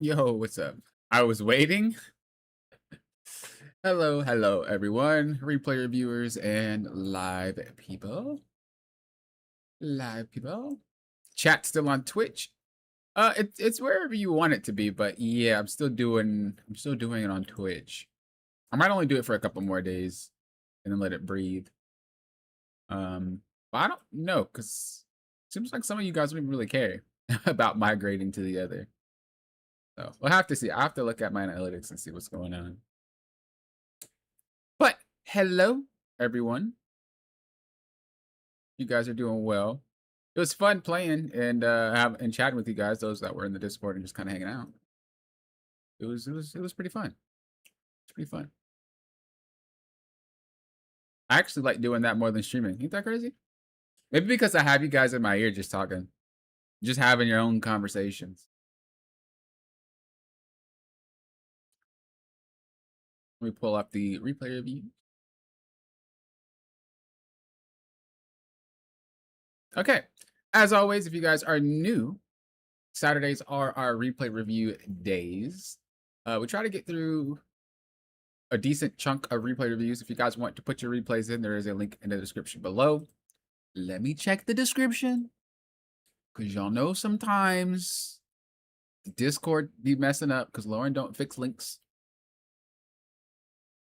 Yo, what's up? I was waiting. Hello, everyone. Replay reviewers and live people. Live people. Chat still on Twitch. It's wherever you want it to be, but yeah, I'm still doing it on Twitch. I might only do it for a couple more days and then let it breathe. But I don't know, because it seems like some of you guys don't even really care about migrating to the other. So we'll have to see. I have to look at my analytics and see what's going on. But hello, everyone. You guys are doing well. It was fun playing and chatting with you guys, those that were in the Discord and just kind of hanging out. It was pretty fun. It's pretty fun. I actually like doing that more than streaming. Ain't that crazy? Maybe because I have you guys in my ear just talking, just having your own conversations. Let me pull up the replay review. Okay. As always, if you guys are new, Saturdays are our replay review days. We try to get through a decent chunk of replay reviews. If you guys want to put your replays in, there is a link in the description below. Let me check the description, because y'all know sometimes the Discord be messing up because Lauren don't fix links.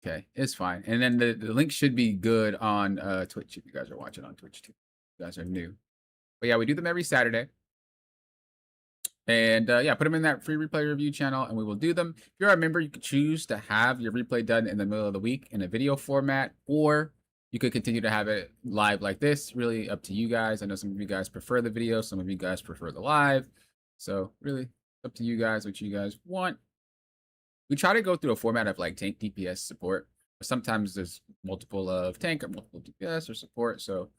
Okay, it's fine. And then the link should be good on Twitch if you guys are watching on Twitch too. If you guys are new. But yeah, we do them every Saturday. And yeah, put them in that free replay review channel and we will do them. If you're a member, you can choose to have your replay done in the middle of the week in a video format, or you could continue to have it live like this. Really up to you guys. I know some of you guys prefer the video, some of you guys prefer the live. So really up to you guys what you guys want. We try to go through a format of like tank DPS support. But sometimes there's multiple of tank or multiple DPS or support, so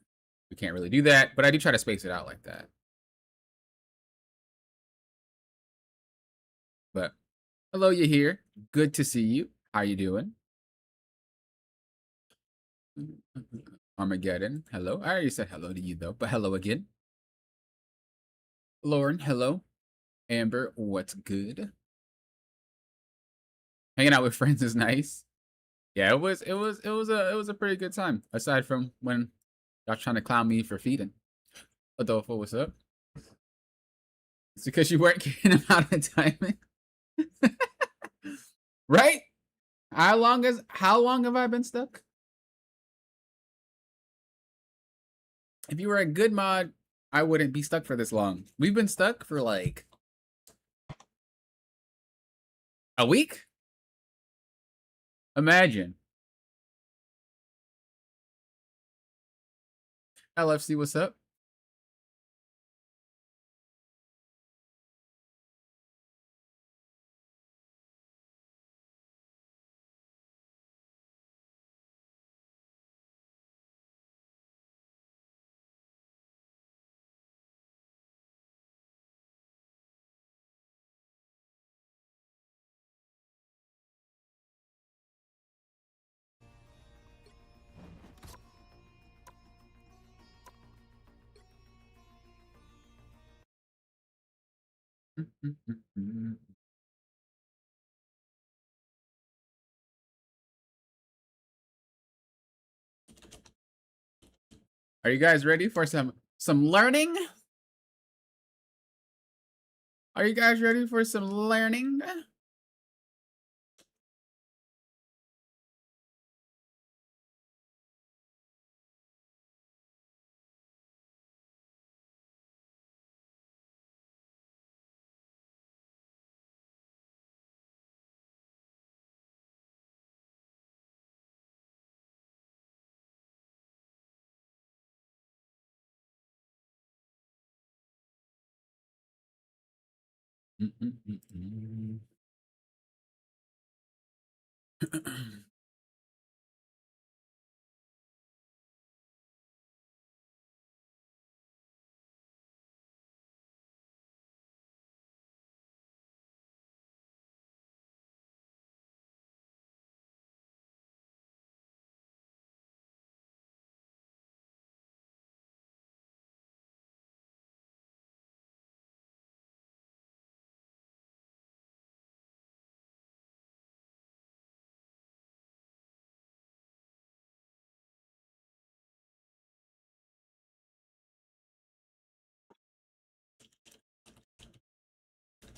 we can't really do that. But I do try to space it out like that. But hello, you here. Good to see you. How you doing? Armageddon. Hello. I already said hello to you though, but hello again. Lauren, hello. Amber, what's good? Hanging out with friends is nice. Yeah, it was a pretty good time. Aside from when y'all trying to clown me for feeding. Adolfo, what's up? It's because you weren't getting him out of timing. Right? How long have I been stuck? If you were a good mod, I wouldn't be stuck for this long. We've been stuck for like a week? Imagine. LFC, what's up? Are you guys ready for some learning? Are you guys ready for some learning?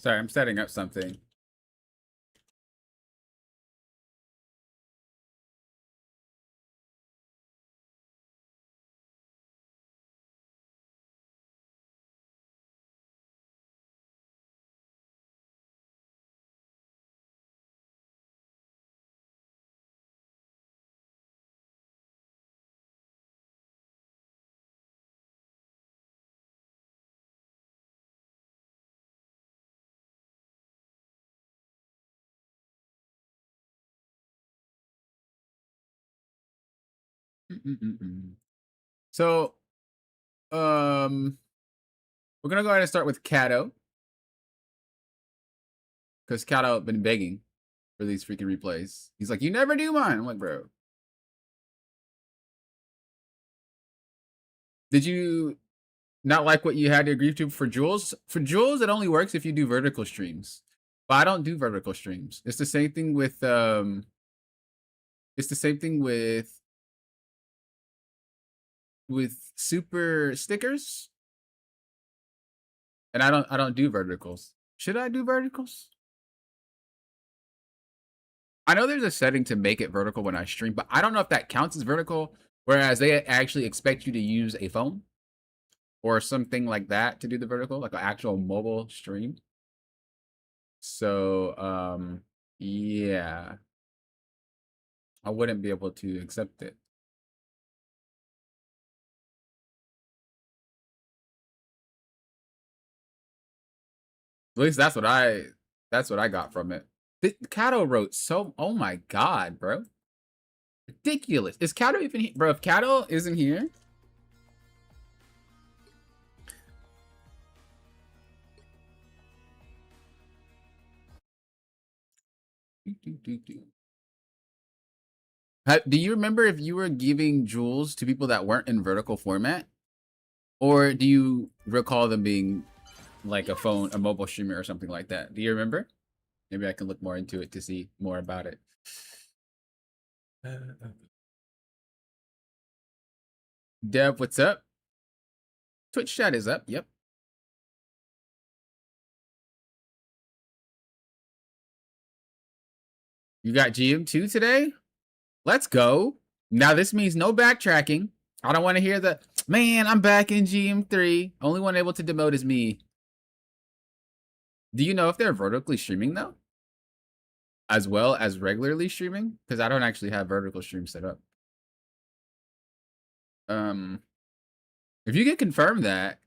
Sorry, I'm setting up something. So, we're gonna go ahead and start with Kato, because Kato been begging for these freaking replays. He's like, "You never do mine." I'm like, "Bro, did you not like what you had to agree to for Jules? For Jules, it only works if you do vertical streams. But I don't do vertical streams. It's the same thing with it's the same thing with super stickers. And I don't do verticals. Should I do verticals? I know there's a setting to make it vertical when I stream, but I don't know if that counts as vertical, whereas they actually expect you to use a phone or something like that to do the vertical, like an actual mobile stream. So, yeah, I wouldn't be able to accept it. At least that's what I got from it. Kato wrote so, oh my god, bro. Ridiculous. Is Kato even here? Bro, if Kato isn't here, do you remember if you were giving jewels to people that weren't in vertical format? Or do you recall them being like a mobile streamer or something like that? Do you remember? Maybe I can look more into it to see more about it. Dev, what's up? Twitch chat is up. Yep. You got GM2 today? Let's go. Now this means no backtracking. I don't want to hear the, man, I'm back in GM3. Only one able to demote is me. Do you know if they're vertically streaming though? As well as regularly streaming? Because I don't actually have vertical stream set up. If you can confirm that,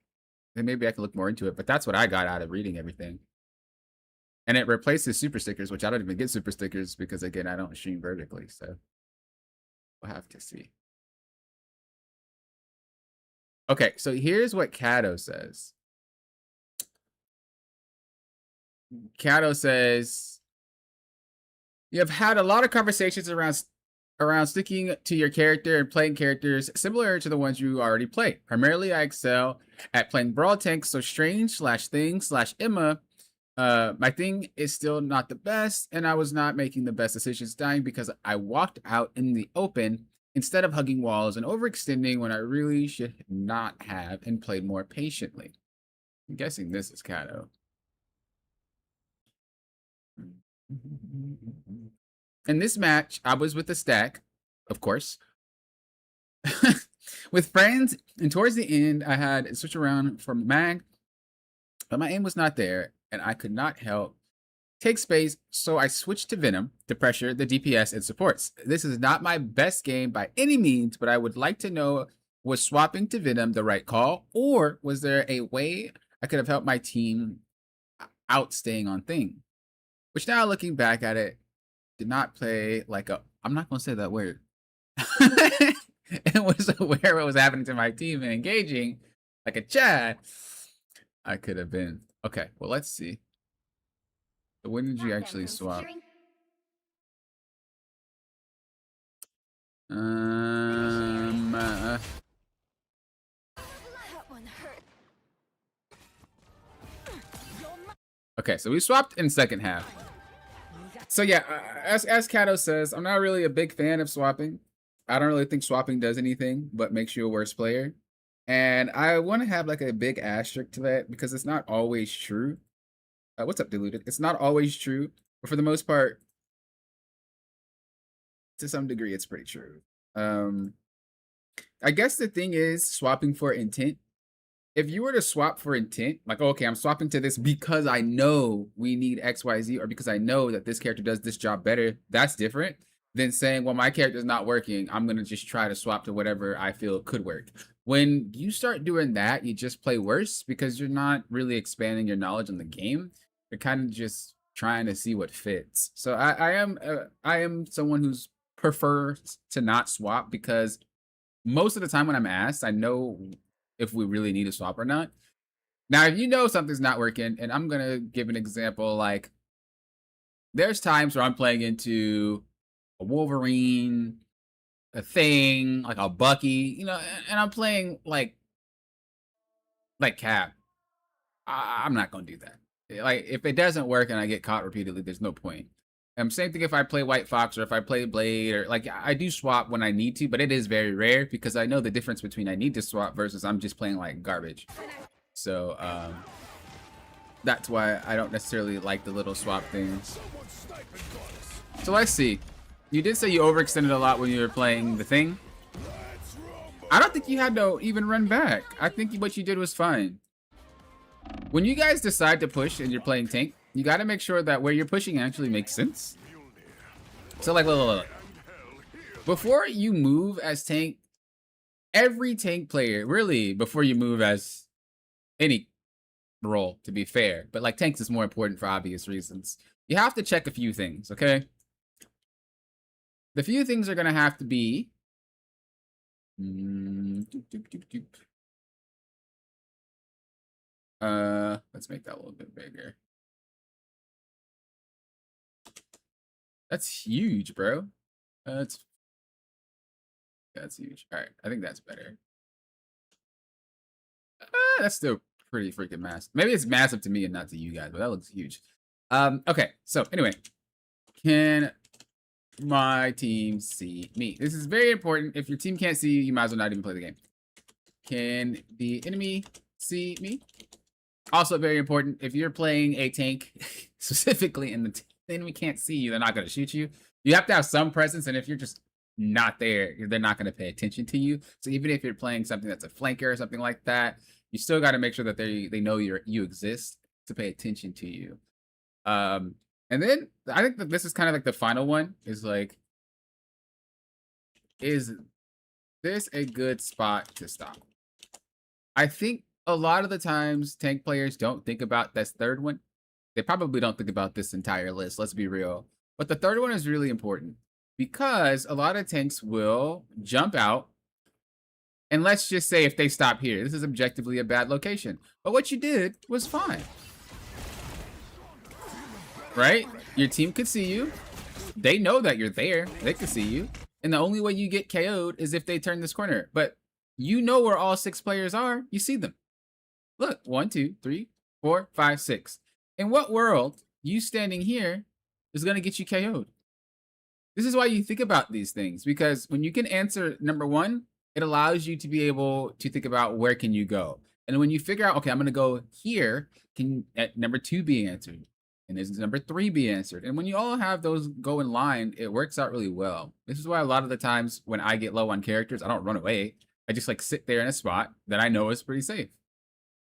then maybe I can look more into it. But that's what I got out of reading everything. And it replaces super stickers, which I don't even get super stickers because, again, I don't stream vertically. So we'll have to see. Okay, so here's what Kato says. Kato says, you have had a lot of conversations around sticking to your character and playing characters similar to the ones you already play. Primarily, I excel at playing Brawl Tanks, so Strange/Thing/Emma. My thing is still not the best, and I was not making the best decisions, dying because I walked out in the open instead of hugging walls and overextending when I really should not have, and played more patiently. I'm guessing this is Kato. In this match, I was with the stack, of course, with friends, and towards the end, I had to switch around from mag, but my aim was not there, and I could not help take space, so I switched to Venom to pressure the DPS and supports. This is not my best game by any means, but I would like to know, was swapping to Venom the right call, or was there a way I could have helped my team out staying on Thing? Which now looking back at it, did not play like a, I'm not going to say that word. It was aware what was happening to my team and engaging like a Chad. I could have been. Okay, well, let's see. When did you actually swap? Okay, so we swapped in second half. So yeah, as Kato says, I'm not really a big fan of swapping. I don't really think swapping does anything but makes you a worse player. And I want to have like a big asterisk to that because it's not always true. What's up, Diluted? It's not always true, but for the most part, to some degree, it's pretty true. I guess the thing is swapping for intent. If you were to swap for intent, like, okay, I'm swapping to this because I know we need XYZ, or because I know that this character does this job better, that's different than saying, well, my character's not working, I'm going to just try to swap to whatever I feel could work. When you start doing that, you just play worse because you're not really expanding your knowledge on the game. You're kind of just trying to see what fits. So I am someone who's prefers to not swap, because most of the time when I'm asked, I know if we really need to swap or not. Now, if you know something's not working, and I'm gonna give an example, like there's times where I'm playing into a Wolverine, a Thing, like a Bucky, you know, and I'm playing like Cap. I'm not gonna do that. Like, if it doesn't work and I get caught repeatedly, there's no point. Same thing if I play White Fox or if I play Blade, or like, I do swap when I need to, but it is very rare because I know the difference between I need to swap versus I'm just playing like garbage. So that's why I don't necessarily like the little swap things. So let's see. You did say you overextended a lot when you were playing the Thing. I don't think you had to even run back. I think what you did was fine. When you guys decide to push and you're playing tank, you got to make sure that where you're pushing actually makes sense. So like, look. Before you move as tank, every tank player, really, before you move as any role, to be fair, but like tanks is more important for obvious reasons, you have to check a few things, okay? The few things are going to have to be... let's make that a little bit bigger. That's huge, bro. That's huge. All right, I think that's better. That's still pretty freaking massive. Maybe it's massive to me and not to you guys, but that looks huge. Okay, so anyway, can my team see me? This is very important. If your team can't see you, you might as well not even play the game. Can the enemy see me? Also very important, if you're playing a tank, specifically in the enemy can't see you, they're not going to shoot you. You have to have some presence, and if you're just not there, they're not going to pay attention to you. So even if you're playing something that's a flanker or something like that, you still got to make sure that they know you exist to pay attention to you. And then I think that this is kind of like the final one, is like, is this a good spot to stop? I think a lot of the times tank players don't think about this third one. They probably don't think about this entire list, let's be real. But the third one is really important because a lot of tanks will jump out. And let's just say if they stop here, this is objectively a bad location. But what you did was fine. Right? Your team could see you. They know that you're there. They can see you. And the only way you get KO'd is if they turn this corner. But you know where all 6 players are. You see them. Look, 1, 2, 3, 4, 5, 6. In what world you standing here is going to get you KO'd? This is why you think about these things, because when you can answer number 1, it allows you to be able to think about where can you go. And when you figure out, okay, I'm going to go here, can at number 2 be answered? And is number 3 be answered? And when you all have those go in line, it works out really well. This is why a lot of the times when I get low on characters, I don't run away. I just like sit there in a spot that I know is pretty safe.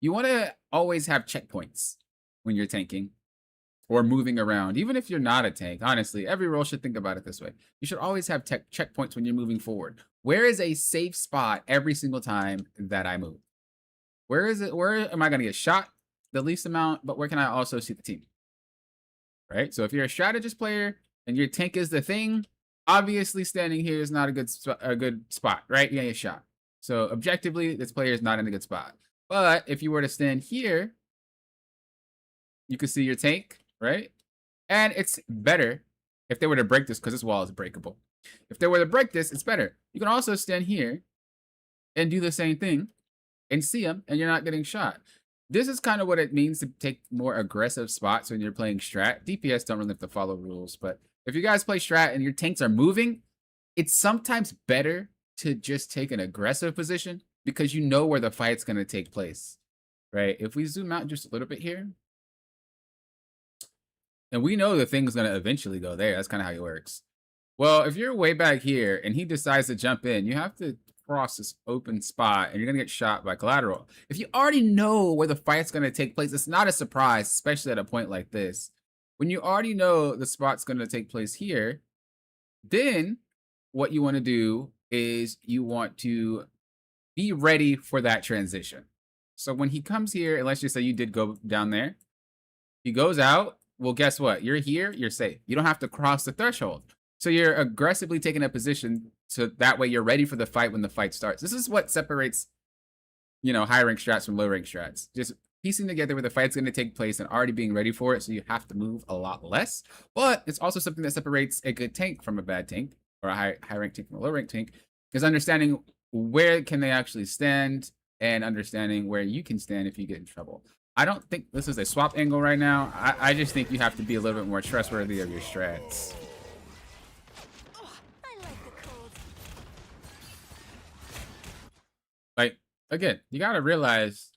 You want to always have checkpoints when you're tanking or moving around. Even if you're not a tank, honestly, every role should think about it this way. You should always have checkpoints when you're moving forward. Where is a safe spot every single time that I move? Where is it? Where am I going to get shot the least amount, but where can I also see the team? Right? So if you're a strategist player and your tank is the Thing, obviously standing here is not a good spot, right? You're going to get shot. So objectively, this player is not in a good spot. But if you were to stand here, you could see your tank, right? And it's better if they were to break this, because this wall is breakable. If they were to break this, it's better. You can also stand here and do the same thing and see them, and you're not getting shot. This is kind of what it means to take more aggressive spots when you're playing strat. DPS don't really have to follow rules, but if you guys play strat and your tanks are moving, it's sometimes better to just take an aggressive position because you know where the fight's going to take place, right? If we zoom out just a little bit here, And we know the thing's going to eventually go there. That's kind of how it works. Well, if you're way back here and he decides to jump in, you have to cross this open spot and you're going to get shot by collateral. If you already know where the fight's going to take place, it's not a surprise, especially at a point like this. When you already know the spot's going to take place here, then what you want to do is you want to be ready for that transition. So when he comes here, and let's just say you did go down there, he goes out. Well, guess what? You're here, you're safe. You don't have to cross the threshold. So you're aggressively taking a position so that way you're ready for the fight when the fight starts. This is what separates, high rank strats from low rank strats. Just piecing together where the fight's going to take place and already being ready for it, so you have to move a lot less. But it's also something that separates a good tank from a bad tank, or a high rank tank from a low rank tank, is understanding where can they actually stand and understanding where you can stand if you get in trouble. I don't think this is a swap angle right now. I just think you have to be a little bit more trustworthy of your strats. Like, again, you got to realize,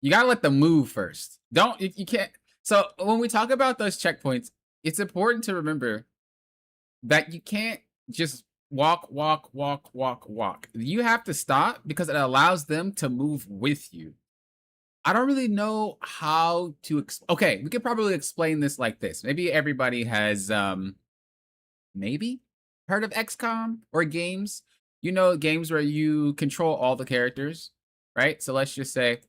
you got to let them move first. You can't. So when we talk about those checkpoints, it's important to remember that you can't just walk. You have to stop because it allows them to move with you. I don't really know how to okay, we could probably explain this like this. Maybe everybody has maybe heard of XCOM or games. Games where you control all the characters, right? So let's just say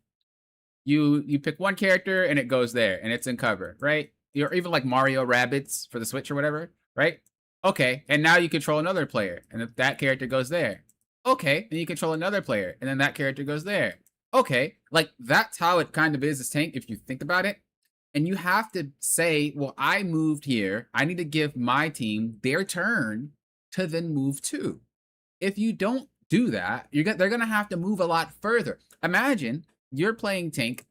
you pick one character and it goes there and it's in cover, right? Or even like Mario Rabbids for the Switch or whatever, right? Okay, and now you control another player and if that character goes there. Okay, and you control another player and then that character goes there. Okay, like that's how it kind of is this tank if you think about it. And you have to say, well, I moved here. I need to give my team their turn to then move too. If you don't do that, they're going to have to move a lot further. Imagine you're playing tank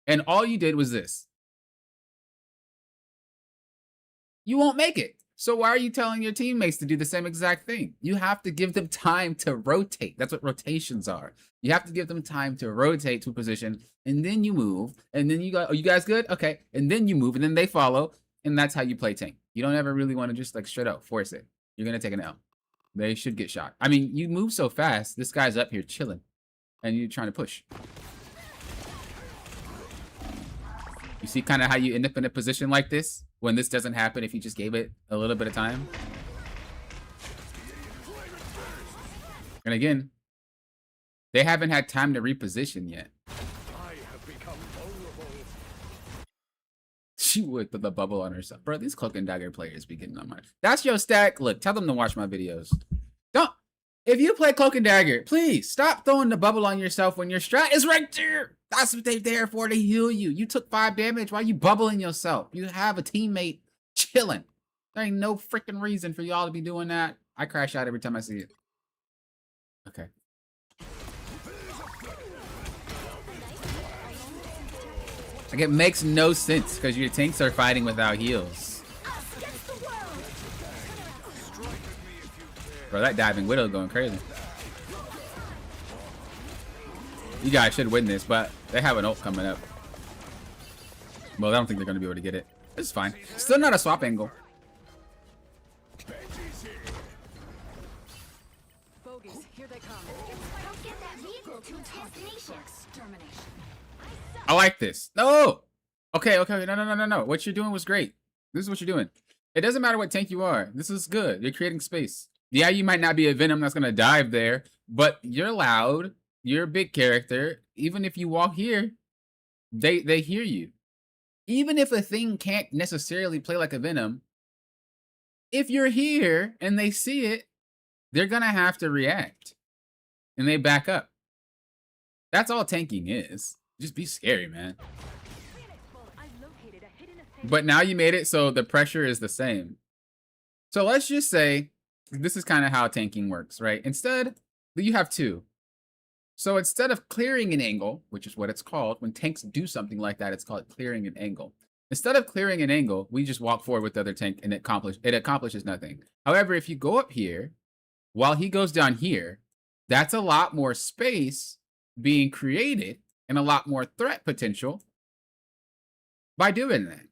and all you did was this. You won't make it. So why are you telling your teammates to do the same exact thing? You have to give them time to rotate. That's what rotations are. You have to give them time to rotate to a position, and then you move, and then you go, oh, you guys good? Okay. And then you move, and then they follow, and that's how you play tank. You don't ever really want to just like straight out force it. You're going to take an L. They should get shot. I mean, you move so fast. This guy's up here chilling, and you're trying to push. You see kind of how you end up in a position like this when this doesn't happen if you just gave it a little bit of time. And again, they haven't had time to reposition yet. I have become vulnerable. She would put the bubble on herself. Bro, these Cloak and Dagger players be getting on my... That's your stack. Look, tell them to watch my videos. Don't... If you play Cloak and Dagger, please stop throwing the bubble on yourself when your strat is right there. That's what they're there for, to heal you. You took 5 damage. Why are you bubbling yourself? You have a teammate chilling. There ain't no freaking reason for y'all to be doing that. I crash out every time I see it. Okay. Like, it makes no sense because your tanks are fighting without heals. Bro, that diving Widow going crazy. You guys should win this, but they have an ult coming up. Well, I don't think they're going to be able to get it. It's fine. Still not a swap angle. I like this. No! Okay. No. What you're doing was great. This is what you're doing. It doesn't matter what tank you are. This is good. You're creating space. Yeah, you might not be a Venom that's going to dive there, but you're loud. You're a big character. Even if you walk here, they hear you. Even if a thing can't necessarily play like a Venom, if you're here and they see it, they're going to have to react. And they back up. That's all tanking is. Just be scary, man. But now you made it so the pressure is the same. So let's just say this is kind of how tanking works, right? Instead, you have 2. So instead of clearing an angle, which is what it's called, when tanks do something like that, it's called clearing an angle. Instead of clearing an angle, we just walk forward with the other tank and it accomplishes nothing. However, if you go up here, while he goes down here, that's a lot more space being created and a lot more threat potential by doing that.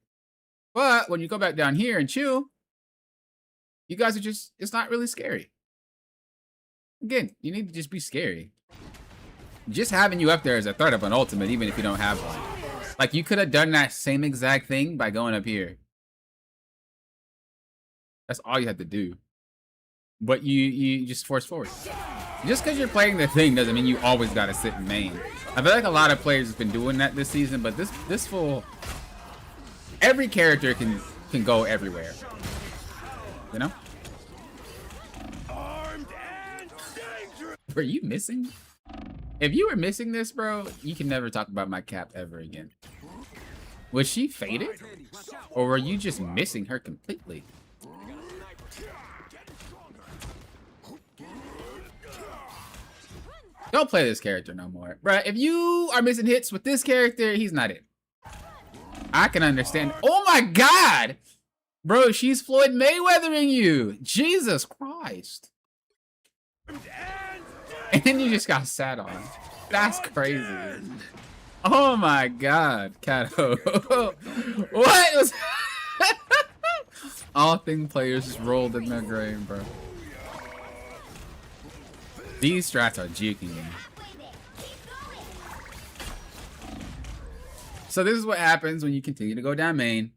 But when you go back down here and chill, you guys are just, it's not really scary. Again, you need to just be scary. Just having you up there is a threat of an ultimate, even if you don't have one. Like, you could have done that same exact thing by going up here. That's all you had to do. But you just force forward. Just because you're playing the thing doesn't mean you always got to sit in main. I feel like a lot of players have been doing that this season, but this full... Every character can go everywhere. You know? Were you missing? If you were missing this, bro, you can never talk about my cap ever again. Was she faded? Or were you just missing her completely? Don't play this character no more. Bruh, if you are missing hits with this character, he's not it. I can understand. Oh my God! Bro, she's Floyd Mayweathering you. Jesus Christ. And then you just got sat on. That's crazy. Oh my God, Kato. What was... All thing players just rolled in their grave, bro. These strats are juking me. So this is what happens when you continue to go down main.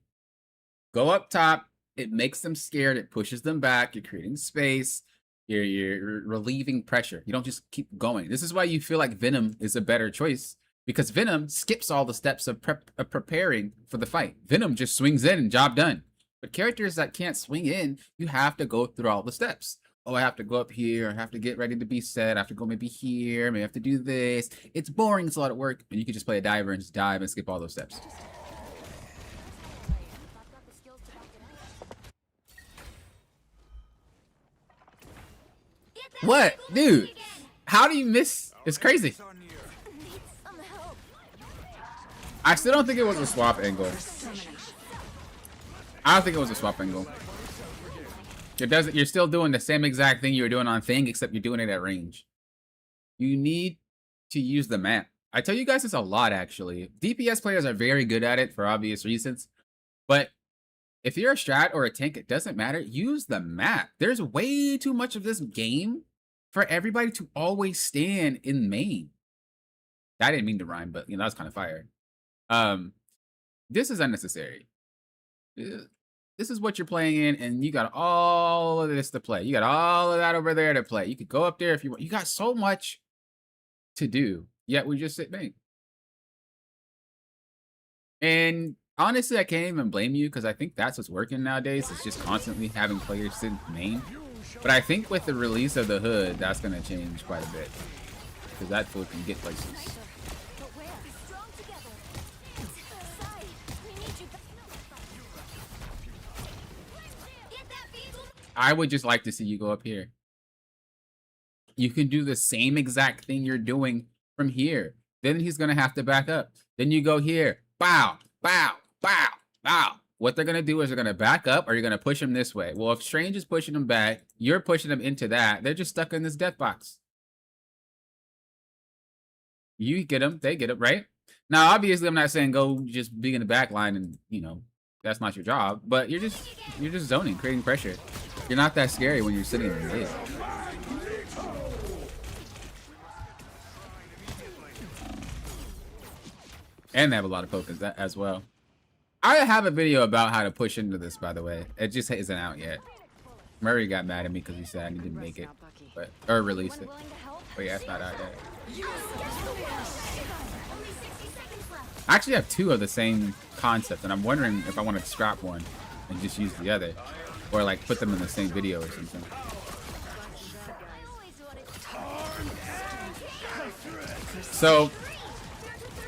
Go up top. It makes them scared. It pushes them back. You're creating space. You're relieving pressure. You don't just keep going. This is why you feel like Venom is a better choice. Because Venom skips all the steps of preparing for the fight. Venom just swings in and job done. But characters that can't swing in, you have to go through all the steps. Oh, I have to go up here. I have to get ready to be set. I have to go maybe here. Maybe I have to do this. It's boring. It's a lot of work. And you can just play a diver and just dive and skip all those steps. What? Dude, how do you miss? It's crazy. I still don't think it was a swap angle. I don't think it was a swap angle. You're still doing the same exact thing you were doing on Thing, except you're doing it at range. You need to use the map. I tell you guys this a lot, actually. DPS players are very good at it for obvious reasons. But if you're a strat or a tank, it doesn't matter. Use the map. There's way too much of this game for everybody to always stand in main. I didn't mean to rhyme, but you know, that was kind of fire. This is unnecessary. This is what you're playing in, and you got all of this to play. You got all of that over there to play. You could go up there if you want. You got so much to do, yet we just sit main. And honestly, I can't even blame you, because I think that's what's working nowadays. It's just constantly having players sit main. But I think with the release of the hood, that's going to change quite a bit. Because that fool can get places. I would just like to see you go up here. You can do the same exact thing you're doing from here. Then he's going to have to back up. Then you go here. Bow, bow, bow, bow. What they're going to do is they're going to back up, or you're going to push him this way. Well, if Strange is pushing him back, you're pushing them into that. They're just stuck in this death box. You get them, they get it, right? Now, obviously, I'm not saying go just be in the back line and, you know, that's not your job. But you're just zoning, creating pressure. You're not that scary when you're sitting in the mid. And they have a lot of focus as well. I have a video about how to push into this, by the way. It just isn't out yet. Murray got mad at me because he said he didn't make it, or release it. But yeah, it's not out yet. I actually have two of the same concept, and I'm wondering if I want to scrap one and just use the other, or like put them in the same video or something. So,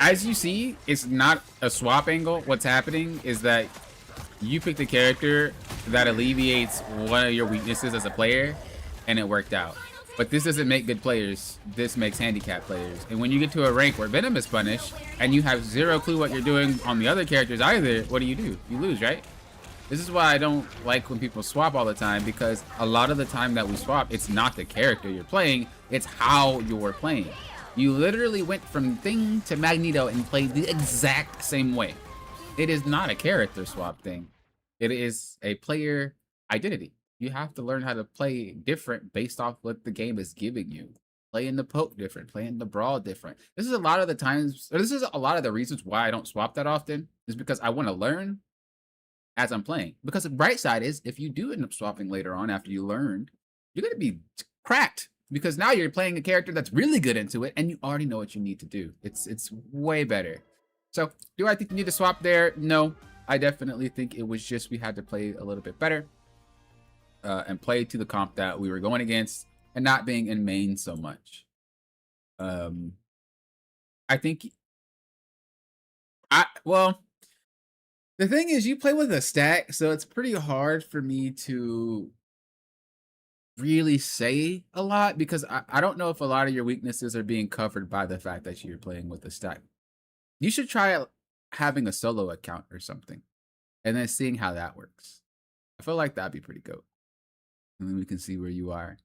as you see, it's not a swap angle. What's happening is that you picked a character that alleviates one of your weaknesses as a player, and it worked out. But this doesn't make good players. This makes handicap players. And when you get to a rank where Venom is punished, and you have zero clue what you're doing on the other characters either, what do? You lose, right? This is why I don't like when people swap all the time, because a lot of the time that we swap, it's not the character you're playing, it's how you're playing. You literally went from Thing to Magneto and played the exact same way. It is not a character swap thing. It is a player identity. You have to learn how to play different based off what the game is giving you. Playing the poke different, playing the brawl different. This is a lot of the times, or this is a lot of the reasons why I don't swap that often, is because I want to learn as I'm playing. Because the bright side is, if you do end up swapping later on after you learned, you're going to be cracked because now you're playing a character that's really good into it and you already know what you need to do. It's way better. So do I think you need to swap there? No, I definitely think it was just we had to play a little bit better and play to the comp that we were going against and not being in main so much. I think well, the thing is, you play with a stack, so it's pretty hard for me to really say a lot because I don't know if a lot of your weaknesses are being covered by the fact that you're playing with a stack. You should try having a solo account or something and then seeing how that works. I feel like that'd be pretty good. And then we can see where you are.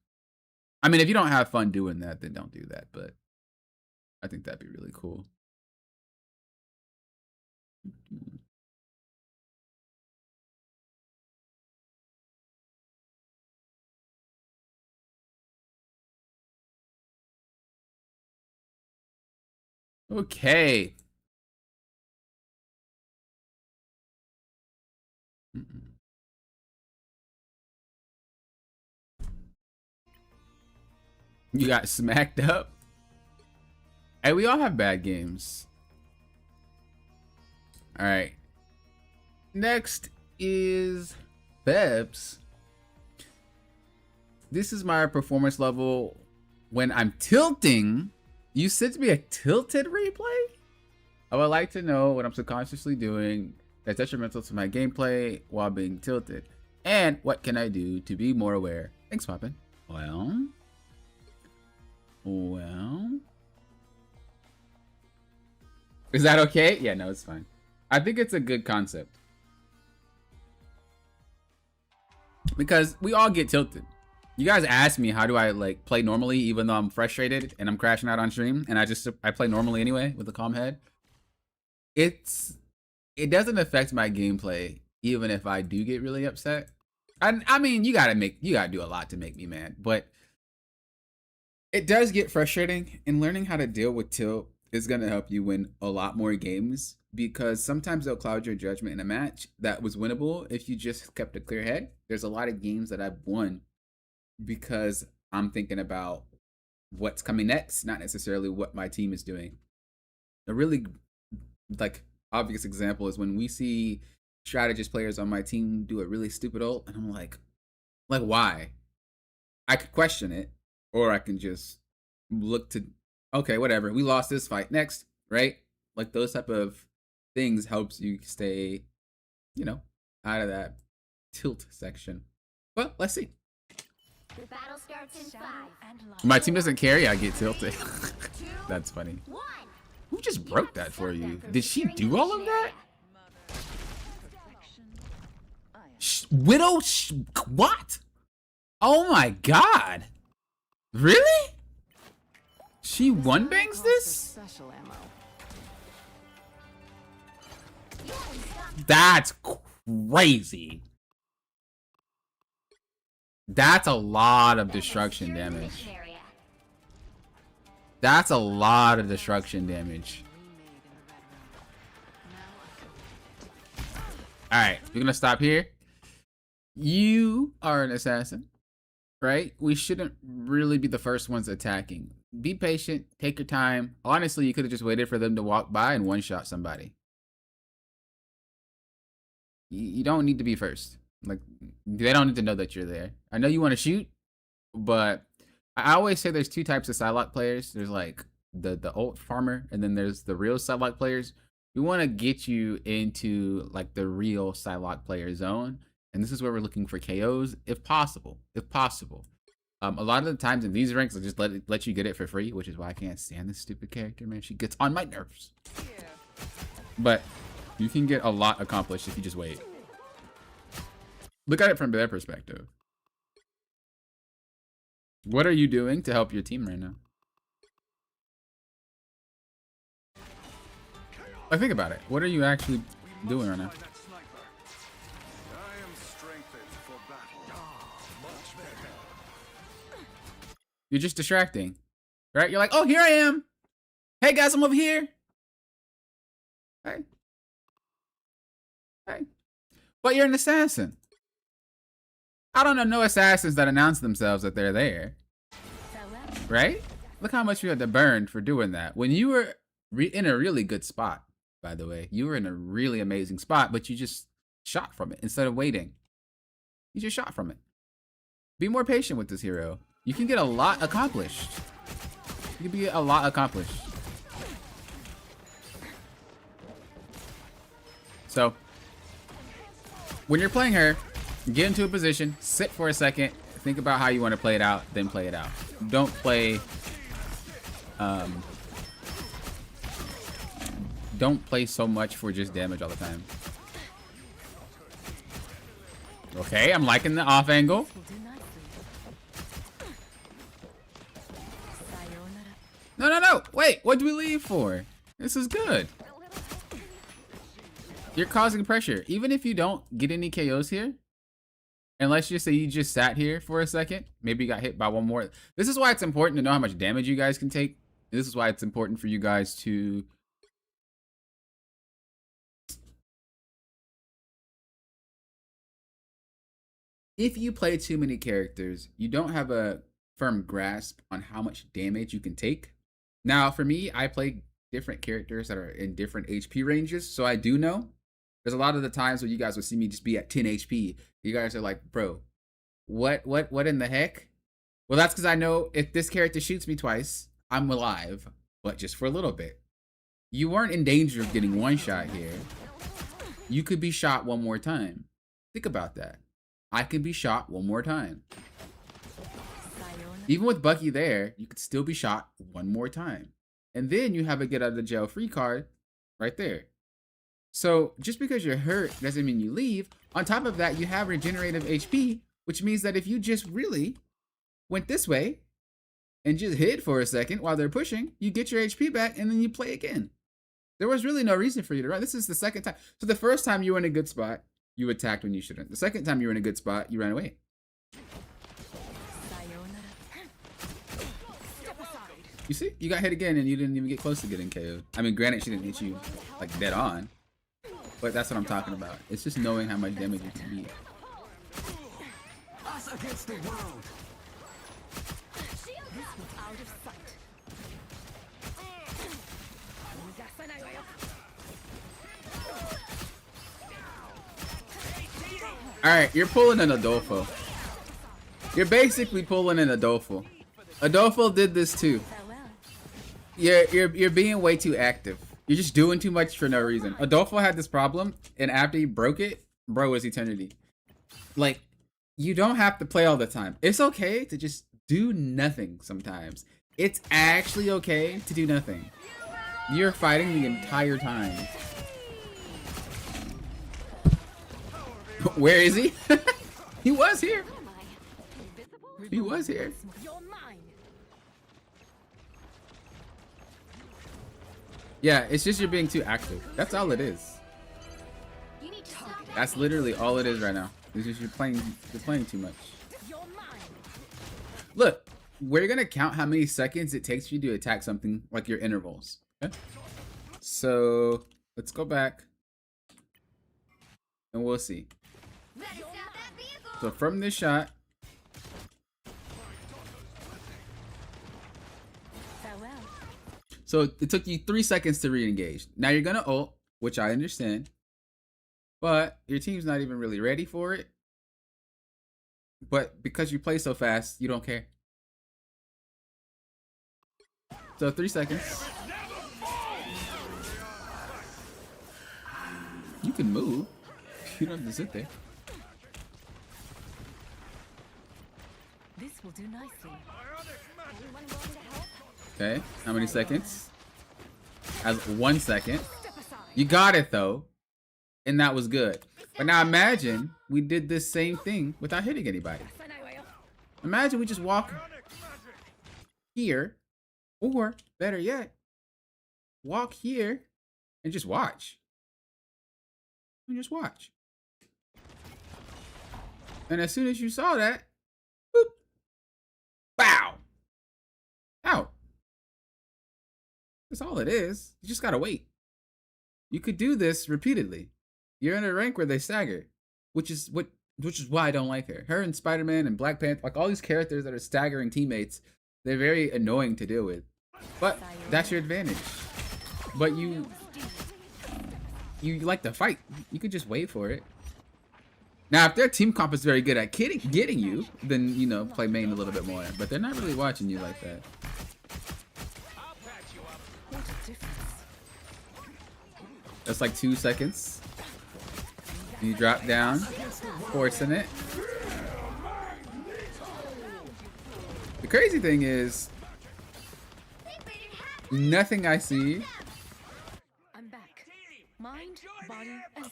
I mean, if you don't have fun doing that, then don't do that, but I think that'd be really cool. Okay. You got smacked up? Hey, we all have bad games. All right. Next is Bebs. This is my performance level when I'm tilting. You sent me a tilted replay? I would like to know what I'm subconsciously doing that's detrimental to my gameplay while being tilted. And what can I do to be more aware? Thanks, Poppin. Well. Is that okay? Yeah, no, it's fine. I think it's a good concept. Because we all get tilted. You guys ask me how do I like play normally even though I'm frustrated and I'm crashing out on stream and I play normally anyway with a calm head. It doesn't affect my gameplay even if I do get really upset. I mean, you gotta do a lot to make me mad, but it does get frustrating, and learning how to deal with tilt is gonna help you win a lot more games because sometimes they'll cloud your judgment in a match that was winnable if you just kept a clear head. There's a lot of games that I've won because I'm thinking about what's coming next, not necessarily what my team is doing. A really like obvious example is when we see strategist players on my team do a really stupid ult, and I'm like why? I could question it, or I can just look to, okay, whatever. We lost this fight. Next, right? Like those type of things helps you stay, you know, out of that tilt section. But let's see. The battle starts in 5. My team doesn't carry, I get tilted. That's funny. 1. Who just broke that for you? Did she do all of that? Widow? What? Oh my god. Really? She one bangs this? That's crazy. That's a lot of destruction damage. That's a lot of destruction damage. Alright, we're gonna stop here. You are an assassin, right? We shouldn't really be the first ones attacking. Be patient, take your time. Honestly, you could have just waited for them to walk by and one-shot somebody. You don't need to be first. Like, they don't need to know that you're there. I know you want to shoot, but I always say there's two types of Psylocke players. There's like the ult farmer, and then there's the real Psylocke players. We want to get you into like the real Psylocke player zone, and this is where we're looking for KOs if possible. If possible. A lot of the times in these ranks, I just let you get it for free, which is why I can't stand this stupid character, man. She gets on my nerves. But you can get a lot accomplished if you just wait. Look at it from their perspective. What are you doing to help your team right now? Like, think about it. What are you actually doing right now? You're just distracting, right? You're like, oh, here I am. Hey guys, I'm over here. Hey. Hey. But you're an assassin. I don't know no assassins that announce themselves that they're there. Right? Look how much you had to burn for doing that. When you were in a really good spot, by the way. You were in a really amazing spot, but you just shot from it instead of waiting. You just shot from it. Be more patient with this hero. You can get a lot accomplished. You can get a lot accomplished. So, when you're playing her, get into a position, sit for a second, think about how you want to play it out, then play it out. Don't play so much for just damage all the time. Okay, I'm liking the off angle. No. Wait, what do we leave for? This is good. You're causing pressure. Even if you don't get any KOs here, and let's just say you just sat here for a second, maybe you got hit by one more. This is why it's important to know how much damage you guys can take. This is why it's important for you guys to if you play too many characters, you don't have a firm grasp on how much damage you can take. Now, for me, I play different characters that are in different HP ranges, so I do know. There's a lot of the times where you guys will see me just be at 10 HP. You guys are like, bro, what in the heck? Well, that's because I know if this character shoots me twice, I'm alive, but just for a little bit. You weren't in danger of getting one shot here. You could be shot one more time. Think about that. I could be shot one more time. Even with Bucky there, you could still be shot one more time. And then you have a get out of the jail free card right there. So just because you're hurt doesn't mean you leave. On top of that, you have regenerative HP, which means that if you just really went this way and just hid for a second while they're pushing, you get your HP back and then you play again. There was really no reason for you to run. This is the second time. So the first time you were in a good spot, you attacked when you shouldn't. The second time you were in a good spot, you ran away. You see? You got hit again and you didn't even get close to getting KO'd. I mean, granted, she didn't hit you like dead on. But that's what I'm talking about. It's just knowing how much damage you can beat. Us against the world. Alright, you're pulling an Adolfo. You're basically pulling an Adolfo. Adolfo did this too. You're being way too active. You're just doing too much for no reason. Adolfo had this problem, and after he broke it, bro was eternity. Like, you don't have to play all the time. It's okay to just do nothing sometimes. It's actually okay to do nothing. You're fighting the entire time. Where is he? He was here. He was here. Yeah, it's just you're being too active. That's all it is. That's literally all it is right now. It's just you're playing too much. Look, we're gonna count how many seconds it takes for you to attack something, like your intervals. Okay? So let's go back and we'll see. So from this shot, so it took you 3 seconds to re-engage. Now you're gonna ult, which I understand, but your team's not even really ready for it. But because you play so fast, you don't care. So 3 seconds. You can move. You don't have to sit there. This will do nicely. Okay, how many seconds? As 1 second. You got it though, and that was good. But now imagine we did this same thing without hitting anybody. Imagine we just walk here, or better yet, walk here and just watch. And just watch. And as soon as you saw that, boop, bow, out. That's all it is. You just gotta wait. You could do this repeatedly. You're in a rank where they stagger, which is why I don't like her. Her and Spider-Man and Black Panther, like all these characters that are staggering teammates, they're very annoying to deal with. But that's your advantage. But you like to fight. You could just wait for it. Now, if their team comp is very good at getting you, then, you know, play main a little bit more. But they're not really watching you like that. That's like 2 seconds. You drop down, forcing it. The crazy thing is, nothing I see,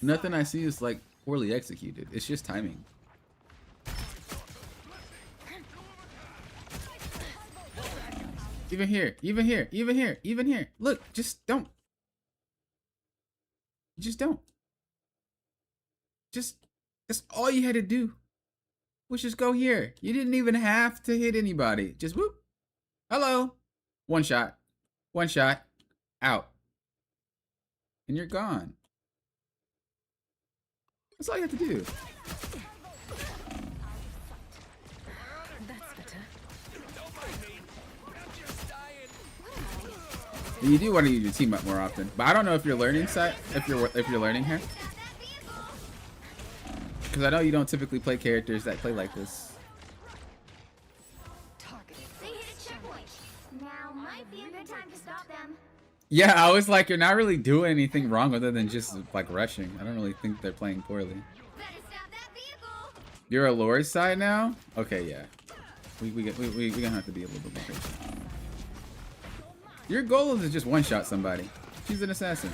nothing I see is like poorly executed. It's just timing. Even here, even here, even here, even here. Look, just don't. You just don't. That's all you had to do. Was just go here. You didn't even have to hit anybody. Just whoop. Hello. One shot. One shot. Out. And you're gone. That's all you have to do. You do want to use your team up more often, but I don't know if you're learning if you're learning her, because I know you don't typically play characters that play like this. They hit a checkpoint. Now might be a good time to stop them. Yeah, I was like, you're not really doing anything wrong other than just like rushing. I don't really think they're playing poorly. Better stop that vehicle. You're a Lori's side now? Okay, yeah. We gonna have to be a little bit more patient. Your goal is to just one-shot somebody. She's an assassin.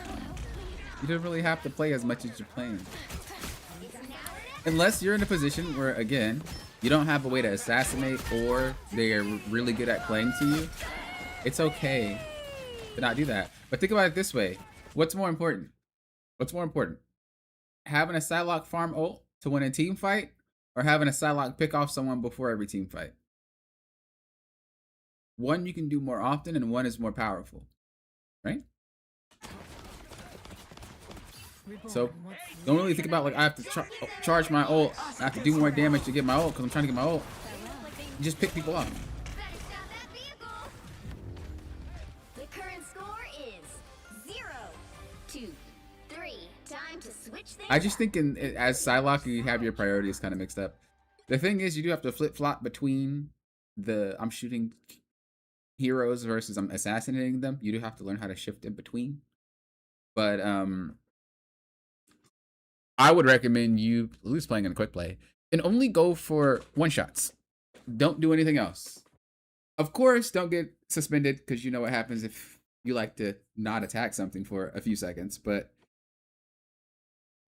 You don't really have to play as much as you're playing. Unless you're in a position where, again, you don't have a way to assassinate or they are really good at playing to you. It's okay to not do that. But think about it this way. What's more important? What's more important? Having a Psylocke farm ult to win a team fight, or having a Psylocke pick off someone before every team fight? One you can do more often, and one is more powerful, right? So don't really think about like I have to charge my ult. I have to do more damage to get my ult because I'm trying to get my ult. You just pick people off. Better stop that vehicle. The current score is 0-2-3. Time to switch things. I just think as Psylocke, you have your priorities kind of mixed up. The thing is, you do have to flip flop between I'm shooting heroes versus I'm assassinating them. You do have to learn how to shift in between. But I would recommend you at least playing in a quick play and only go for one shots. Don't do anything else. Of course, don't get suspended because you know what happens if you like to not attack something for a few seconds. But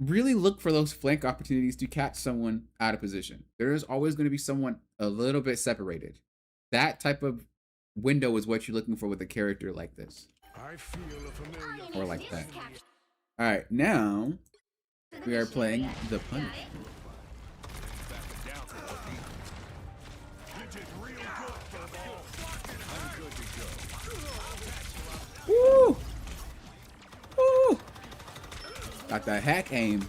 really look for those flank opportunities to catch someone out of position. There is always going to be someone a little bit separated. That type of window is what you're looking for with a character like this. I feel a familiar Or like that. Alright, now we are playing the Punisher. Woo! Woo! Got that hack aim.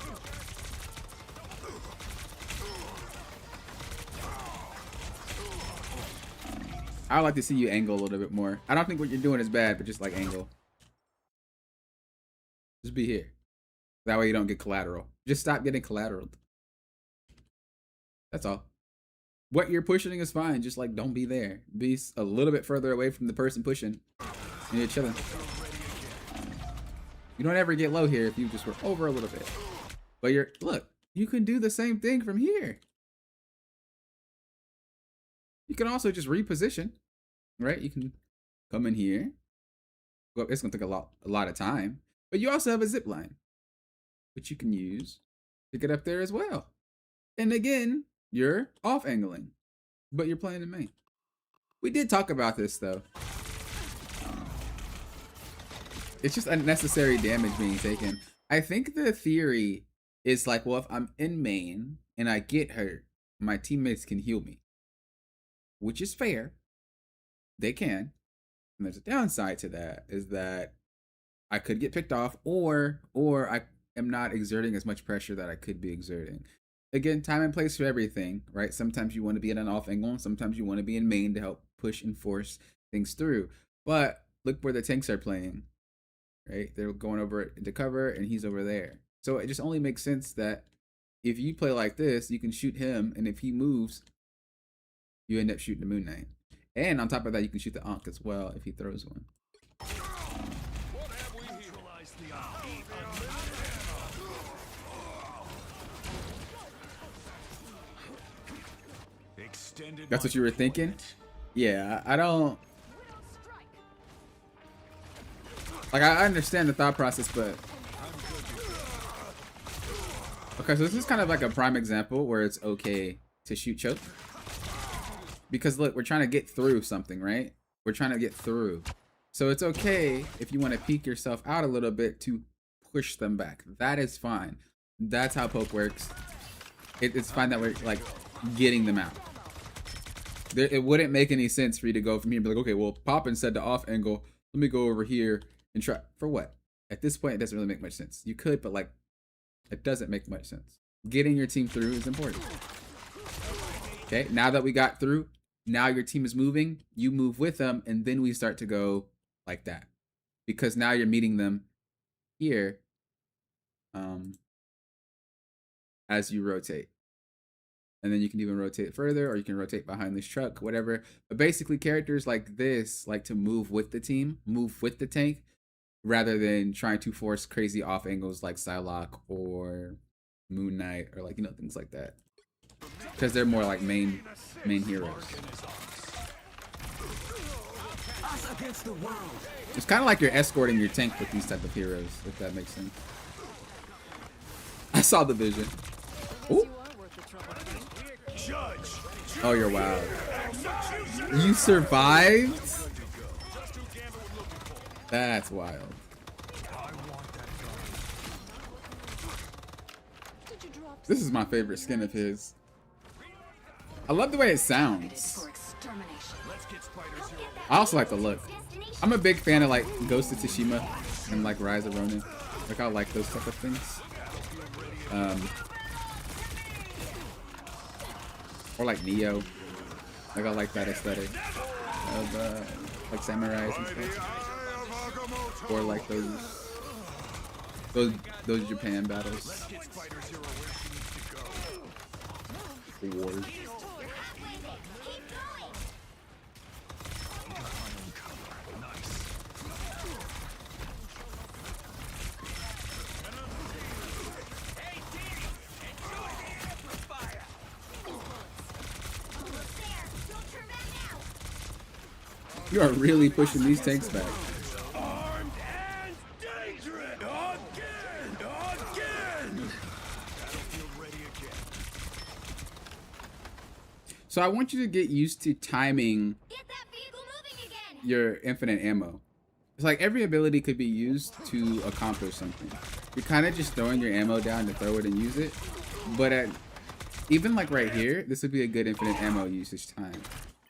I would like to see you angle a little bit more. I don't think what you're doing is bad, but just like angle. Just be here. That way you don't get collateral. Just stop getting collateral. That's all. What you're pushing is fine. Just like don't be there. Be a little bit further away from the person pushing. And you're chilling. You don't ever get low here if you just were over a little bit. But look, you can do the same thing from here. You can also just reposition, right? You can come in here. Well, it's gonna take a lot of time, but you also have a zip line, which you can use to get up there as well. And again, you're off angling, but you're playing in main. We did talk about this though. It's just unnecessary damage being taken. I think the theory is like, well, if I'm in main and I get hurt, my teammates can heal me, which is fair. They can. And there's a downside to that, is that I could get picked off, or I am not exerting as much pressure that I could be exerting. Again, time and place for everything, right? Sometimes you want to be in an off angle, and sometimes you want to be in main to help push and force things through. But look where the tanks are playing, right? They're going over into cover, and he's over there. So it just only makes sense that if you play like this, you can shoot him, and if he moves, you end up shooting the Moon Knight. And on top of that, you can shoot the Ankh as well if he throws one. That's what you were thinking? Yeah, I don't... Like, I understand the thought process, but... Okay, so this is kind of like a prime example where it's okay to shoot choke. Because look, we're trying to get through something, right? We're trying to get through. So it's okay if you want to peek yourself out a little bit to push them back. That is fine. That's how poke works. It's fine that we're like getting them out. It wouldn't make any sense for you to go from here and be like, okay, well, Poppin said the off angle. Let me go over here and try. For what? At this point, it doesn't really make much sense. You could, but like, it doesn't make much sense. Getting your team through is important. Okay, now that we got through, now your team is moving, you move with them, and then we start to go like that. Because now you're meeting them here as you rotate. And then you can even rotate further, or you can rotate behind this truck, whatever. But basically, characters like this like to move with the team, move with the tank, rather than trying to force crazy off angles like Psylocke or Moon Knight, or like, you know, things like that. Because they're more like main heroes. It's kind of like you're escorting your tank with these type of heroes, if that makes sense. I saw the vision. Ooh. Oh, you're wild. You survived? That's wild. This is my favorite skin of his. I love the way it sounds. I also like the look. I'm a big fan of like Ghost of Tsushima and like Rise of Ronin. Like, I like those type of things. Or like Neo. Like, I like that aesthetic of like samurais and stuff. Or like those Japan battles. Wars. You are really pushing these tanks back. Armed and dangerous. Again. So I want you to get used to timing your infinite ammo. It's like every ability could be used to accomplish something. You're kind of just throwing your ammo down to throw it and use it. But even like right here, this would be a good infinite ammo usage time,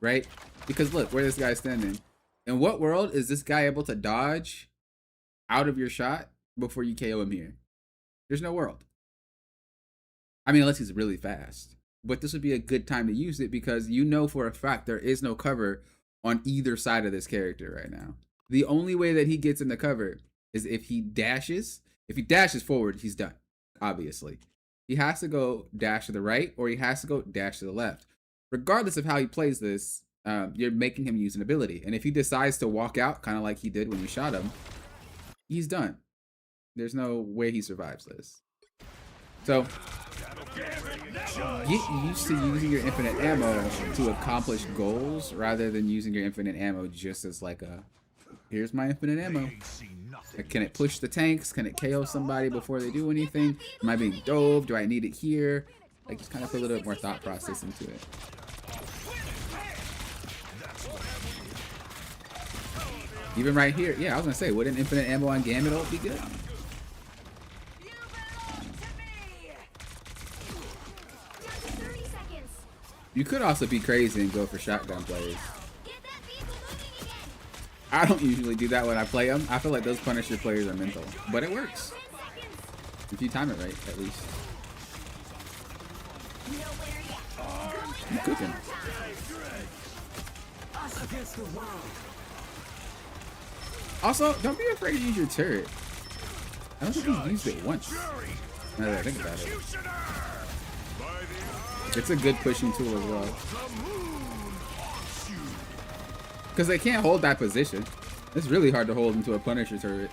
right? Because look, where this guy's standing. In what world is this guy able to dodge out of your shot before you KO him here? There's no world. I mean, unless he's really fast. But this would be a good time to use it because you know for a fact there is no cover on either side of this character right now. The only way that he gets in the cover is if he dashes. If he dashes forward, he's done, obviously. He has to go dash to the right or he has to go dash to the left. Regardless of how he plays this, you're making him use an ability. And if he decides to walk out, kind of like he did when you shot him, he's done. There's no way he survives this. So, get used to using your infinite ammo to accomplish goals rather than using your infinite ammo just as like a, here's my infinite ammo. Like, can it push the tanks? Can it KO somebody before they do anything? Am I being dove? Do I need it here? Like, just kind of put a little bit more thought process into it. Even right here, yeah, I was gonna say, wouldn't infinite ammo on Gambit ult be good? You could also be crazy and go for shotgun plays. Get that vehicle moving again. I don't usually do that when I play them. I feel like those Punisher players are mental, but it works 10 seconds. if you time it right, at least. Nowhere yet. You cooking? Us against the world. Also, don't be afraid to use your turret. I don't think he's used it once. Now that I think about it, it's a good pushing tool as well. Because they can't hold that position. It's really hard to hold into a Punisher turret.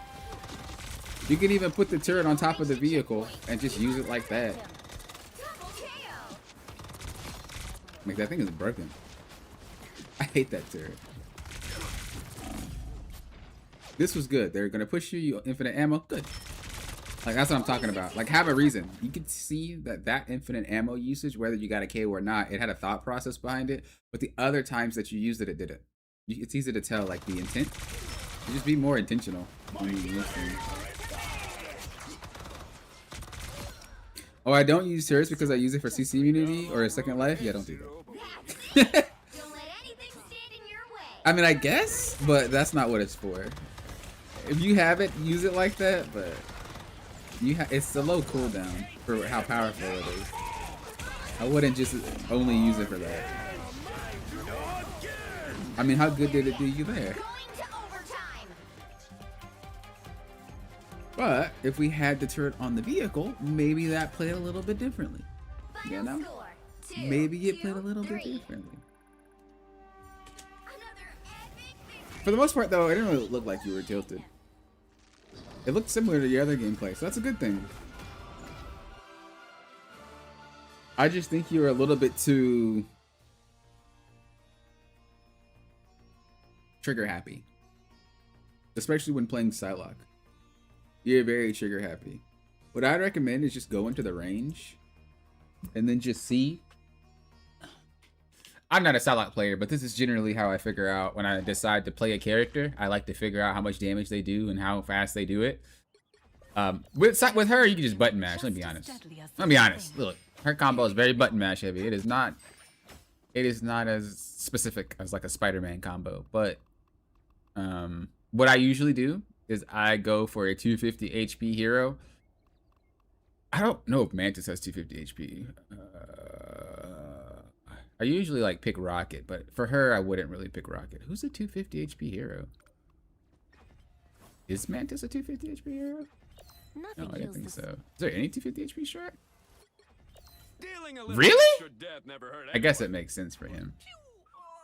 You can even put the turret on top of the vehicle and just use it like that. Double KO. Like, that thing is broken. I hate that turret. This was good. They're gonna push you infinite ammo. Good. Like, that's what I'm talking about. Like, have a reason. You can see that infinite ammo usage, whether you got a KO or not, it had a thought process behind it. But the other times that you used it, it didn't. It's easy to tell, like, the intent. You just be more intentional when you use things. Oh, I don't use turrets because I use it for CC immunity or a second life? Yeah, don't do that. Don't let anything stand in your way. I mean, I guess, but that's not what it's for. If you have it, use it like that, but it's a low cooldown for how powerful it is. I wouldn't just only use it for that. I mean, how good did it do you there? Going to overtime. But if we had the turret on the vehicle, maybe that played a little bit differently. You know? Score, 2, Maybe it 2, played a little bit 3. differently. Another epic victory. For the most part, though, it didn't really look like you were tilted. It looked similar to your other gameplay, so that's a good thing. I just think you were a little bit too trigger happy, especially when playing Psylocke. You're very trigger happy. What I'd recommend is just go into the range and then just see. I'm not a Psylocke player, but this is generally how I figure out when I decide to play a character. I like to figure out how much damage they do and how fast they do it. With her, you can just button mash. Let me be honest. Look, her combo is very button mash heavy. It is not as specific as like a Spider-Man combo. But what I usually do is I go for a 250 HP hero. I don't know if Mantis has 250 HP. I usually like pick Rocket, but for her, I wouldn't really pick Rocket. Who's a 250 HP hero? Is Mantis a 250 HP hero? No, I didn't think so. Is there any 250 HP Shrek? Really? I guess it makes sense for him.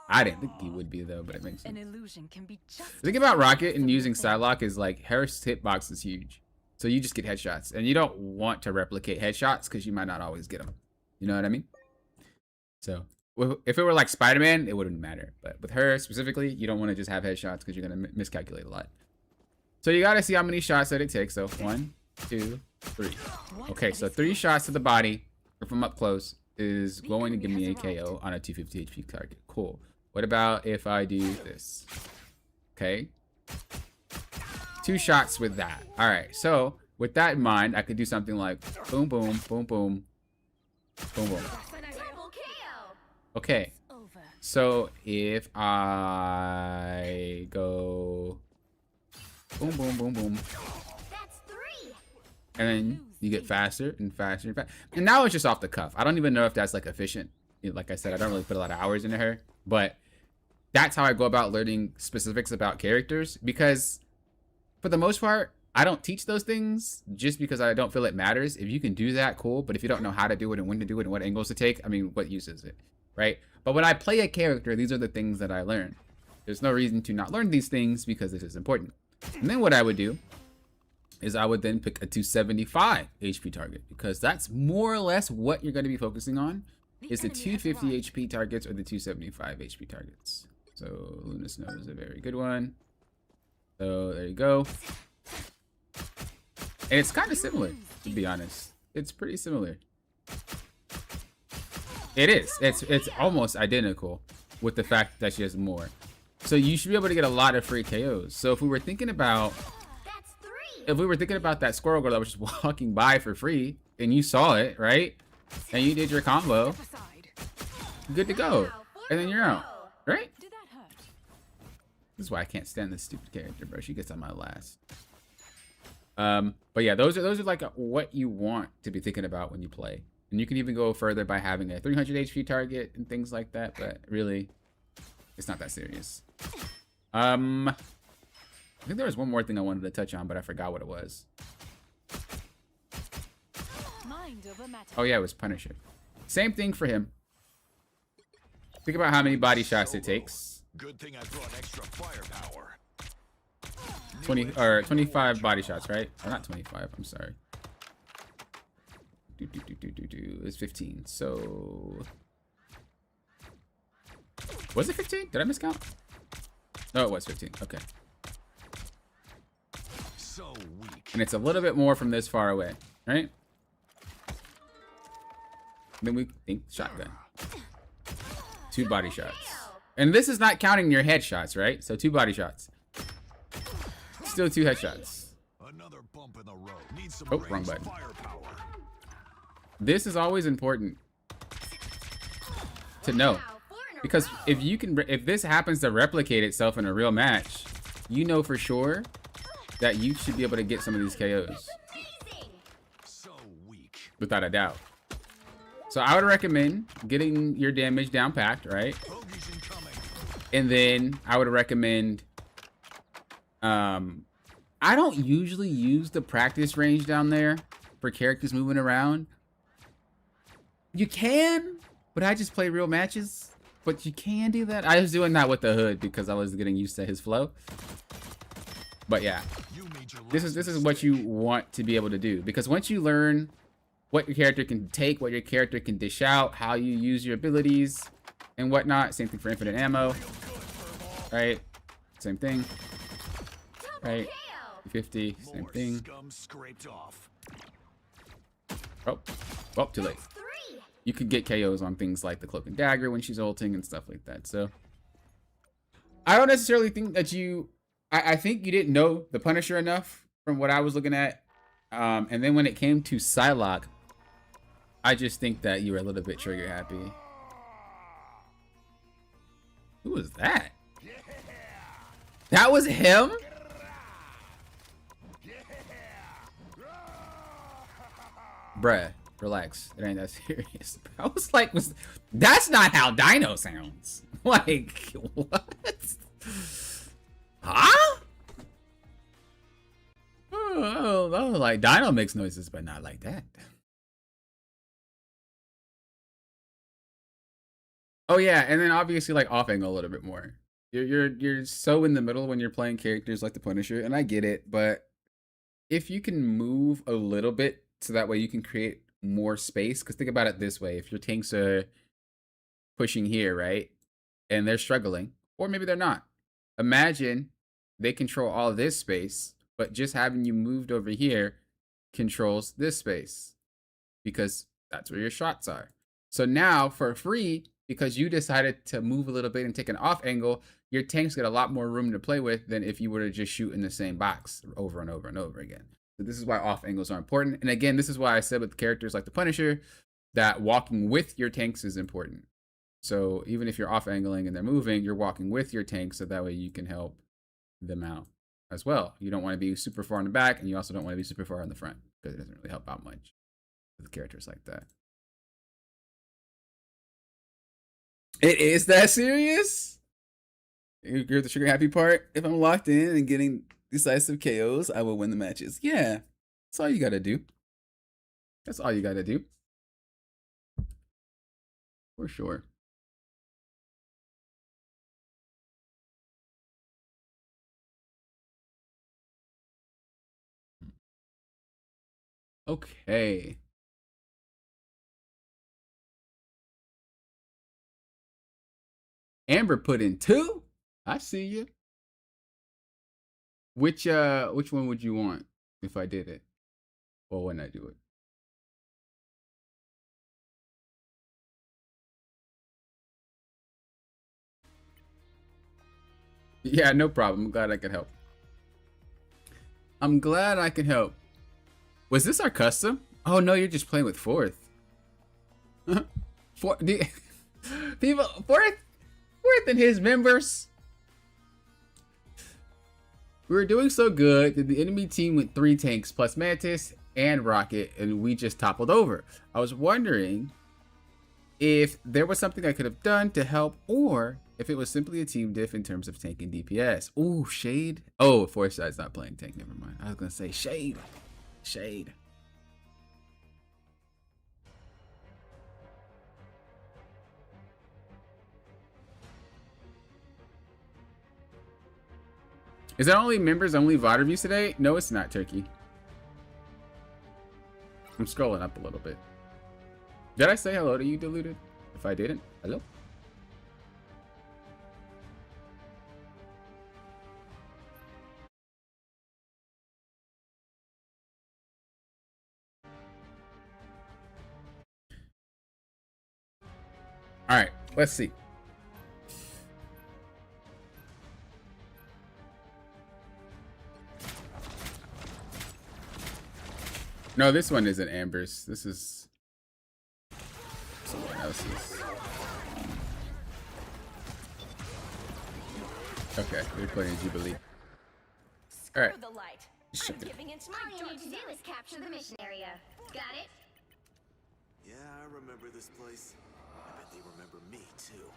I didn't think he would be though, but it makes sense. An illusion can be just The thing about Rocket and using Psylocke is like her hitbox is huge. So you just get headshots. And you don't want to replicate headshots because you might not always get them. You know what I mean? So if it were like Spider-Man, it wouldn't matter. But with her specifically, you don't want to just have headshots because you're going to miscalculate a lot. So you got to see how many shots that it takes. So 1, 2, 3. Okay, so 3 shots to the body from up close is going to give me a KO on a 250 HP target. Cool. What about if I do this? Okay. 2 shots with that. All right. So with that in mind, I could do something like boom, boom, boom, boom, boom, boom. Triple KO. Okay. over. So if I go boom, boom, boom, boom, That's 3. and then you get faster and faster and faster. And now it's just off the cuff. I don't even know if that's like efficient. Like I said, I don't really put a lot of hours into her, but that's how I go about learning specifics about characters, because for the most part, I don't teach those things just because I don't feel it matters. If you can do that, cool. But if you don't know how to do it and when to do it and what angles to take, I mean, what use is it, right? But when I play a character, these are the things that I learn. There's no reason to not learn these things because it is important. And then what I would do is I would then pick a 275 HP target, because that's more or less what you're going to be focusing on, is the 250 HP targets or the 275 HP targets. So Luna Snow is a very good one. So there you go. And it's kind of similar, to be honest. It's pretty similar. It is. It's almost identical with the fact that she has more. So you should be able to get a lot of free KOs. So if we were thinking about That's 3. that squirrel girl that was just walking by for free and you saw it, right? And you did your combo, Step aside. good to go. And then you're out, right? Did that hurt? This is why I can't stand this stupid character, bro. She gets on my last. But yeah, those are like what you want to be thinking about when you play. And you can even go further by having a 300 HP target and things like that, but really, it's not that serious. I think there was one more thing I wanted to touch on, but I forgot what it was. Mind over matter. Oh yeah, it was Punisher. Same thing for him. Think about how many body shots it takes. Good thing I brought extra firepower. 25 body shots, right? Or not 25, I'm sorry. It's 15. So was it 15? Did I miscount? No, it was 15. Okay. So weak. And it's a little bit more from this far away, right? Then we think shotgun. 2 body shots. And this is not counting your headshots, right? So 2 body shots. Still 2 headshots. Another bump in the road. Need some Oh, wrong button. firepower. This is always important to know, because if this happens to replicate itself in a real match, you know for sure that you should be able to get some of these KOs So weak. without a doubt. So I would recommend getting your damage down packed, right? Bogeys incoming. And then I would recommend, I don't usually use the practice range down there for characters moving around. You can, but I just play real matches. But you can do that. I was doing that with the Hood because I was getting used to his flow. But yeah, You made your this is what you want to be able to do, because once you learn what your character can take, what your character can dish out, how you use your abilities and whatnot. Same thing for infinite ammo, right? Same thing, right? 50, same more thing. scum scraped off. Oh, well, too late. 3. You could get KOs on things like the Cloak and Dagger when she's ulting and stuff like that. So I don't necessarily think that I think you didn't know the Punisher enough from what I was looking at. And then when it came to Psylocke, I just think that you were a little bit trigger happy. Who was that? That was him? Bruh, relax. It ain't that serious. I was like, that's not how Dino sounds. Like, what? Huh? Oh, like Dino makes noises, but not like that. Oh yeah, and then obviously like off angle a little bit more. You're so in the middle when you're playing characters like the Punisher, and I get it, but if you can move a little bit so that way you can create more space, because think about it this way: if your tanks are pushing here, right, and they're struggling, or maybe they're not, imagine they control all this space, but just having you moved over here controls this space, because that's where your shots are. So now for free, because you decided to move a little bit and take an off angle, your tanks get a lot more room to play with than if you were to just shoot in the same box over and over and over again. So this is why off angles are important. And again, this is why I said with characters like the Punisher that walking with your tanks is important. So even if you're off angling and they're moving, you're walking with your tanks, so that way you can help them out as well. You don't want to be super far in the back, and you also don't want to be super far in the front, because it doesn't really help out much with characters like that. It is that serious? You're the trigger happy part. If I'm locked in and getting decisive KOs, I will win the matches. Yeah, that's all you gotta do. That's all you gotta do. For sure. Okay. Amber put in 2. I see you. Which one would you want if I did it? Or when I do it? Yeah, no problem. I'm glad I could help. I'm glad I could help. Was this our custom? Oh no, you're just playing with 4th. People, fourth and his members. We were doing so good that the enemy team went 3 tanks plus Mantis and Rocket, and we just toppled over. I was wondering if there was something I could have done to help, or if it was simply a team diff in terms of tank and DPS. Ooh, Shade. Oh, Foreside's not playing tank. Never mind. I was gonna say Shade. Shade. Is that only members only VOD reviews today? No, it's not, Turkey. I'm scrolling up a little bit. Did I say hello to you, Diluted? If I didn't, hello? All right, let's see. No, this one isn't Amber's. This is someone else's. Okay, we're playing Jubilee. All right. The light. Sure. I'm giving it to my All you need to do is capture the mission area. Got it? Yeah, I remember this place. I bet they remember me too.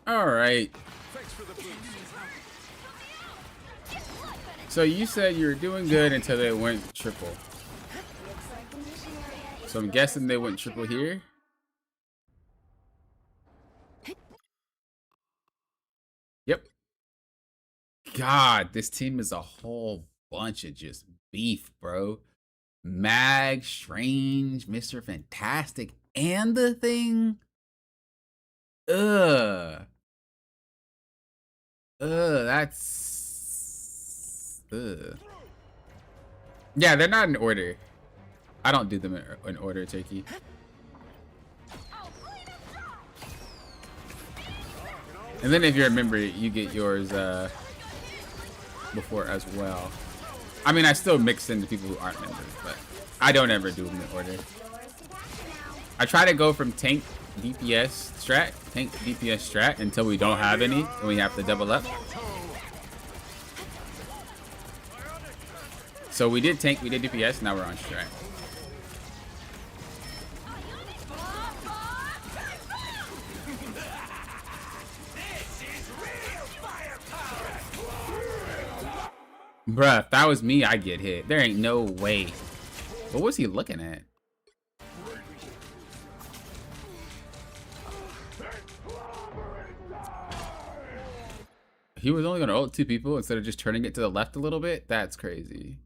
All right. Thanks for the boost. So you said you were doing good until they went triple. Looks like the mission area is So I'm yours guessing they to went capture triple now. here. Yep. God, this team is a whole bunch of just beef, bro. Mag, Strange, Mr. Fantastic, and the Thing. That's... Yeah, they're not in order. I don't do them in order, Turkey. And then if you're a member, you get yours before as well. I mean, I still mix in the people who aren't members, but I don't ever do them in order. I try to go from tank DPS strat until we don't have any and we have to double up. So we did tank, we did DPS, now we're on strat. Bruh, if that was me, I'd get hit. There ain't no way. What was he looking at? He was only gonna ult 2 people instead of just turning it to the left a little bit? That's crazy.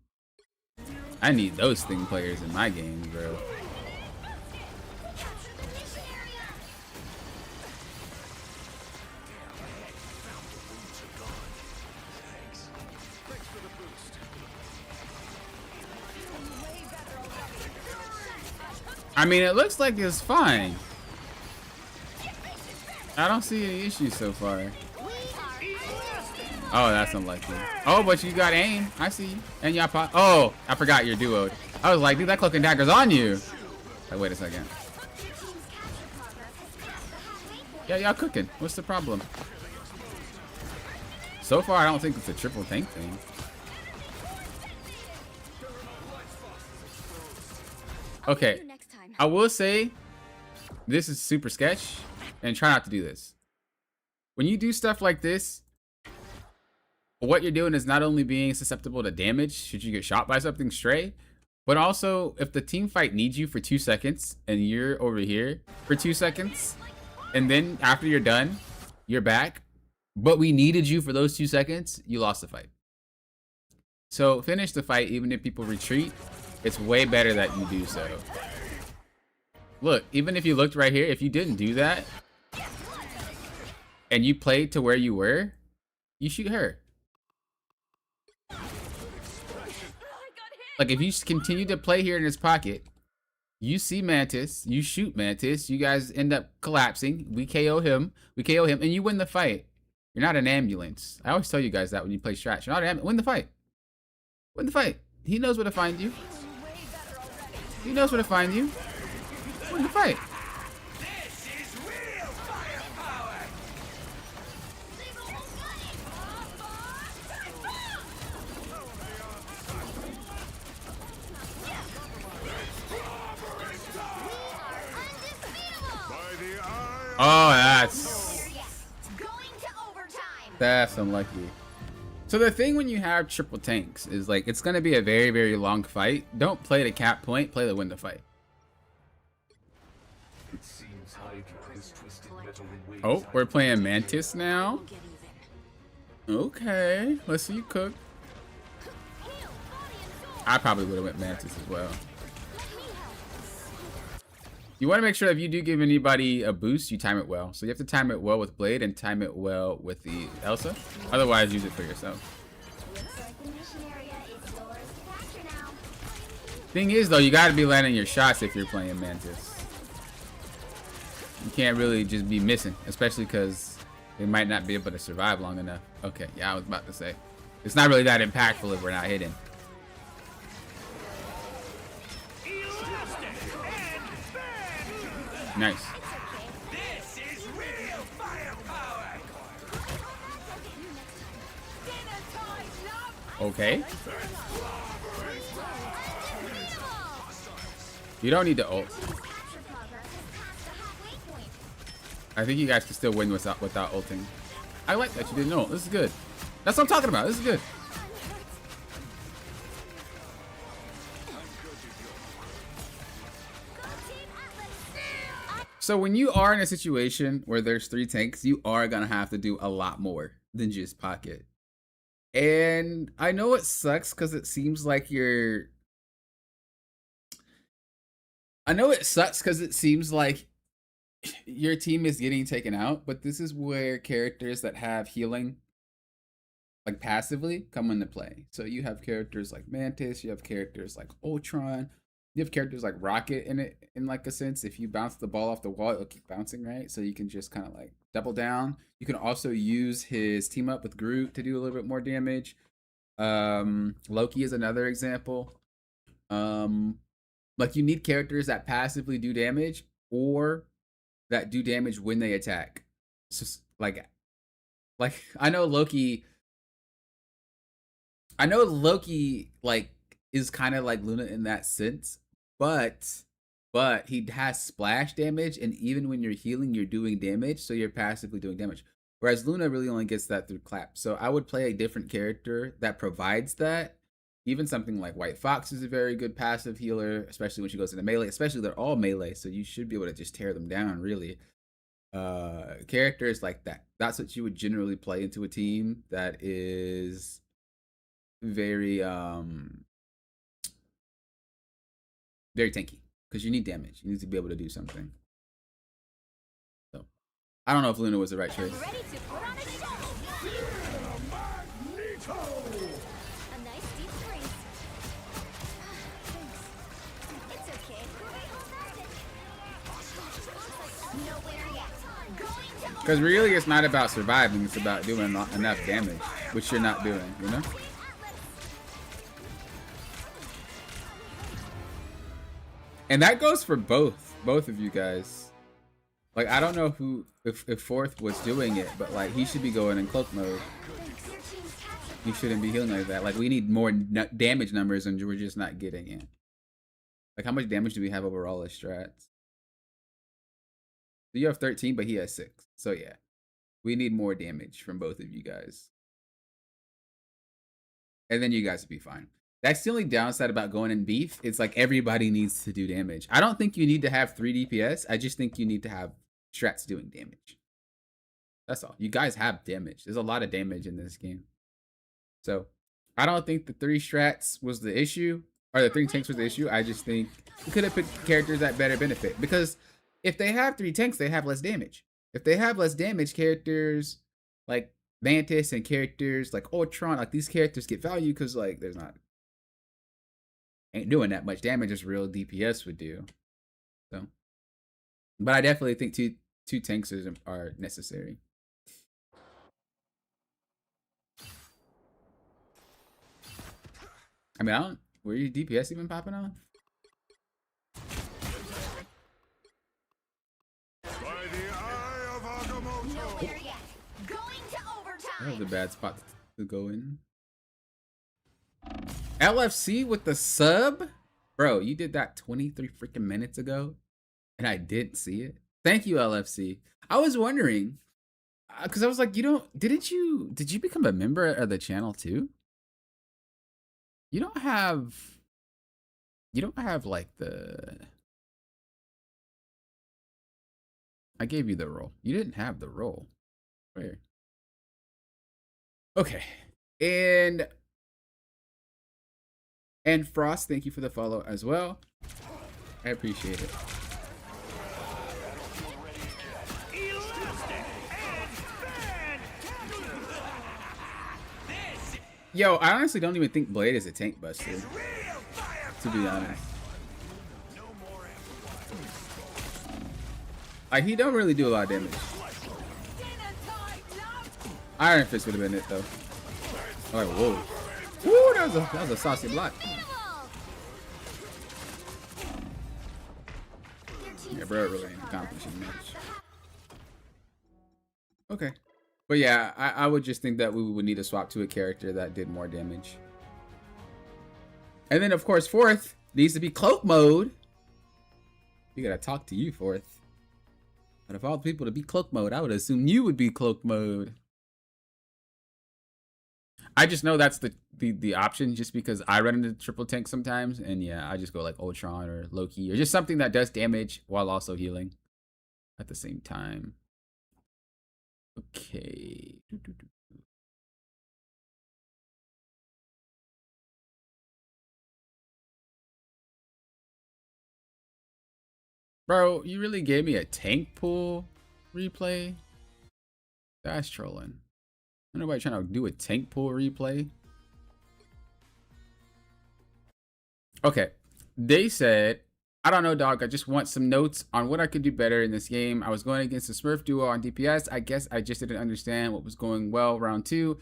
I need those thing players in my games, bro. I mean, it looks like it's fine. I don't see any issues so far. Oh, that's unlucky. Oh, but you got aim. I see you. And y'all pop. Oh, I forgot you're duoed. I was like, dude, that cloak and dagger's on you. Like, wait a second. Yeah, y'all cooking. What's the problem? So far, I don't think it's a triple tank thing. Okay, I will say this is super sketch, and try not to do this. When you do stuff like this, what you're doing is not only being susceptible to damage should you get shot by something stray, but also if the team fight needs you for 2 seconds and you're over here for 2 seconds, and then after you're done, you're back, but we needed you for those 2 seconds, you lost the fight. So finish the fight even if people retreat. It's way better that you do so. Look, even if you looked right here, if you didn't do that and you played to where you were, you shoot her. Like if you continue to play here in his pocket, you see Mantis, you shoot Mantis, you guys end up collapsing, we KO him, and you win the fight. You're not an ambulance. I always tell you guys that when you play strats. You're not an ambulance. Win the fight. Win the fight. He knows where to find you. He knows where to find you. Win the fight. Oh, that's Going to overtime. unlucky. So the thing when you have triple tanks is like it's gonna be a very, very long fight. Don't play the cap point, play the win the fight. It seems Hydra has twisted metal in ways Oh, we're playing Mantis now. Get even. Okay, let's see you cook. I probably would have went Mantis as well. You want to make sure that if you do give anybody a boost, you time it well. So you have to time it well with Blade and time it well with the Elsa. Otherwise, use it for yourself. Looks like the mission area is yours to capture now. Thing is, though, you got to be landing your shots if you're playing Mantis. You can't really just be missing, especially because they might not be able to survive long enough. Okay, yeah, I was about to say. It's not really that impactful if we're not hitting. Nice. This is real firepower. Okay. You don't need to ult. Capture progress has passed the halfway point. I think you guys can still win without ulting. I like that you didn't ult. This is good. That's what I'm talking about. This is good. So when you are in a situation where there's 3 tanks, you are gonna have to do a lot more than just pocket. And I know it sucks because it seems like you're. I know it sucks because it seems like your team is getting taken out, but this is where characters that have healing, like passively, come into play. So you have characters like Mantis, you have characters like Ultron, you have characters like Rocket in it, in like a sense. If you bounce the ball off the wall, it'll keep bouncing, right? So you can just kind of like double down. You can also use his team up with Groot to do a little bit more damage. Loki is another example. Like you need characters that passively do damage or that do damage when they attack. So like I know Loki like is kind of like Luna in that sense, but he has splash damage, and even when you're healing, you're doing damage, so you're passively doing damage. Whereas Luna really only gets that through clap. So I would play a different character that provides that. Even something like White Fox is a very good passive healer, especially when she goes into melee. Especially they're all melee, so you should be able to just tear them down, really. Characters like that. That's what you would generally play into a team that is very very tanky, because you need damage. You need to be able to do something. So I don't know if Luna was the right choice. Ready to put on a show. A nice deep freeze. Thanks. It's okay. Nowhere yet. Going to Because really, it's not about surviving. It's about doing enough damage, which you're not doing, you know? And that goes for both of you guys. Like, I don't know who, if Fourth was doing it, but like, he should be going in cloak mode. He shouldn't be healing like that. Like, we need more damage numbers, and we're just not getting it. Like, how much damage do we have overall as strats? So you have 13, but he has 6. So yeah, we need more damage from both of you guys. And then you guys will be fine. That's the only downside about going in beef. It's like everybody needs to do damage. I don't think you need to have 3 DPS. I just think you need to have strats doing damage. That's all. You guys have damage. There's a lot of damage in this game. So I don't think the 3 strats was the issue, or the 3 tanks was the issue. I just think we could have picked characters that better benefit, because if they have 3 tanks, they have less damage. If they have less damage, characters like Mantis and characters like Ultron, like these characters get value because like there's not ain't doing that much damage as real DPS would do. So, but I definitely think two tanks are necessary. I mean, I don't. Were your DPS even popping off? Nowhere yet. Going to That was overtime. a bad spot to go in. LFC with the sub? Bro, you did that 23 freaking minutes ago, and I didn't see it. Thank you, LFC. I was wondering, because I was like, did you become a member of the channel too? You don't have like I gave you the role. You didn't have the role. Where? Okay. And Frost, thank you for the follow as well. I appreciate it. Yo, I honestly don't even think Blade is a tank buster, to be honest. Like, he don't really do a lot of damage. Iron Fist would have been it though. Like, whoa. Woo, that was a saucy block. Yeah, bro, really ain't accomplishing much. Okay. But yeah, I would just think that we would need to swap to a character that did more damage. And then, of course, fourth needs to be cloak mode. You gotta talk to you, fourth. But of all the people to be cloak mode, I would assume you would be cloak mode. I just know that's the option just because I run into triple tank sometimes. And yeah, I just go like Ultron or Loki or just something that does damage while also healing at the same time. Okay. Bro, you really gave me a tank pool replay? That's trolling. Nobody trying to do a tank pool replay. Okay. They said, I don't know, dog. I just want some notes on what I could do better in this game. I was going against a Smurf duo on DPS. I guess I just didn't understand what was going well round 2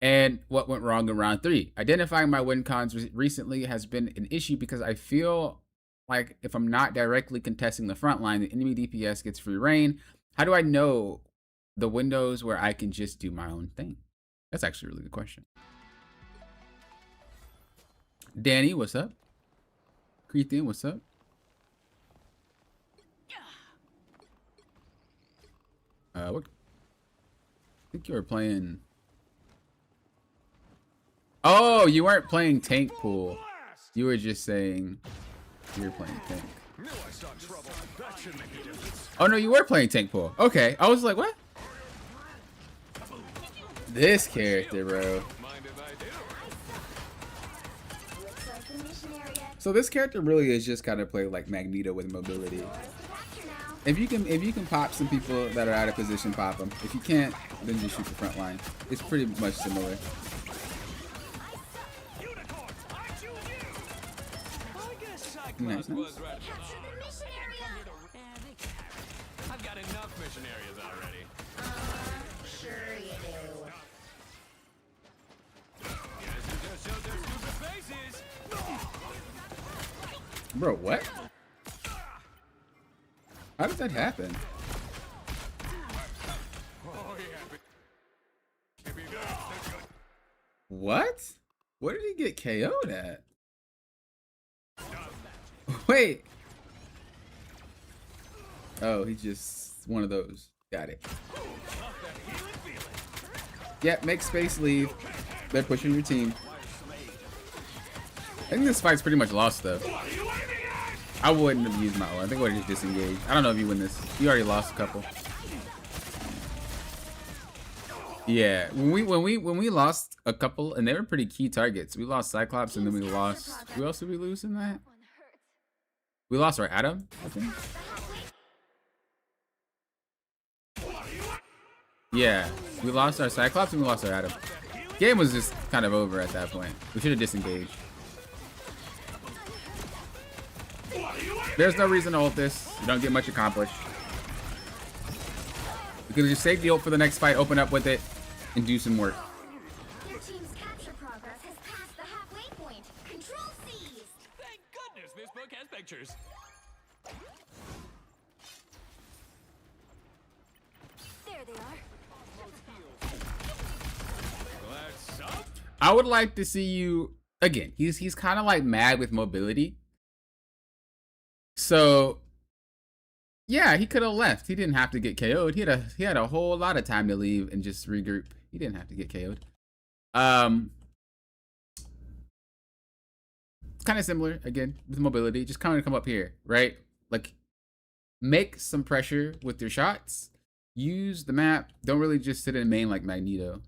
and what went wrong in round 3. Identifying my win cons recently has been an issue because I feel like if I'm not directly contesting the front line, the enemy DPS gets free reign. How do I know the windows where I can just do my own thing? That's actually a really good question. Danny, what's up? Crethian, what's up? What? I think you were playing. Oh, you weren't playing tank pool. You were just saying you were playing tank. Oh no, you were playing tank pool. Okay, I was like, what? This character, bro. So this character really is just kind of play like Magneto with mobility. If you can pop some people that are out of position, pop them. If you can't, then just shoot the front line. It's pretty much similar. Nice, nice. I've got enough mission areas already. Sure you do. Guess who just showed their stupid faces? Bro, what? How did that happen? Oh yeah. What? Where did he get KO'd at? Wait. Oh, he's just one of those. Got it. Yeah, make space, leave. They're pushing your team. I think this fight's pretty much lost, though. I wouldn't have used my ult. I think I would have just disengaged. I don't know if you win this. You already lost a couple. Yeah, when we lost a couple, and they were pretty key targets. We lost Cyclops, and then we lost. Who else did we lose in that? We lost our Adam, I think. Yeah, we lost our Cyclops and we lost our Adam. Game was just kind of over at that point. We should have disengaged. There's no reason to ult this. You don't get much accomplished. You could just save the ult for the next fight, open up with it, and do some work. Your team's capture progress has passed the halfway point. Control C's. Thank goodness this book has pictures. There they are. Let's up. I would like to see you again. He's kind of like mad with mobility. So Yeah, he could have left. He didn't have to get KO'd. He had a whole lot of time to leave and just regroup. He didn't have to get KO'd. Kind of similar again with mobility. Just kind of come up here, right? Like, make some pressure with your shots. Use the map. Don't really just sit in main like Magneto.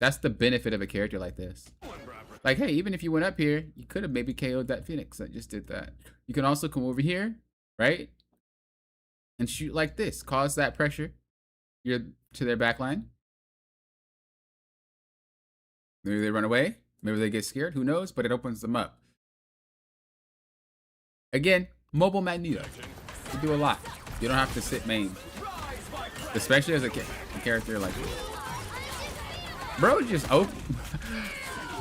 That's the benefit of a character like this. Like, hey, even if you went up here, you could have maybe KO'd that Phoenix that just did that. You can also come over here, right? And shoot like this. Cause that pressure. You're to their back line. Maybe they run away. Maybe they get scared. Who knows? But it opens them up. Again, mobile Magneto. You do a lot. You don't have to sit main. Especially as a character like this. Bro just open.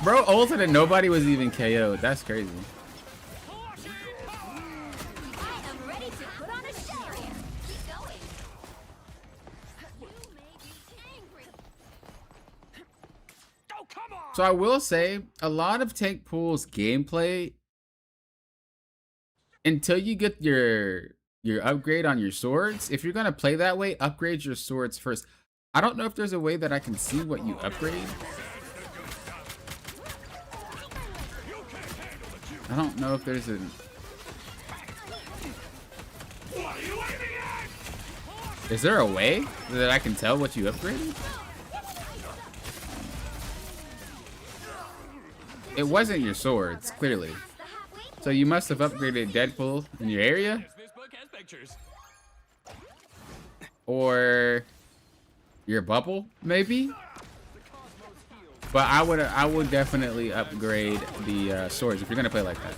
Bro ulted and nobody was even KO'd. That's crazy. So I will say, a lot of Tank Pool's gameplay, until you get your upgrade on your swords, if you're gonna play that way, upgrade your swords first. I don't know if there's a way that I can see what you upgrade. I don't know if there's a... Is there a way that I can tell what you upgraded? It wasn't your swords, clearly. So you must have upgraded Deadpool in your area? Or your bubble, maybe? But I would definitely upgrade the swords if you're gonna play like that.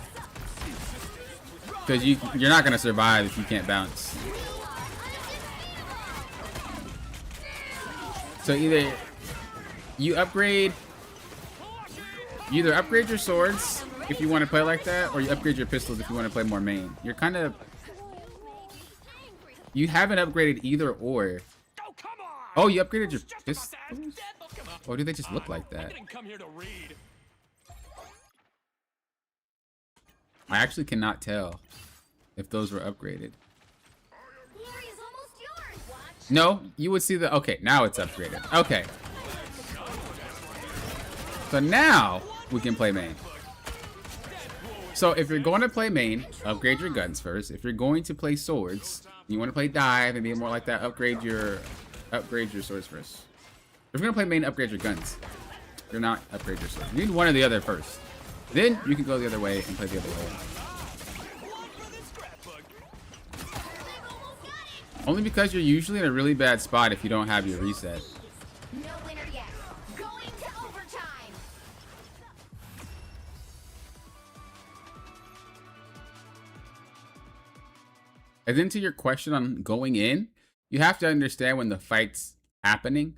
Because you're not gonna survive if you can't bounce. So either you either upgrade your swords if you want to play like that, or you upgrade your pistols if you want to play more main. You're kind of... You haven't upgraded either or. Oh, you upgraded your pistols? Or do they just look like that? I actually cannot tell if those were upgraded. No, you would see the... Okay, now it's upgraded. Okay. So now we can play main. So if you're going to play main, upgrade your guns first. If you're going to play swords, you want to play dive and be more like that, upgrade your swords first. If you're gonna play main, upgrade your guns. If you're not, upgrade your swords. You need one or the other first. Then you can go the other way and play the other way. Only because you're usually in a really bad spot if you don't have your reset. No winner yet. Going to overtime. And then to your question on going in, you have to understand when the fight's happening.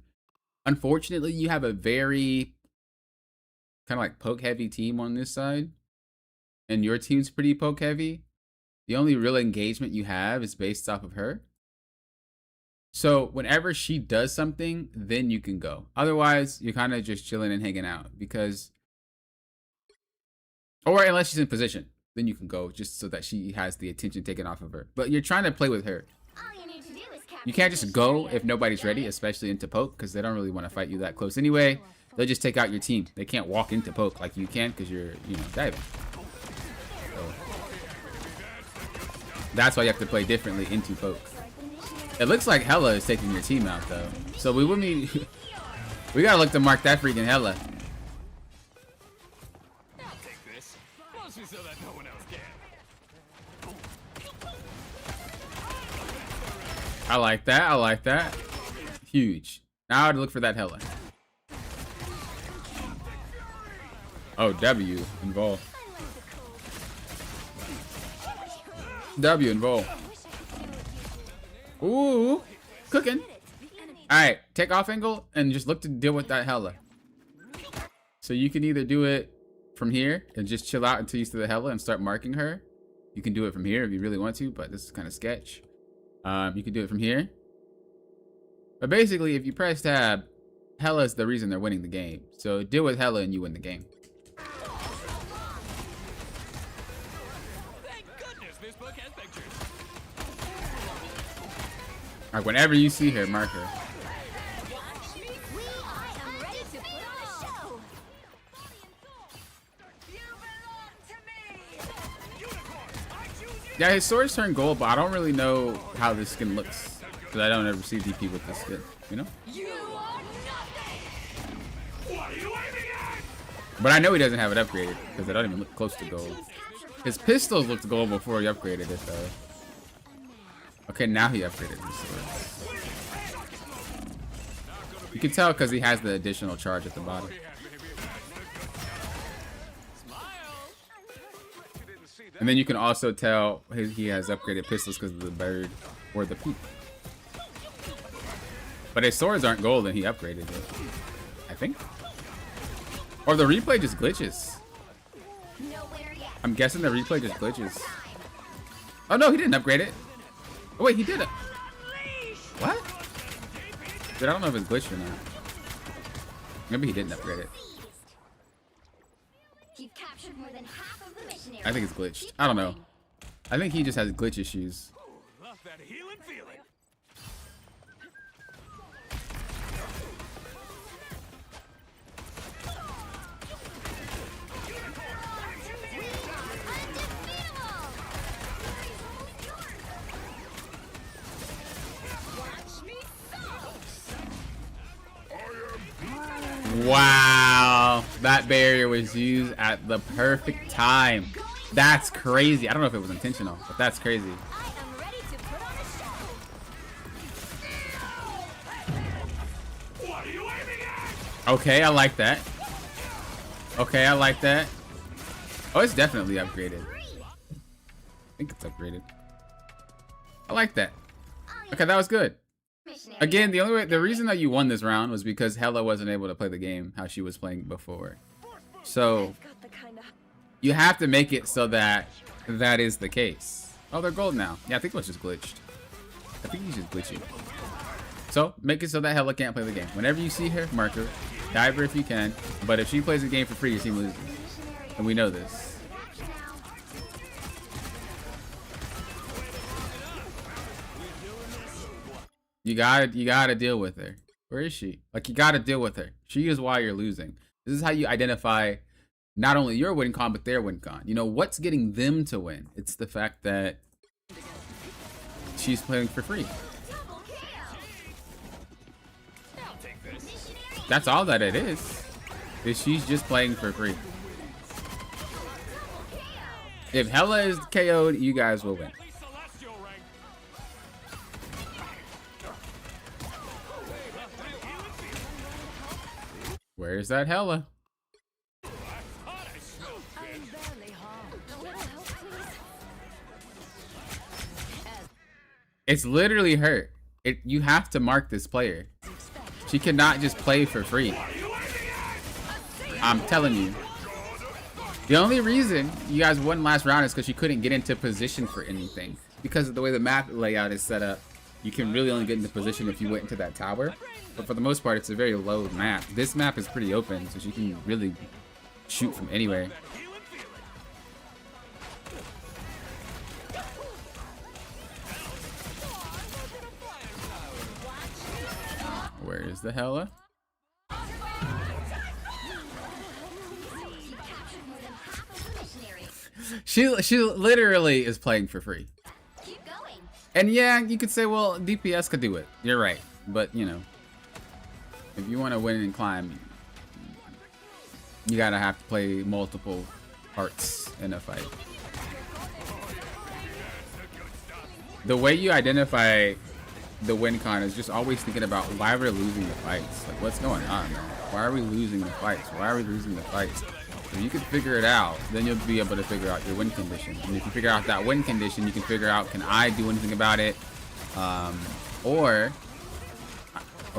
Unfortunately, you have a very kind of like poke heavy team on this side. And your team's pretty poke heavy. The only real engagement you have is based off of her. So whenever she does something, then you can go. Otherwise, you're kind of just chilling and hanging out because... Or unless she's in position, then you can go just so that she has the attention taken off of her. But you're trying to play with her. You can't just go if nobody's ready, especially into poke, because they don't really want to fight you that close anyway. They'll just take out your team. They can't walk into poke like you can because you're, diving. So that's why you have to play differently into poke. It looks like Hella is taking your team out though. So we gotta look to mark that freaking Hella. I like that. I like that. Huge. Now I'd look for that Hella. Oh, W involved. W involved. Ooh, cooking. All right, take off angle and just look to deal with that Hella. So you can either do it from here and just chill out until you see the Hella and start marking her. You can do it from here if you really want to, but this is kind of sketch. You can do it from here. But basically, if you press tab, Hella is the reason they're winning the game. So deal with Hella and you win the game. Thank goodness this book has pictures. Like whenever you see her, mark her. I am ready to put on a show. Yeah, his swords turn gold, but I don't really know how this skin looks because I don't ever see DP with this skin. You know? You are nothing. What are you aiming at? But I know he doesn't have it upgraded because they don't even look close to gold. His pistols looked gold before he upgraded it, though. Okay, now he upgraded his swords. You can tell because he has the additional charge at the bottom. And then you can also tell he has upgraded pistols because of the bird or the poop. But his swords aren't gold and he upgraded it, I think. Or the replay just glitches. Nowhere yet. I'm guessing the replay just glitches. Oh no, he didn't upgrade it. Oh wait, he did it. What? Dude, I don't know if it's glitched or not. Maybe he didn't upgrade it. You've captured more than half of the mission area. I think it's glitched. I don't know. I think he just has glitch issues. Love that healing feeling. Wow, that barrier was used at the perfect time. That's crazy. I don't know if it was intentional, but that's crazy. I am ready to put on a show. What are you aiming at? Okay, I like that. Okay, I like that. Oh, it's definitely upgraded. I think it's upgraded. I like that. Okay, that was good. Mission area. Again, the reason that you won this round was because Hella wasn't able to play the game how she was playing before. So you have to make it so that that is the case. Oh, they're gold now. Yeah, I think it was just glitched. I think he's just glitching. So make it so that Hella can't play the game. Whenever you see her, mark her, dive her if you can. But if she plays the game for free, your team loses, and we know this. You gotta deal with her. Where is she? Like, you gotta deal with her. She is why you're losing. This is how you identify not only your win con, but their win con. You know, what's getting them to win? It's the fact that she's playing for free. That's all that it is she's just playing for free. If Hella is KO'd, you guys will win. Celestial rank. Where's that Hella? It's literally her. You have to mark this player. She cannot just play for free. I'm telling you. The only reason you guys won last round is because she couldn't get into position for anything. Because of the way the map layout is set up, you can really only get into position if you went into that tower. But for the most part, it's a very low map. This map is pretty open, so she can really shoot from anywhere. Where is the Hella? She literally is playing for free. Keep going. And yeah, you could say, well, DPS could do it. You're right. But, you know, if you want to win and climb, you gotta have to play multiple parts in a fight. The way you identify the win con is just always thinking about why we're losing the fights. Like, what's going on, man? Why are we losing the fights? Why are we losing the fights? If you can figure it out, then you'll be able to figure out your win condition. And if you figure out that win condition, you can figure out, can I do anything about it? Or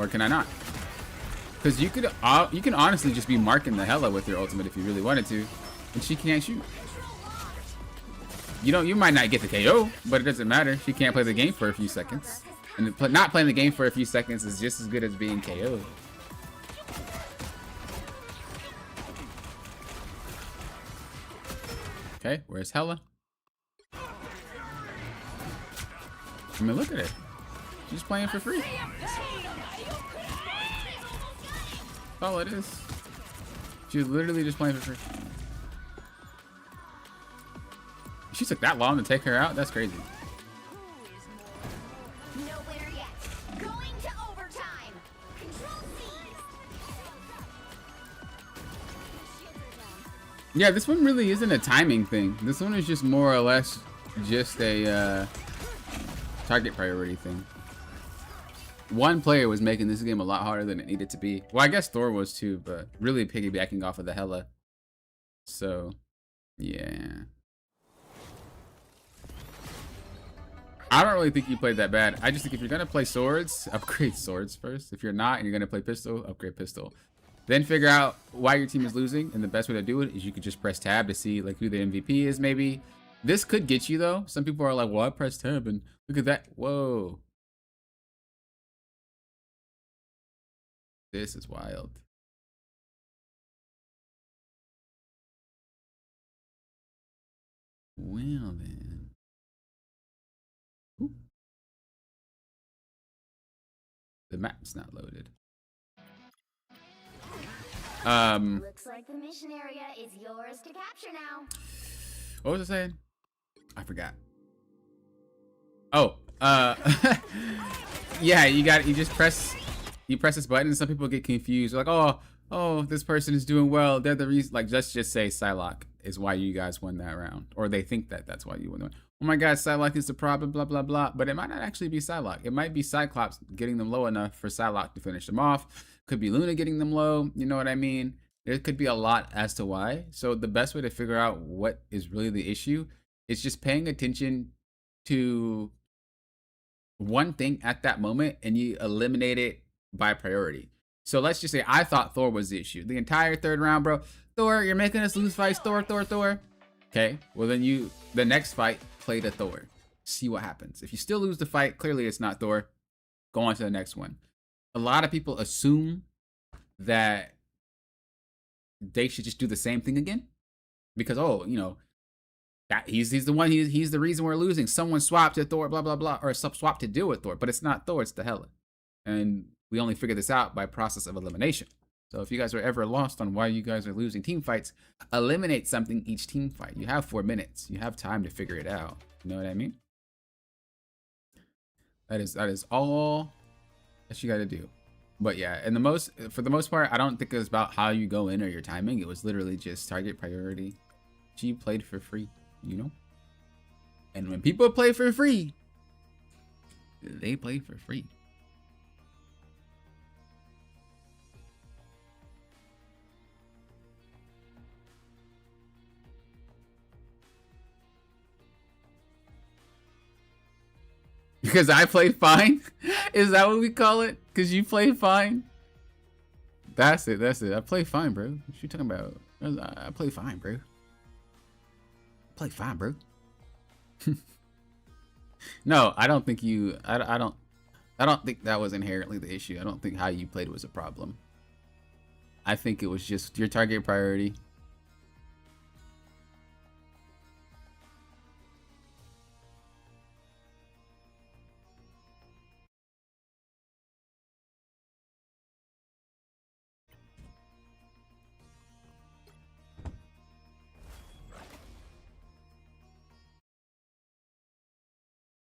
can I not? Because you can honestly just be marking the Hella with your ultimate if you really wanted to, and she can't shoot. You might not get the KO, but it doesn't matter. She can't play the game for a few seconds. And not playing the game for a few seconds is just as good as being KO'd. Okay, where's Hella? I mean, look at her. She's just playing for free. That's all it is. She's literally just playing for free. She took that long to take her out? That's crazy. Nowhere yet. Going to overtime. Control seized. Yeah, this one really isn't a timing thing. This one is just more or less just a target priority thing. One player was making this game a lot harder than it needed to be. Well, I guess Thor was too, but really piggybacking off of the Hela. So, yeah. I don't really think you played that bad. I just think if you're gonna play swords, upgrade swords first. If you're not and you're gonna play pistol, upgrade pistol. Then figure out why your team is losing, and the best way to do it is you could just press tab to see like who the MVP is maybe. This could get you though. Some people are like, well, I pressed tab and look at that. Whoa. This is wild. Well then. Ooh. The map's not loaded. Looks like the mission area is yours to capture now. What was I saying? I forgot. Oh, yeah, you just press this button and some people get confused. They're like, oh, this person is doing well. They're the reason. Like, let's just say Psylocke is why you guys won that round, or they think that that's why you won the round. Oh my God, Psylocke is the problem, blah, blah, blah. But it might not actually be Psylocke. It might be Cyclops getting them low enough for Psylocke to finish them off. Could be Luna getting them low. You know what I mean? There could be a lot as to why. So the best way to figure out what is really the issue is just paying attention to one thing at that moment and you eliminate it by priority. So let's just say I thought Thor was the issue. The entire third round, bro. Thor, you're making us lose fights. Thor. Okay, well then the next fight, play the Thor. See what happens. If you still lose the fight, clearly it's not Thor. Go on to the next one. A lot of people assume that they should just do the same thing again because, oh, you know, that he's the one, he's the reason we're losing. Someone swapped to Thor, blah, blah, blah, or swapped to deal with Thor, but it's not Thor, it's the Hela. And we only figure this out by process of elimination. So if you guys are ever lost on why you guys are losing team fights, eliminate something each team fight. You have 4 minutes. You have time to figure it out. You know what I mean? That is all that you got to do. But yeah, and for the most part, I don't think it was about how you go in or your timing. It was literally just target priority. She played for free, you know? And when people play for free, they play for free. Because I played fine? Is that what we call it? Because you played fine? That's it. I play fine, bro. What you talking about? I play fine, bro. Play fine, bro. No, I don't think you... I don't think that was inherently the issue. I don't think how you played was a problem. I think it was just your target priority.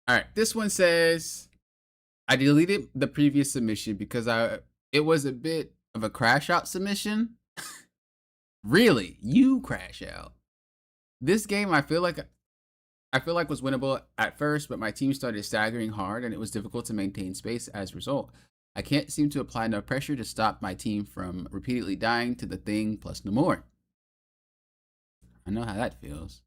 All right, this one says, I deleted the previous submission because it was a bit of a crash out submission. Really, you crash out. This game, I feel like was winnable at first, but my team started staggering hard and it was difficult to maintain space as a result. I can't seem to apply enough pressure to stop my team from repeatedly dying to the thing plus no more. I know how that feels.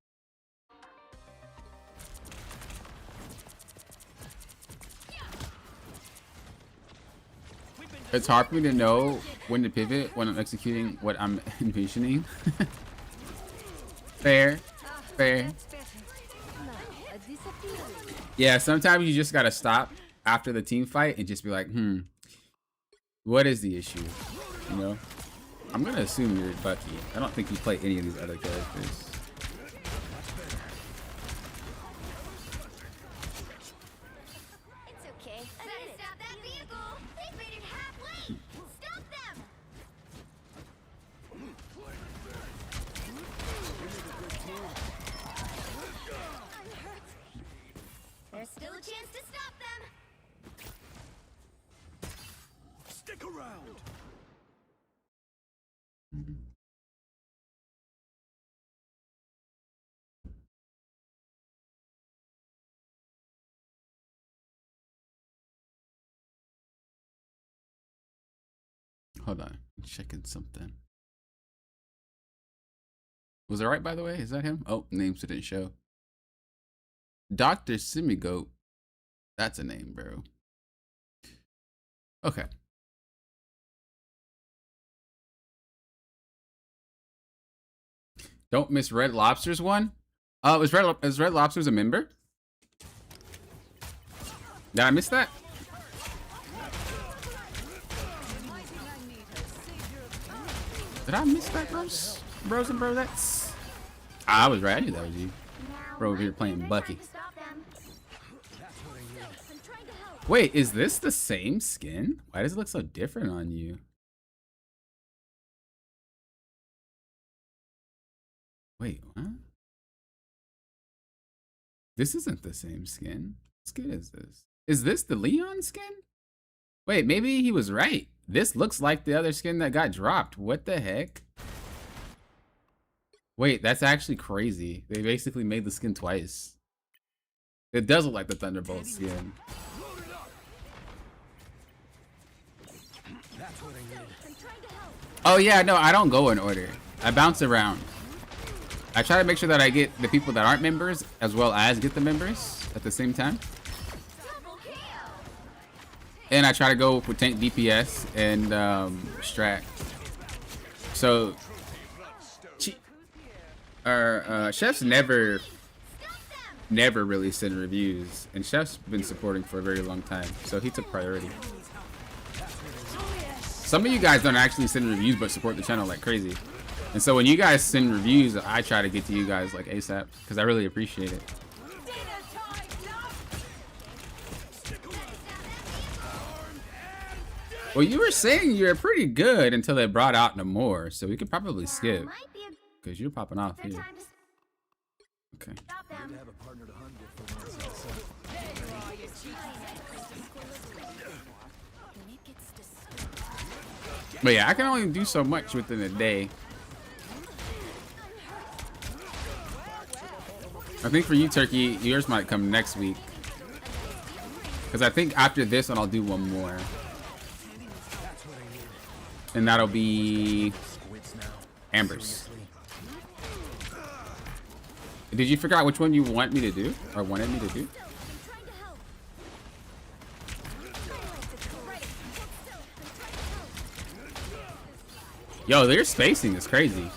It's hard for me to know when to pivot when I'm executing what I'm envisioning. Fair. Yeah, sometimes you just gotta stop after the team fight and just be like, what is the issue? You know? I'm gonna assume you're Bucky. I don't think you play any of these other characters. It's okay. That is Hold on, I'm checking something. Was it right, by the way? Is that him? Oh, names didn't show. Dr. Simigoat. That's a name, bro. Okay. Don't miss Red Lobster's one. Is Red Lobster's a member? Did I miss that? Did I miss that, bros? Bros and brodettes? I was right. I knew that was you. Bro over here playing Bucky. Wait, is this the same skin? Why does it look so different on you? Wait, what? This isn't the same skin. What skin is this? Is this the Leon skin? Wait, maybe he was right. This looks like the other skin that got dropped. What the heck? Wait, that's actually crazy. They basically made the skin twice. It does look like the Thunderbolt skin. Oh yeah, no, I don't go in order. I bounce around. I try to make sure that I get the people that aren't members as well as get the members at the same time. And I try to go with tank DPS and strat. So, Chef's never really sent reviews, and Chef's been supporting for a very long time, so he took priority. Some of you guys don't actually send reviews, but support the channel like crazy. And so when you guys send reviews, I try to get to you guys like ASAP, because I really appreciate it. Well, you were saying you're pretty good until they brought out Namor, so we could probably skip. Because you're popping off here. Okay. But yeah, I can only do so much within a day. I think for you, Turkey, yours might come next week. Because I think after this one, I'll do one more. And that'll be Amber's. Did you figure out which one you want me to do? Or wanted me to do? Yo, their spacing is crazy.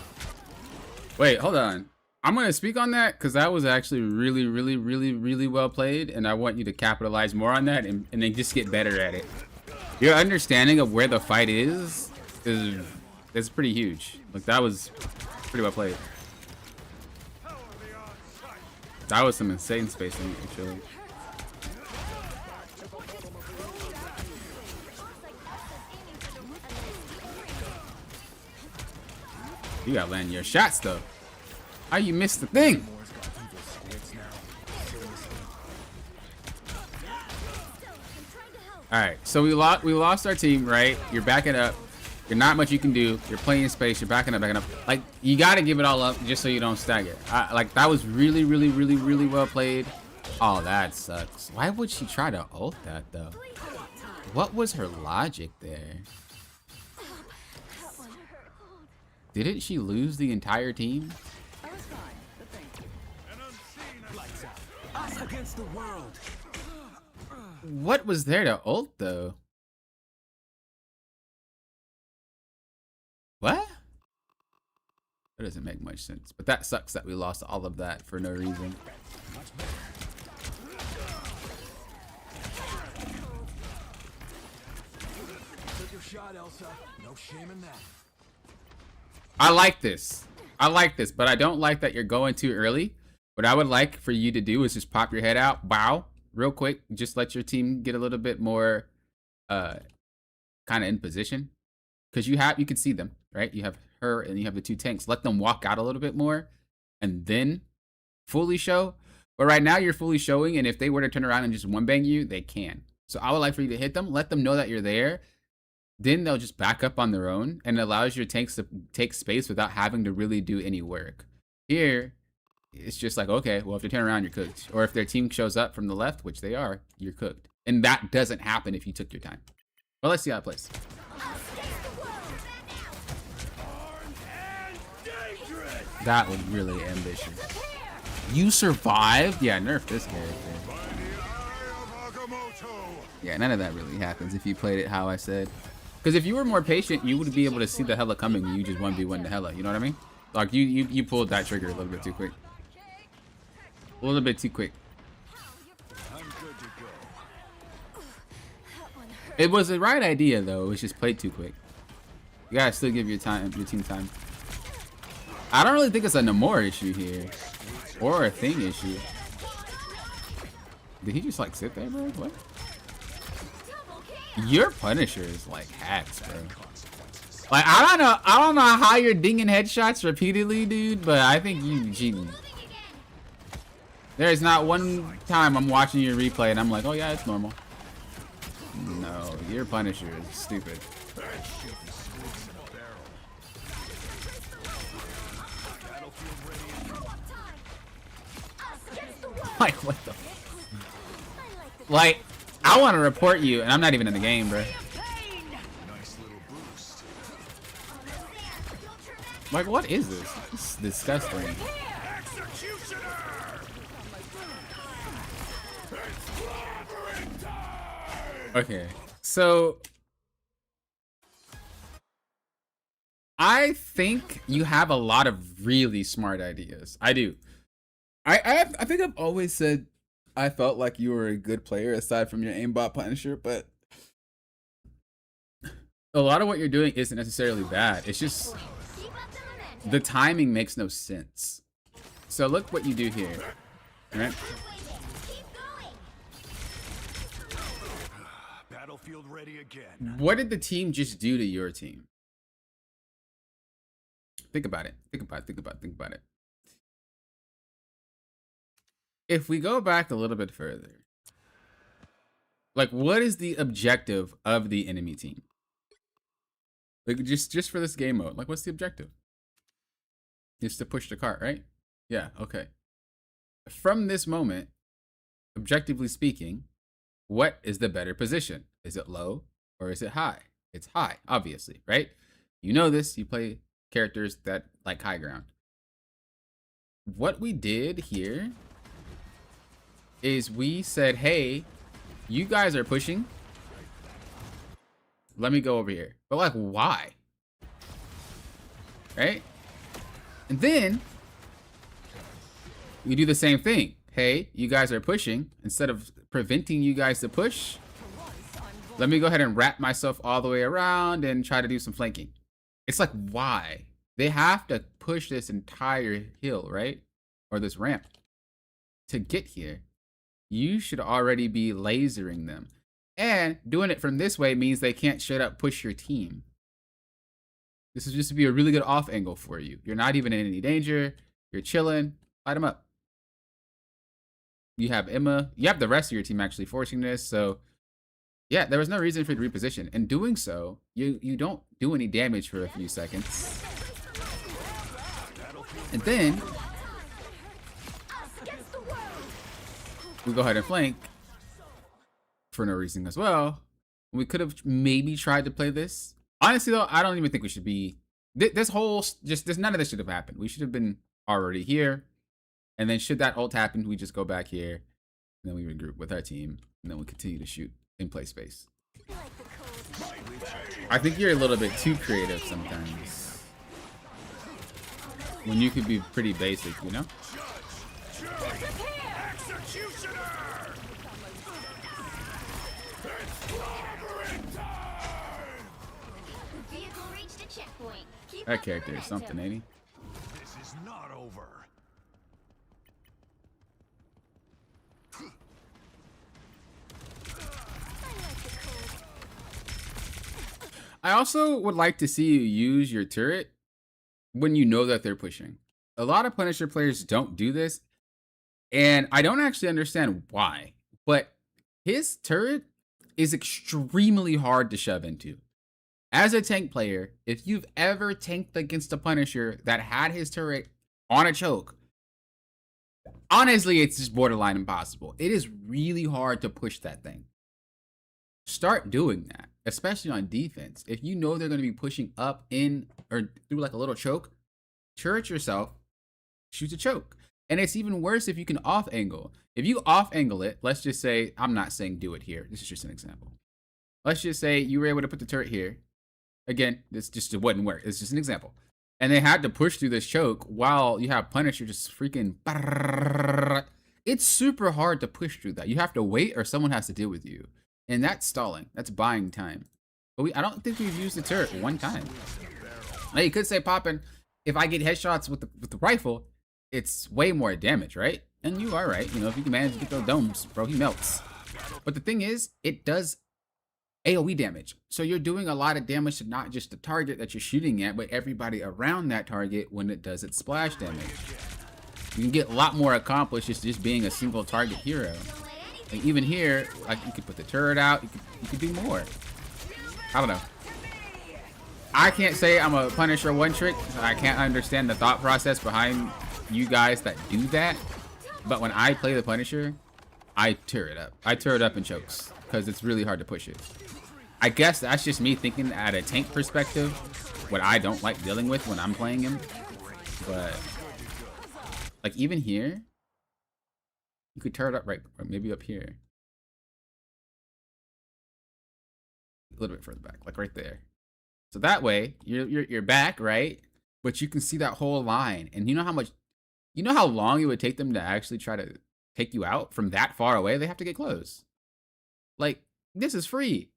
Wait, hold on. I'm going to speak on that because that was actually really well played. And I want you to capitalize more on that and then just get better at it. Your understanding of where the fight is pretty huge. Like, that was pretty well played. That was some insane spacing, actually. You gotta land your shots, though. How you missed the thing? All right, so we lost our team, right? You're backing up. You're not much you can do. You're playing in space. You're backing up. Like, you got to give it all up just so you don't stagger. Like, that was really well played. Oh, that sucks. Why would she try to ult that, though? What was her logic there? Didn't she lose the entire team? What was there to ult, though? What? That doesn't make much sense. But that sucks that we lost all of that for no reason. Take your shot, Elsa. No shame in that. I like this. I like this, but I don't like that you're going too early. What I would like for you to do is just pop your head out, bow, real quick. Just let your team get a little bit more kind of in position. Because you can see them, right? You have her and you have the two tanks. Let them walk out a little bit more and then fully show. But right now you're fully showing, and if they were to turn around and just one bang you, they can. So I would like for you to hit them, let them know that you're there, then they'll just back up on their own, and it allows your tanks to take space without having to really do any work. Here, it's just like, okay, well, if they turn around, you're cooked. Or if their team shows up from the left, which they are, you're cooked. And that doesn't happen if you took your time. Well, let's see how it plays. That was really ambitious. You survived? Yeah, nerf this character. Yeah, none of that really happens if you played it how I said. Because if you were more patient, you would be able to see the Hella coming and you just 1v1 the Hella. You know what I mean? Like, you pulled that trigger a little bit too quick. A little bit too quick. It was the right idea, though. It was just played too quick. You gotta still give your team time. I don't really think it's a Namor issue here. Or a thing issue. Did he just, like, sit there, bro? What? Your Punisher is, like, hacks, bro. Like, I don't know how you're dinging headshots repeatedly, dude, but I think you cheating. There is not one time I'm watching your replay and I'm like, oh yeah, it's normal. No, your Punisher is stupid. Like, what the? Like, I want to report you, and I'm not even in the game, bro. Like, what is this? This is disgusting. Okay, so I think you have a lot of really smart ideas. I do. I think I've always said I felt like you were a good player aside from your aimbot Punisher, but a lot of what you're doing isn't necessarily bad. It's just the timing makes no sense. So look what you do here. All right? Battlefield ready again. What did the team just do to your team? Think about it. Think about it. If we go back a little bit further, like, what is the objective of the enemy team? Like, just for this game mode, like, what's the objective? It's to push the cart, right? Yeah, okay. From this moment, objectively speaking, what is the better position? Is it low or is it high? It's high, obviously, right? You know this, you play characters that like high ground. What we did here is we said, hey, you guys are pushing. Let me go over here. But like, why? Right? And then we do the same thing. Hey, you guys are pushing. Instead of preventing you guys to push, let me go ahead and wrap myself all the way around and try to do some flanking. It's like, why? They have to push this entire hill, right? Or this ramp to get here. You should already be lasering them. And doing it from this way means they can't straight up push your team. This is just to be a really good off angle for you. You're not even in any danger. You're chilling. Light them up. You have Emma. You have the rest of your team actually forcing this. So, yeah, there was no reason for you to reposition. And doing so, you don't do any damage for a few seconds. And then we go ahead and flank for no reason as well. We could have maybe tried to play this. Honestly, though, I don't even think we should be. This whole none of this should have happened. We should have been already here, and then should that ult happen, we just go back here, and then we regroup with our team, and then we continue to shoot in play space. I think you're a little bit too creative sometimes, when you could be pretty basic, you know? That character is something, ain't he? This is not over. I also would like to see you use your turret when you know that they're pushing. A lot of Punisher players don't do this, and I don't actually understand why, but his turret is extremely hard to shove into. As a tank player, if you've ever tanked against a Punisher that had his turret on a choke, honestly, it's just borderline impossible. It is really hard to push that thing. Start doing that, especially on defense. If you know they're going to be pushing up, in, or through like a little choke, turret yourself, shoot a choke. And it's even worse if you can off angle. If you off angle it, let's just say, I'm not saying do it here. This is just an example. Let's just say you were able to put the turret here. Again, this just wouldn't work. It's just an example. And they had to push through this choke while you have Punisher just freaking. It's super hard to push through that. You have to wait or someone has to deal with you. And that's stalling. That's buying time. But I don't think we've used the turret one time. Now you could say popping, if I get headshots with the rifle, it's way more damage, right? And you are right. You know, if you can manage to get those domes, bro, he melts. But the thing is, it does AoE damage. So you're doing a lot of damage to not just the target that you're shooting at, but everybody around that target when it does its splash damage. You can get a lot more accomplished just being a single target hero. And even here, like you could put the turret out, you could do more. I don't know. I can't say I'm a Punisher one trick. So I can't understand the thought process behind you guys that do that. But when I play the Punisher, I turret up. I turret up in chokes because it's really hard to push it. I guess that's just me thinking at a tank perspective, what I don't like dealing with when I'm playing him. But like even here, you could turret up right, or maybe up here. A little bit further back, like right there. So that way, you're back, right? But you can see that whole line. And you know how long it would take them to actually try to take you out from that far away? They have to get close. Like, this is free.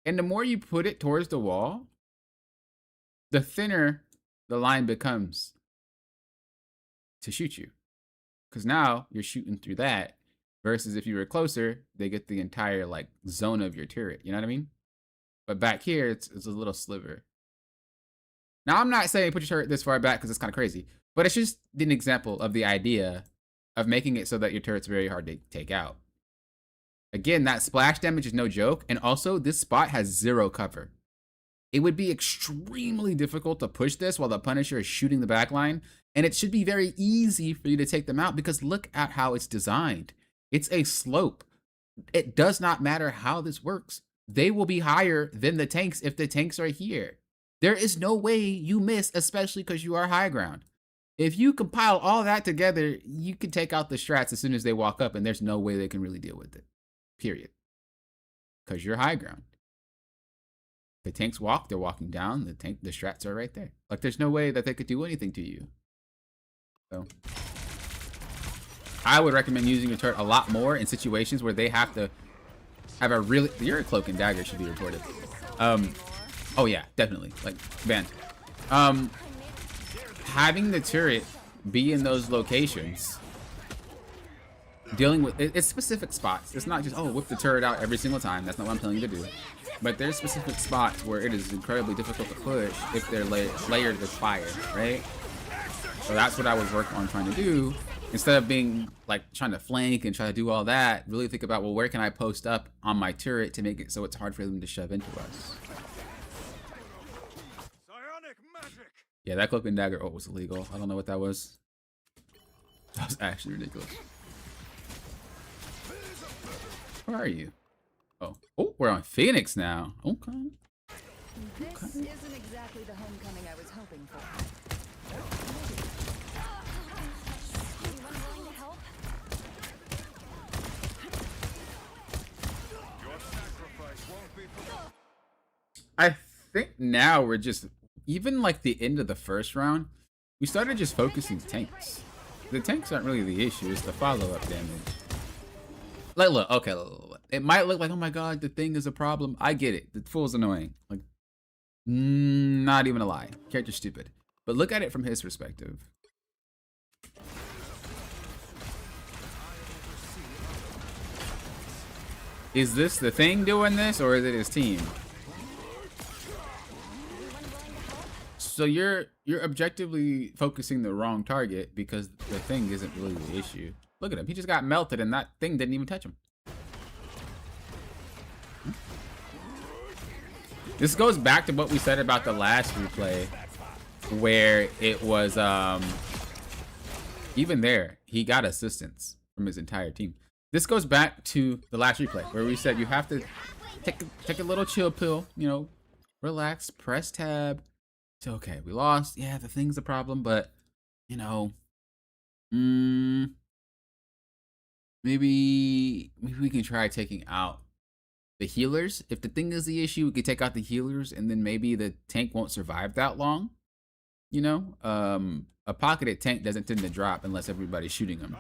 And the more you put it towards the wall, the thinner the line becomes to shoot you. Because now you're shooting through that. Versus if you were closer, they get the entire like zone of your turret. You know what I mean? But back here, it's a little sliver. Now, I'm not saying put your turret this far back because it's kind of crazy. But it's just an example of the idea of making it so that your turret's very hard to take out. Again, that splash damage is no joke. And also, this spot has zero cover. It would be extremely difficult to push this while the Punisher is shooting the backline. And it should be very easy for you to take them out because look at how it's designed. It's a slope. It does not matter how this works. They will be higher than the tanks if the tanks are here. There is no way you miss, especially because you are high ground. If you compile all that together, you can take out the strats as soon as they walk up, and there's no way they can really deal with it. Period. Because you're high ground. The tanks walk, they're walking down, the strats are right there. Like there's no way that they could do anything to you. So I would recommend using your turret a lot more in situations where they have to have a really your cloak and dagger should be reported. Oh yeah, definitely. Like banned. Having the turret be in those locations, dealing with it's specific spots. It's not just whip the turret out every single time. That's not what I'm telling you to do. But there's specific spots where it is incredibly difficult to push if they're layered with fire, right? So that's what I would work on trying to do. Instead of being like trying to flank and try to do all that, really think about, well, where can I post up on my turret to make it so it's hard for them to shove into us? Yeah, that cloak and dagger was illegal. I don't know what that was. That was actually ridiculous. Where are you? Oh, we're on Phoenix now. Okay. This isn't exactly the homecoming I was hoping for. Anyone willing to help? Your sacrifice won't be forgotten. I think now we're just, even like the end of the first round, we started just focusing tanks. The tanks aren't really the issue, it's the follow-up damage. Like, look, okay, look. It might look like, oh my god, the thing is a problem. I get it. The fool's annoying. Like, not even a lie. Character's stupid. But look at it from his perspective. Is this the thing doing this, or is it his team? So you're objectively focusing the wrong target because the thing isn't really the issue. Look at him. He just got melted and that thing didn't even touch him. This goes back to what we said about the last replay, where it was even there he got assistance from his entire team. This goes back to the last replay where we said you have to take a little chill pill, you know, relax, press tab. It's okay, we lost. Yeah, the thing's a problem, but you know, maybe we can try taking out the healers. If the thing is the issue, we could take out the healers, and then maybe the tank won't survive that long. You know, a pocketed tank doesn't tend to drop unless everybody's shooting them.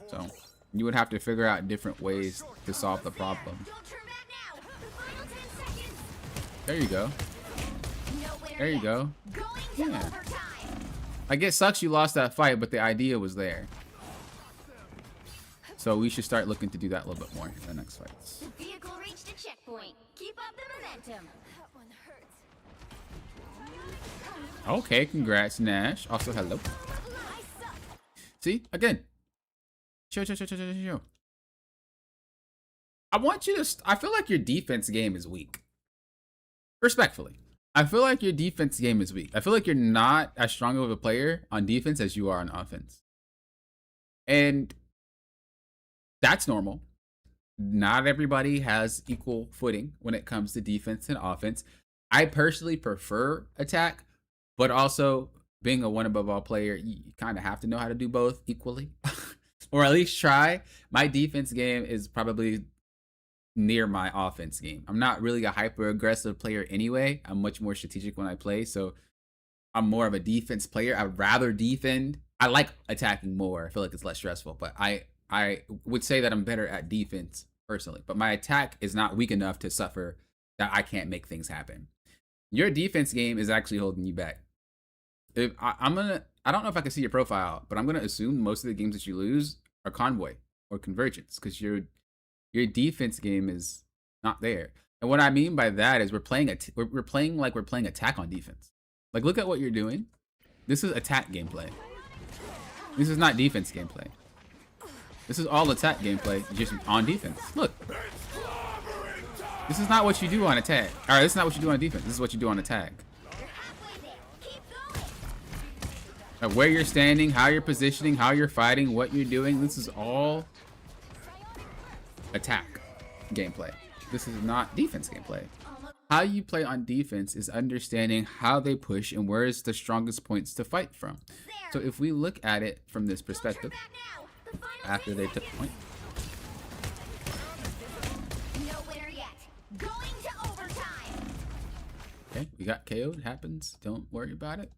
So you would have to figure out different ways to solve the problem. Don't turn back now. The final 10 seconds. There you go. Nowhere There you yet. go. Going to Yeah. overtime. Like, it sucks you lost that fight, but the idea was there. So we should start looking to do that a little bit more in the next fights. The vehicle reached a checkpoint. Keep up the momentum. That one hurts. Okay, congrats, Nash. Also, hello. I suck. See, again. Chill. I want you to. I feel like your defense game is weak. Respectfully, I feel like your defense game is weak. I feel like you're not as strong of a player on defense as you are on offense. And that's normal. Not everybody has equal footing when it comes to defense and offense. I personally prefer attack, but also being a one above all player, you kind of have to know how to do both equally, or at least try. My defense game is probably near my offense game. I'm not really a hyper aggressive player anyway. I'm much more strategic when I play, so I'm more of a defense player. I'd rather defend. I like attacking more. I feel like it's less stressful, but I would say that I'm better at defense personally, but my attack is not weak enough to suffer that I can't make things happen. Your defense game is actually holding you back. If I don't know if I can see your profile, but I'm gonna assume most of the games that you lose are convoy or convergence, because your defense game is not there. And what I mean by that is we're playing like we're playing attack on defense. Like, look at what you're doing. This is attack gameplay. This is not defense gameplay. This is all attack gameplay, just on defense. Look. This is not what you do on attack. Alright, this is not what you do on defense. This is what you do on attack. You're halfway there. Keep going. Where you're standing, how you're positioning, how you're fighting, what you're doing. This is all attack gameplay. This is not defense gameplay. How you play on defense is understanding how they push and where is the strongest points to fight from. So if we look at it from this perspective, Back now. The final after 10 they took seconds. point, No winner yet. Going to overtime. okay, we got KO'd. Happens. Don't worry about it.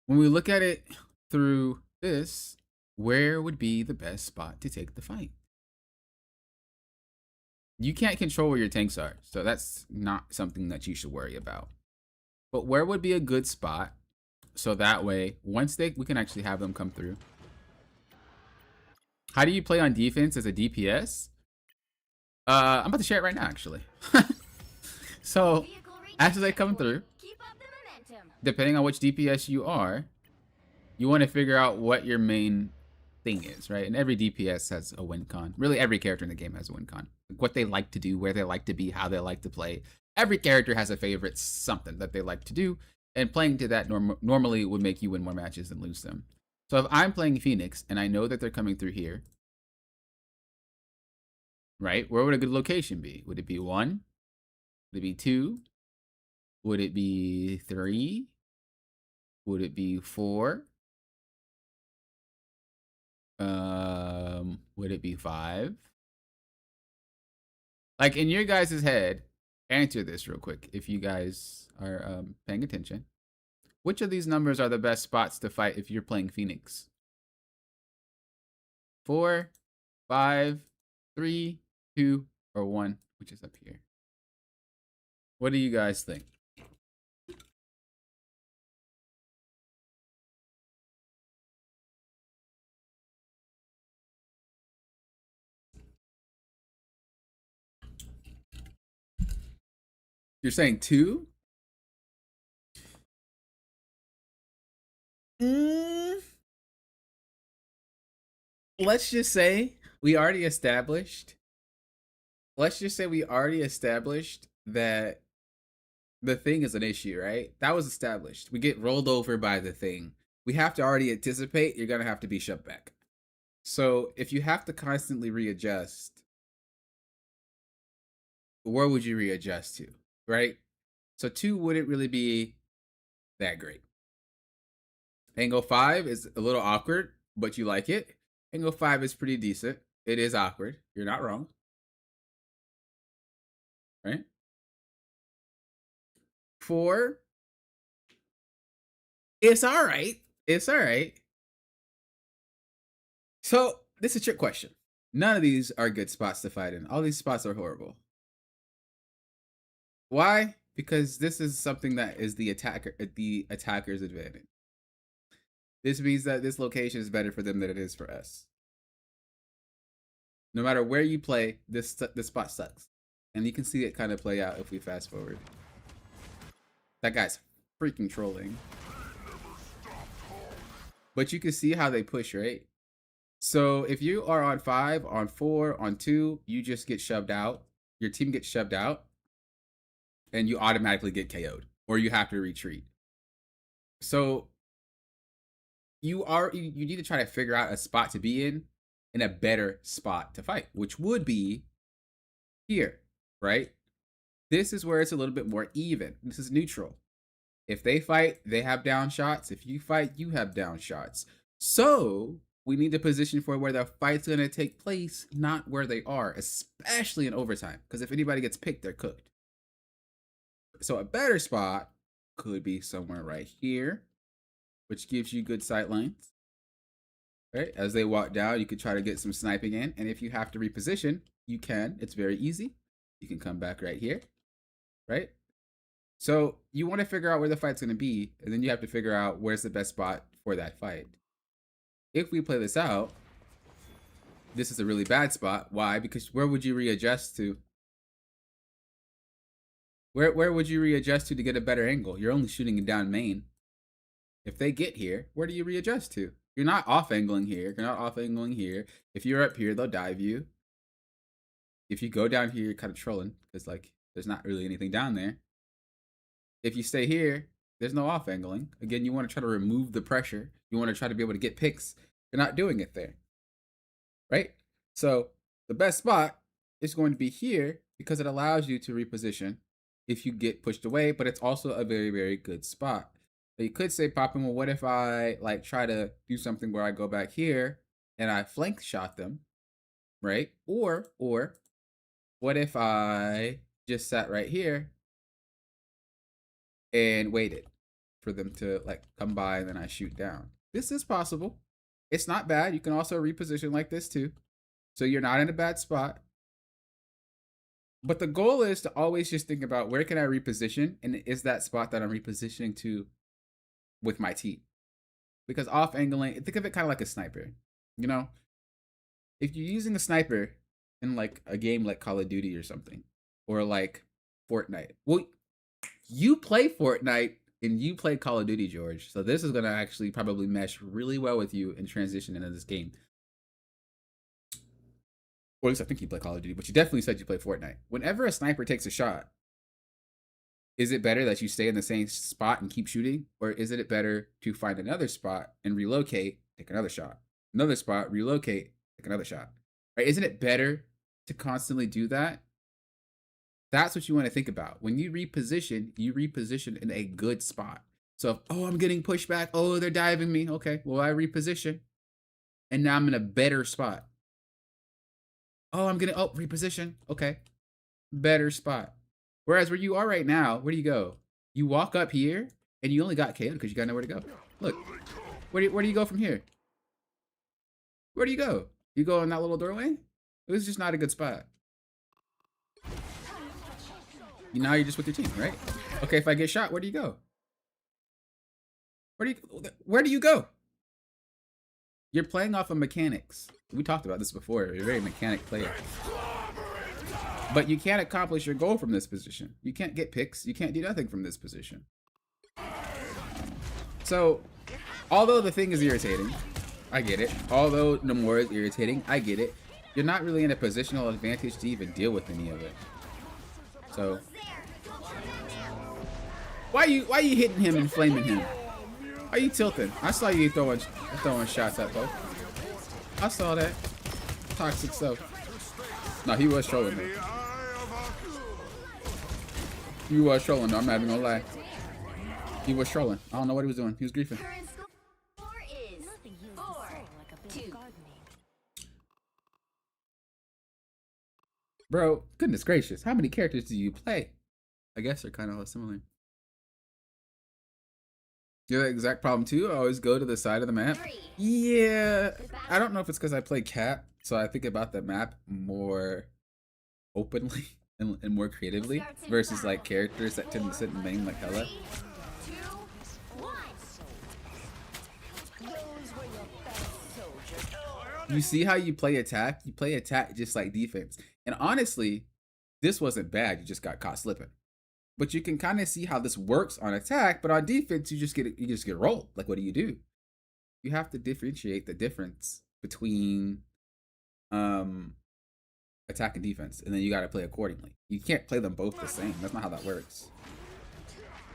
When we look at it through this, where would be the best spot to take the fight? You can't control where your tanks are, so that's not something that you should worry about. But where would be a good spot so that way once we can actually have them come through? How do you play on defense as a DPS? I'm about to share it right now, actually. So Vehicle reached after a they come checkpoint. through, Keep up the momentum. depending on which DPS you are, you want to figure out what your main thing is, right? And every DPS has a win con. Really, every character in the game has a win con. What they like to do, where they like to be, how they like to play. Every character has a favorite something that they like to do, and playing to that normally would make you win more matches than lose them. So if I'm playing Phoenix and I know that they're coming through here, right? Where would a good location be? Would it be 1? Would it be 2? Would it be 3? Would it be 4? Would it be 5? Like, in your guys' head, answer this real quick if you guys are paying attention. Which of these numbers are the best spots to fight if you're playing Phoenix? 4, 5, 3, 2, or 1, which is up here. What do you guys think? You're saying 2? Let's just say we already established. Let's just say we already established that the thing is an issue, right? That was established. We get rolled over by the thing. We have to already anticipate you're gonna have to be shoved back. So if you have to constantly readjust, where would you readjust to, right? So 2 wouldn't really be that great. Angle 5 is a little awkward, but you like it. Angle 5 is pretty decent. It is awkward. You're not wrong. Right? 4, it's all right. It's all right. So this is a trick question. None of these are good spots to fight in. All these spots are horrible. Why? Because this is something that is the attacker's advantage. This means that this location is better for them than it is for us. No matter where you play, this spot sucks. And you can see it kind of play out if we fast forward. That guy's freaking trolling. But you can see how they push, right? So if you are on 5, on 4, on 2, you just get shoved out. Your team gets shoved out. And you automatically get KO'd. Or you have to retreat. So you need to try to figure out a spot to be in a better spot to fight, which would be here, right? This is where it's a little bit more even. This is neutral. If they fight, they have down shots. If you fight, you have down shots. So we need to position for where the fight's going to take place, not where they are, especially in overtime. Because if anybody gets picked, they're cooked. So a better spot could be somewhere right here, which gives you good sight lines. Right? As they walk down, you could try to get some sniping in. And if you have to reposition, you can. It's very easy. You can come back right here. Right? So you want to figure out where the fight's going to be, and then you have to figure out where's the best spot for that fight. If we play this out, this is a really bad spot. Why? Because where would you readjust to? Where would you readjust to get a better angle? You're only shooting down main. If they get here, where do you readjust to? You're not off angling here. You're not off angling here. If you're up here, they'll dive you. If you go down here, you're kind of trolling because like there's not really anything down there. If you stay here, there's no off angling. Again, you want to try to remove the pressure. You want to try to be able to get picks. You're not doing it there. Right? So the best spot is going to be here because it allows you to reposition if you get pushed away, but it's also a very, very good spot. So you could say, Poppin, well, what if I like try to do something where I go back here and I flank shot them, right? Or what if I just sat right here and waited for them to like come by and then I shoot down? This is possible. It's not bad. You can also reposition like this too. So you're not in a bad spot. But the goal is to always just think about where can I reposition, and is that spot that I'm repositioning to with my team? Because off angling, think of it kind of like a sniper. You know, if you're using a sniper in like a game like Call of Duty or something, or like Fortnite. Well, you play Fortnite and you play Call of Duty, George. So this is going to actually probably mesh really well with you and transition into this game. Or at least I think you play Call of Duty, but you definitely said you play Fortnite. Whenever a sniper takes a shot, is it better that you stay in the same spot and keep shooting? Or is it better to find another spot and relocate, take another shot? Another spot, relocate, take another shot. Right? Isn't it better to constantly do that? That's what you want to think about. When you reposition in a good spot. So, oh, I'm getting pushed back. Oh, they're diving me. Okay, well, I reposition. And now I'm in a better spot. Oh, reposition. Okay. Better spot. Whereas where you are right now, where do you go? You walk up here and you only got KO'd because you got nowhere to go. Look, where do you go from here? Where do you go? You go in that little doorway? It was just not a good spot. Now you're just with your team, right? Okay, if I get shot, where do you go? Where do you go? You're playing off of mechanics. We talked about this before. You're a very mechanic player. But you can't accomplish your goal from this position. You can't get picks. You can't do nothing from this position. So, although the thing is irritating, I get it. Although Namor is irritating, I get it. You're not really in a positional advantage to even deal with any of it. So, Why you hitting him and flaming him? Why you tilting? I saw you throwing shots at both. I saw that. Toxic stuff. No, he was trolling me. He was trolling though, I'm not even gonna lie. He was trolling. I don't know what he was doing. He was griefing. Current score is 4-2. Bro, goodness gracious. How many characters do you play? I guess they're kind of similar. You have the exact problem too? I always go to the side of the map. Yeah. I don't know if it's because I play Cap, so I think about the map more openly and more creatively versus like characters that tend to sit in main like hella. 3, 2, 1. You see how you play attack? You play attack just like defense. And honestly, this wasn't bad. You just got caught slipping. But you can kind of see how this works on attack, but on defense, you just get rolled. Like, what do? You have to differentiate the difference between attack and defense, and then you got to play accordingly. You can't play them both the same. That's not how that works.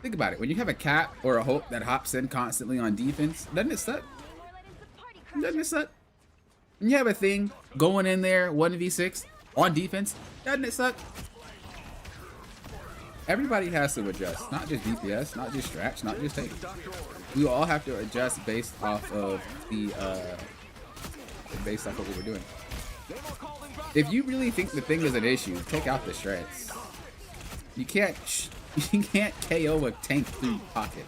Think about it. When you have a Cap or a Hope that hops in constantly on defense, doesn't it suck? Doesn't it suck? When you have a thing going in there 1v6 on defense, doesn't it suck? Everybody has to adjust, not just DPS, not just strats, not just tank. We all have to adjust based off of based off what we were doing. If you really think the thing is an issue, take out the strats. You can't KO a tank through pocket,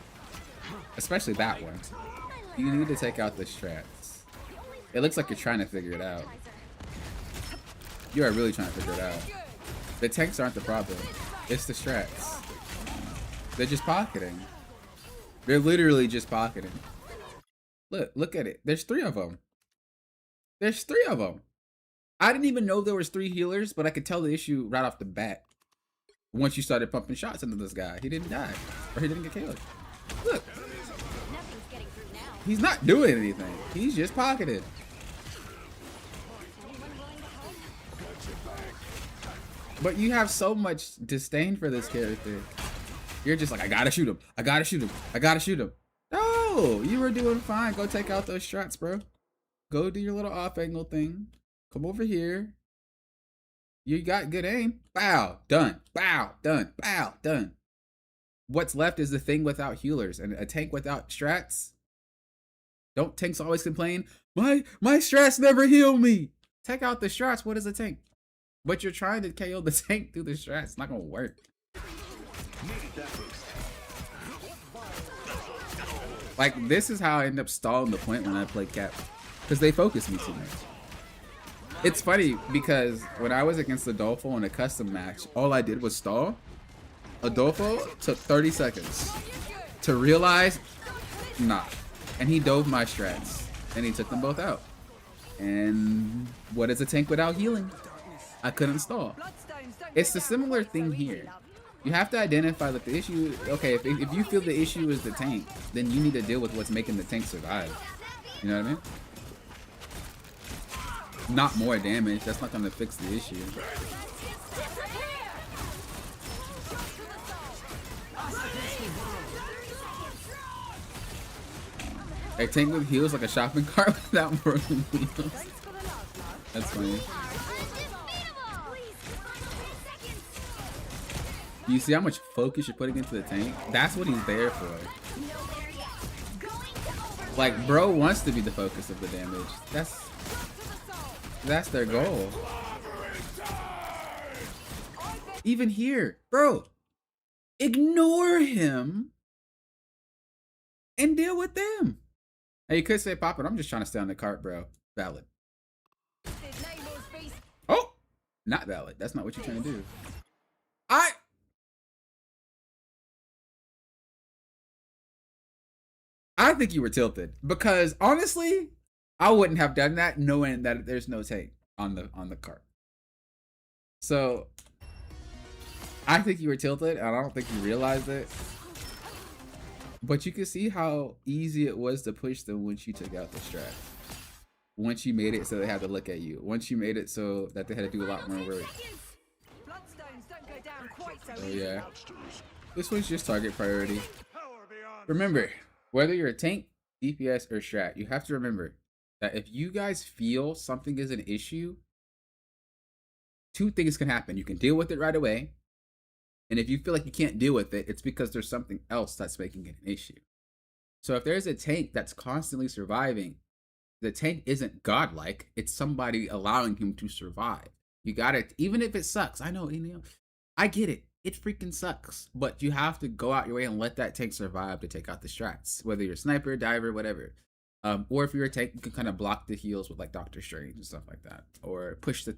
especially that one. You need to take out the strats. It looks like you're trying to figure it out. You are really trying to figure it out. The tanks aren't the problem. It's the strats. They're just pocketing. They're literally just pocketing. Look at it. There's 3 of them. There's 3 of them. I didn't even know there was 3 healers, but I could tell the issue right off the bat. Once you started pumping shots into this guy, he didn't die. Or he didn't get killed. Look. He's not doing anything. He's just pocketed. But you have so much disdain for this character. You're just like, I gotta shoot him. I gotta shoot him. I gotta shoot him. No, you were doing fine. Go take out those shots, bro. Go do your little off angle thing. Come over here. You got good aim. Bow, done. Bow, done. Bow, done. What's left is the thing without healers and a tank without strats. Don't tanks always complain? My strats never heal me. Take out the strats. What is a tank? But you're trying to KO the tank through the strats. It's not gonna work. Like, this is how I end up stalling the point when I play Cap. Because they focus me too much. It's funny because when I was against Adolfo in a custom match, all I did was stall. Adolfo took 30 seconds to realize, nah. And he dove my strats. And he took them both out. And what is a tank without healing? I couldn't stall. It's a similar thing here. You have to identify that the issue, okay, if you feel the issue is the tank, then you need to deal with what's making the tank survive. You know what I mean? Not more damage, that's not gonna fix the issue. A tank with heals like a shopping cart without broken wheels. That's funny. You see how much focus you're putting into the tank? That's what he's there for. Like, bro wants to be the focus of the damage. That's their goal. Even here, bro, ignore him and deal with them. Hey, you could say, Papa, I'm just trying to stay on the cart, bro. Valid. Oh, not valid. That's not what you're trying to do. I think you were tilted because honestly, I wouldn't have done that knowing that there's no tank on the cart. So I think you were tilted and I don't think you realized it. But you can see how easy it was to push them once you took out the strat. Once you made it so they had to look at you. Once you made it so that they had to do a lot more work. Oh yeah. This one's just target priority. Remember, whether you're a tank, DPS, or strat, you have to remember that if you guys feel something is an issue, two things can happen. You can deal with it right away. And if you feel like you can't deal with it, it's because there's something else that's making it an issue. So if there's a tank that's constantly surviving, the tank isn't godlike. It's somebody allowing him to survive. You got it. Even if it sucks. I know, I get it. It freaking sucks. But you have to go out your way and let that tank survive to take out the strats. Whether you're a sniper, diver, whatever. Or if you're a tank, you can kind of block the heals with like Doctor Strange and stuff like that. Or push the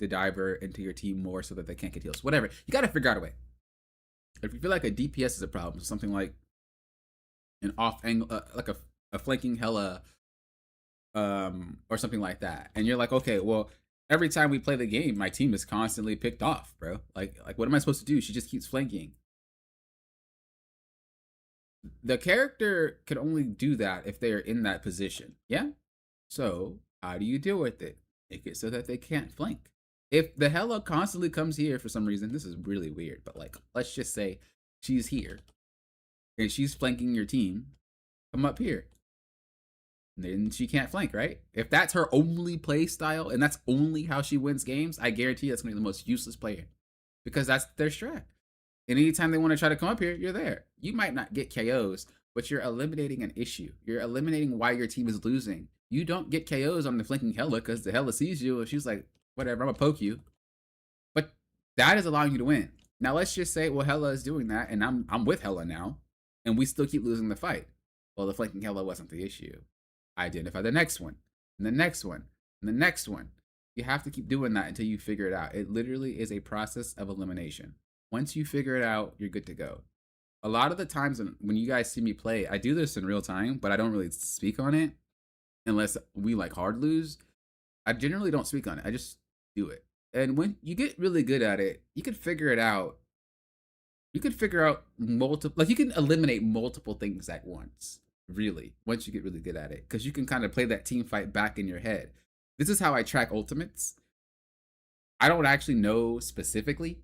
diver into your team more so that they can't get heals. Whatever. You got to figure out a way. If you feel like a DPS is a problem, something like an off angle, like a flanking Hela, or something like that, and you're like, okay, well, every time we play the game, my team is constantly picked off, bro. Like what am I supposed to do? She just keeps flanking. The character can only do that if they are in that position. Yeah. So how do you deal with it? Make it so that they can't flank. If the Hela constantly comes here for some reason, this is really weird, but like, let's just say she's here and she's flanking your team, come up here. And then she can't flank, right? If that's her only play style and that's only how she wins games, I guarantee that's gonna be the most useless player because that's their strat. And anytime they want to try to come up here, you're there. You might not get KOs, but you're eliminating an issue. You're eliminating why your team is losing. You don't get KOs on the flanking Hela because the Hela sees you and she's like, whatever, I'm gonna poke you. But that is allowing you to win. Now let's just say, well, Hela is doing that, and I'm with Hela now, and we still keep losing the fight. Well, the flanking Hela wasn't the issue. Identify the next one, and the next one, and the next one. You have to keep doing that until you figure it out. It literally is a process of elimination. Once you figure it out, you're good to go. A lot of the times when you guys see me play, I do this in real time, but I don't really speak on it unless we like hard lose. I generally don't speak on it. I just do it. And when you get really good at it, you can figure it out. You can figure out you can eliminate multiple things at once, really, once you get really good at it. Because you can kind of play that team fight back in your head. This is how I track ultimates. I don't actually know specifically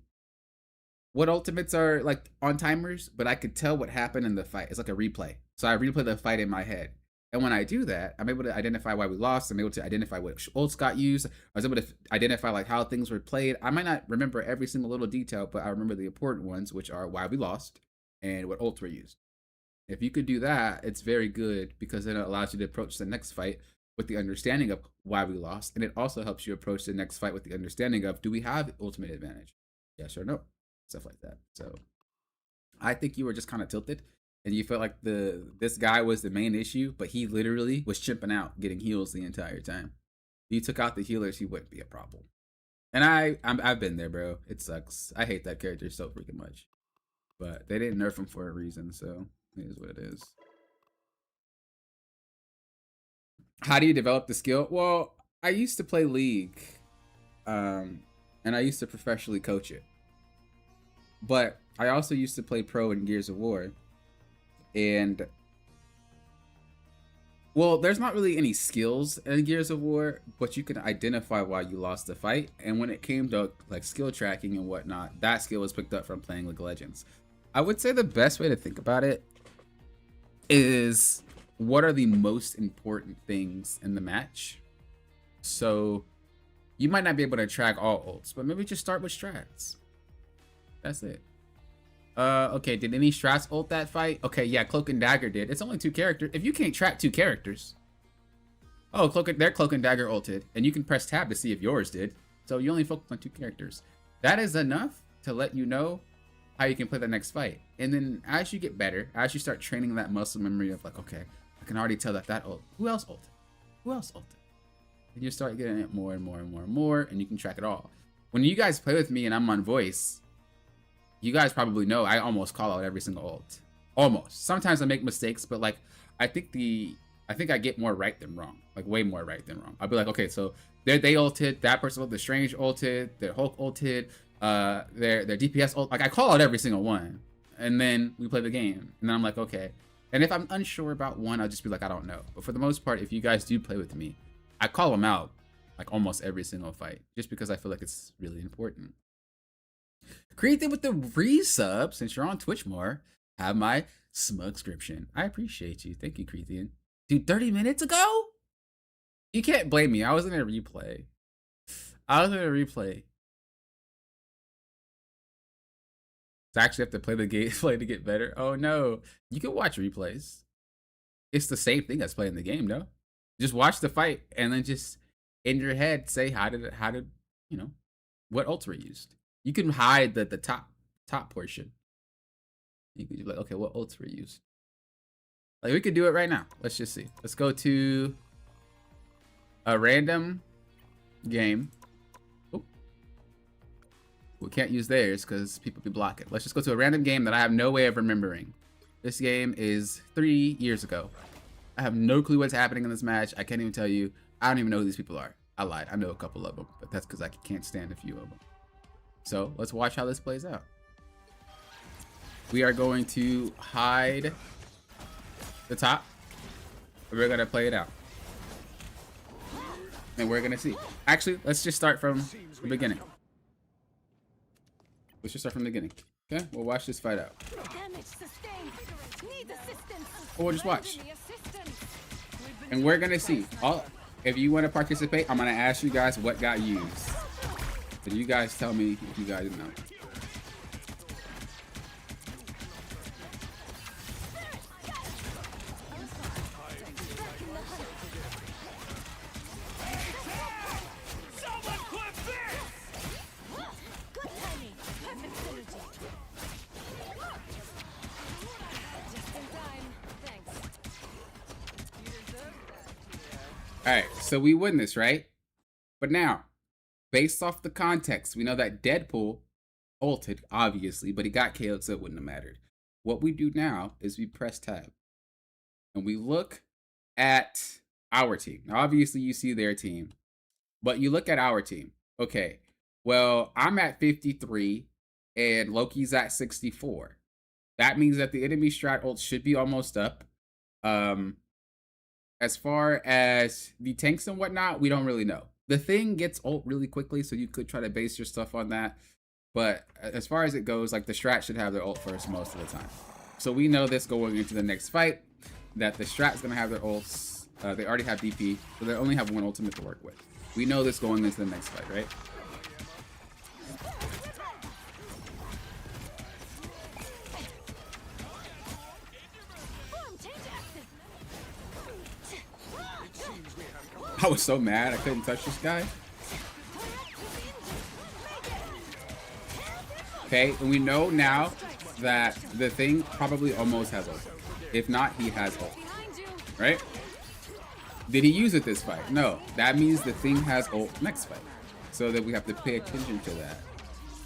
what ultimates are like on timers, but I could tell what happened in the fight. It's like a replay. So I replay the fight in my head. And when I do that, I'm able to identify why we lost. I'm able to identify what ults got used. I was able to identify like how things were played. I might not remember every single little detail, but I remember the important ones, which are why we lost and what ults were used. If you could do that, it's very good because then it allows you to approach the next fight with the understanding of why we lost. And it also helps you approach the next fight with the understanding of, do we have ultimate advantage? Yes or no? Stuff like that. So I think you were just kind of tilted and you felt like this guy was the main issue, but he literally was chimping out, getting heals the entire time. If you took out the healers, he wouldn't be a problem. And I've been there, bro. It sucks. I hate that character so freaking much. But they didn't nerf him for a reason, so it is what it is. How do you develop the skill? Well, I used to play League, and I used to professionally coach it. But I also used to play pro in Gears of War. And, well, there's not really any skills in Gears of War, but you can identify why you lost the fight. And when it came to like skill tracking and whatnot, that skill was picked up from playing League of Legends. I would say the best way to think about it is, what are the most important things in the match? So you might not be able to track all ults, but maybe just start with strats. That's it. Okay, did any strats ult that fight? Okay, yeah, Cloak and Dagger did. It's only 2 characters. If you can't track 2 characters. Oh, their Cloak and Dagger ulted. And you can press tab to see if yours did. So you only focus on 2 characters. That is enough to let you know how you can play the next fight. And then as you get better, as you start training that muscle memory of like, okay, I can already tell that ult. Who else ulted? Who else ulted? And you start getting it more and more and more and more, and you can track it all. When you guys play with me and I'm on voice, you guys probably know I almost call out every single ult. Almost. Sometimes I make mistakes, but like I think I get more right than wrong. Like way more right than wrong. I'll be like, okay, so they ulted, that person ulted, the Strange ulted, their Hulk ulted, their DPS ult. Like I call out every single one. And then we play the game. And then I'm like, okay. And if I'm unsure about one, I'll just be like, I don't know. But for the most part, if you guys do play with me, I call them out like almost every single fight, just because I feel like it's really important. Creatine with the resub. Since you're on Twitch more, have my smug subscription. I appreciate you. Thank you, Creatine. Dude, 30 minutes ago? You can't blame me. I was in a replay. So I actually have to play the gameplay to get better. Oh no. You can watch replays. It's the same thing as playing the game, no? Just watch the fight and then just in your head say how did you know, what ults were used. You can hide the top portion. You can be like, okay, what ults were used? Like we could do it right now. Let's just see. Let's go to a random game. Oh. We can't use theirs because people be blocking. Let's just go to a random game that I have no way of remembering. This game is 3 years ago. I have no clue what's happening in this match. I can't even tell you. I don't even know who these people are. I lied. I know a couple of them, but that's because I can't stand a few of them. So let's watch how this plays out. We are going to hide the top. We're going to play it out. And we're going to see. Actually, let's just start from the beginning. Let's just start from the beginning. Okay, we'll watch this fight out. Or we'll just watch. And we're going to see. If you want to participate, I'm going to ask you guys what got used. And you guys tell me if you guys know. All right, so we win this, right? But now, based off the context, we know that Deadpool ulted, obviously, but he got KO'd, so it wouldn't have mattered. What we do now is we press tab. And we look at our team. Now, obviously, you see their team. But you look at our team. Okay, well, I'm at 53, and Loki's at 64. That means that the enemy strat ult should be almost up. As far as the tanks and whatnot, we don't really know. The thing gets ult really quickly, so you could try to base your stuff on that. But as far as it goes, like the strat should have their ult first most of the time. So we know this going into the next fight, that the strat's gonna have their ults. They already have DP, so they only have one ultimate to work with. We know this going into the next fight, right? I was so mad I couldn't touch this guy. Okay, and we know now that the thing probably almost has ult. If not, he has ult. Right? Did he use it this fight? No. That means the thing has ult next fight. So that we have to pay attention to that.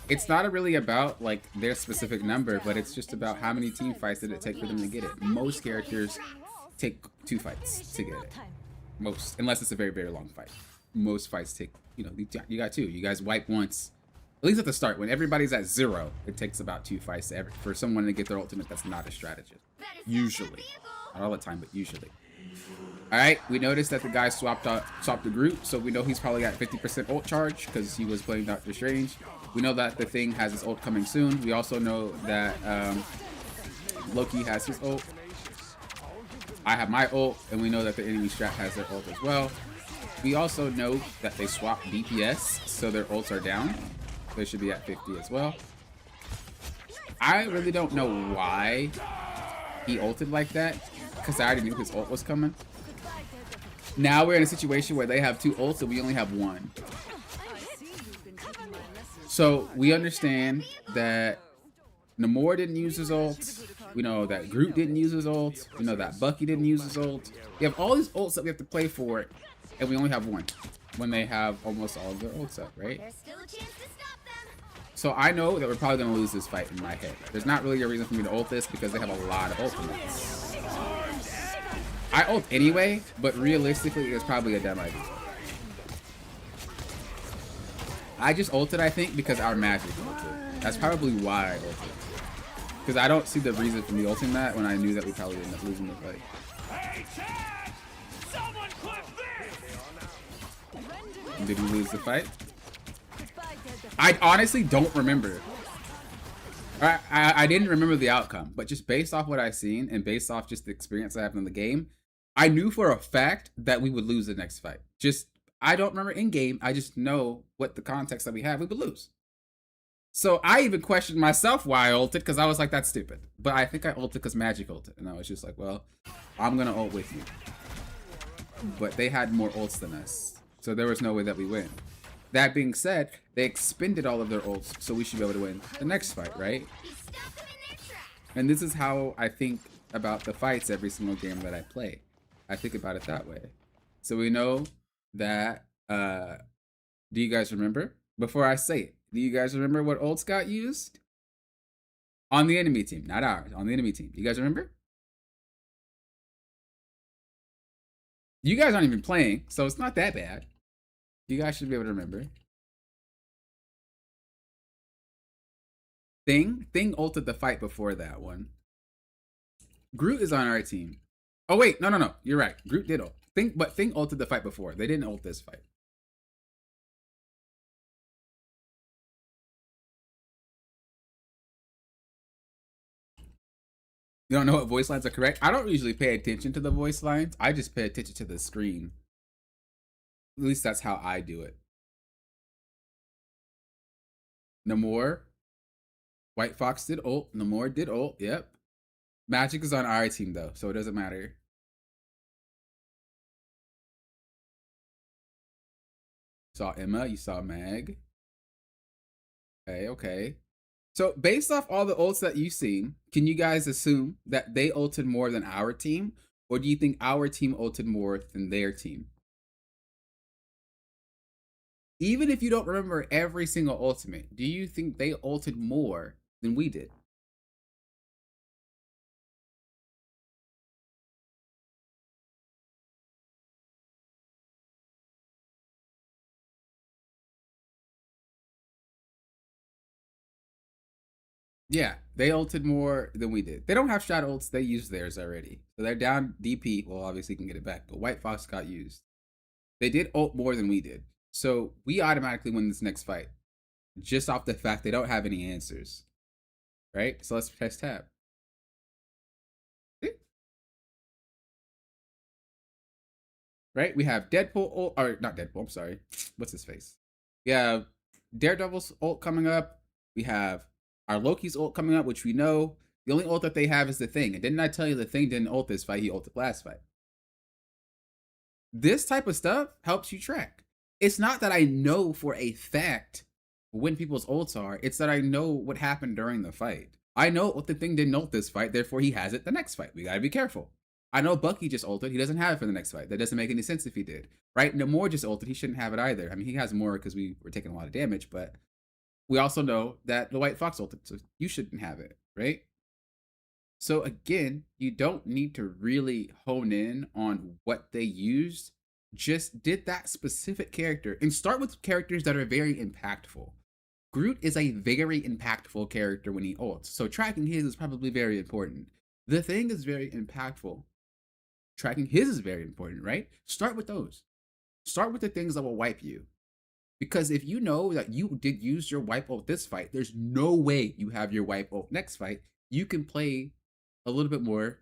It's not really about like their specific number, but it's just about how many team fights did it take for them to get it. Most characters take 2 fights to get it. Most, unless it's a very, very long fight. Most fights take, you know, you got 2. You guys wipe once. At least at the start, when everybody's at 0, it takes about 2 fights for someone to get their ultimate that's not a strategist. Usually. Not all the time, but usually. Alright, we noticed that the guy swapped the group, so we know he's probably at 50% ult charge because he was playing Doctor Strange. We know that the thing has his ult coming soon. We also know that Loki has his ult. I have my ult, and we know that the enemy strat has their ult as well. We also know that they swap DPS, so their ults are down. They should be at 50 as well. I really don't know why he ulted like that, because I already knew his ult was coming. Now we're in a situation where they have 2 ults, and we only have 1. So we understand that Namor didn't use his ult. We know that Groot didn't use his ult. We know that Bucky didn't use his ult. We have all these ults that we have to play for, and we only have 1. When they have almost all of their ults up, right? There's still a chance to stop them. So I know that we're probably going to lose this fight in my head. There's not really a reason for me to ult this because they have a lot of ultimates. I ult anyway, but realistically, it's probably a dumb idea. I just ulted, I think, because our magic ulted. That's probably why I ulted. Because I don't see the reason for me ulting that when I knew that we probably ended up losing the fight. Did we lose the fight? I honestly don't remember. I didn't remember the outcome, but just based off what I've seen and based off just the experience I have in the game, I knew for a fact that we would lose the next fight. Just, I don't remember in game. I just know what the context that we have, we would lose. So I even questioned myself why I ulted, because I was like, that's stupid. But I think I ulted because Magic ulted. And I was just like, well, I'm going to ult with you. But they had more ults than us. So there was no way that we win. That being said, they expended all of their ults, so we should be able to win the next fight, right? And this is how I think about the fights every single game that I play. I think about it that way. So we know that, do you guys remember? Before I say it, do you guys remember what ults got used? On the enemy team, not ours, on the enemy team. Do you guys remember? You guys aren't even playing, so it's not that bad. You guys should be able to remember. Thing ulted the fight before that one. Groot is on our team. Oh wait, no. You're right. Groot did ult. But Thing ulted the fight before. They didn't ult this fight. You don't know what voice lines are correct? I don't usually pay attention to the voice lines. I just pay attention to the screen. At least that's how I do it. Namor. White Fox did ult. Namor did ult. Yep. Magic is on our team though, so it doesn't matter. Saw Emma. You saw Mag. Okay. So based off all the ults that you've seen, can you guys assume that they ulted more than our team? Or do you think our team ulted more than their team? Even if you don't remember every single ultimate, do you think they ulted more than we did? Yeah, they ulted more than we did. They don't have shot ults, they used theirs already. So they're down DP. Well, obviously can get it back, but White Fox got used. They did ult more than we did. So we automatically win this next fight. Just off the fact they don't have any answers. Right? So let's press tab. Right? We have Deadpool ult, or not Deadpool, I'm sorry. What's his face? We have Daredevil's ult coming up. We have our Loki's ult coming up, which we know. The only ult that they have is the Thing. And didn't I tell you the Thing didn't ult this fight? He ulted last fight. This type of stuff helps you track. It's not that I know for a fact when people's ults are. It's that I know what happened during the fight. I know what the Thing didn't ult this fight, therefore he has it the next fight. We gotta be careful. I know Bucky just ulted. He doesn't have it for the next fight. That doesn't make any sense if he did. Right? Namor just ulted. He shouldn't have it either. I mean, he has more because we were taking a lot of damage, but we also know that the White Fox ulted, so you shouldn't have it, right? So again, you don't need to really hone in on what they used. Just did that specific character and start with characters that are very impactful. Groot is a very impactful character when he ults, so tracking his is probably very important. The Thing is very impactful. Tracking his is very important, right? Start with those. Start with the things that will wipe you. Because if you know that you did use your wipe ult this fight, there's no way you have your wipe ult next fight. You can play a little bit more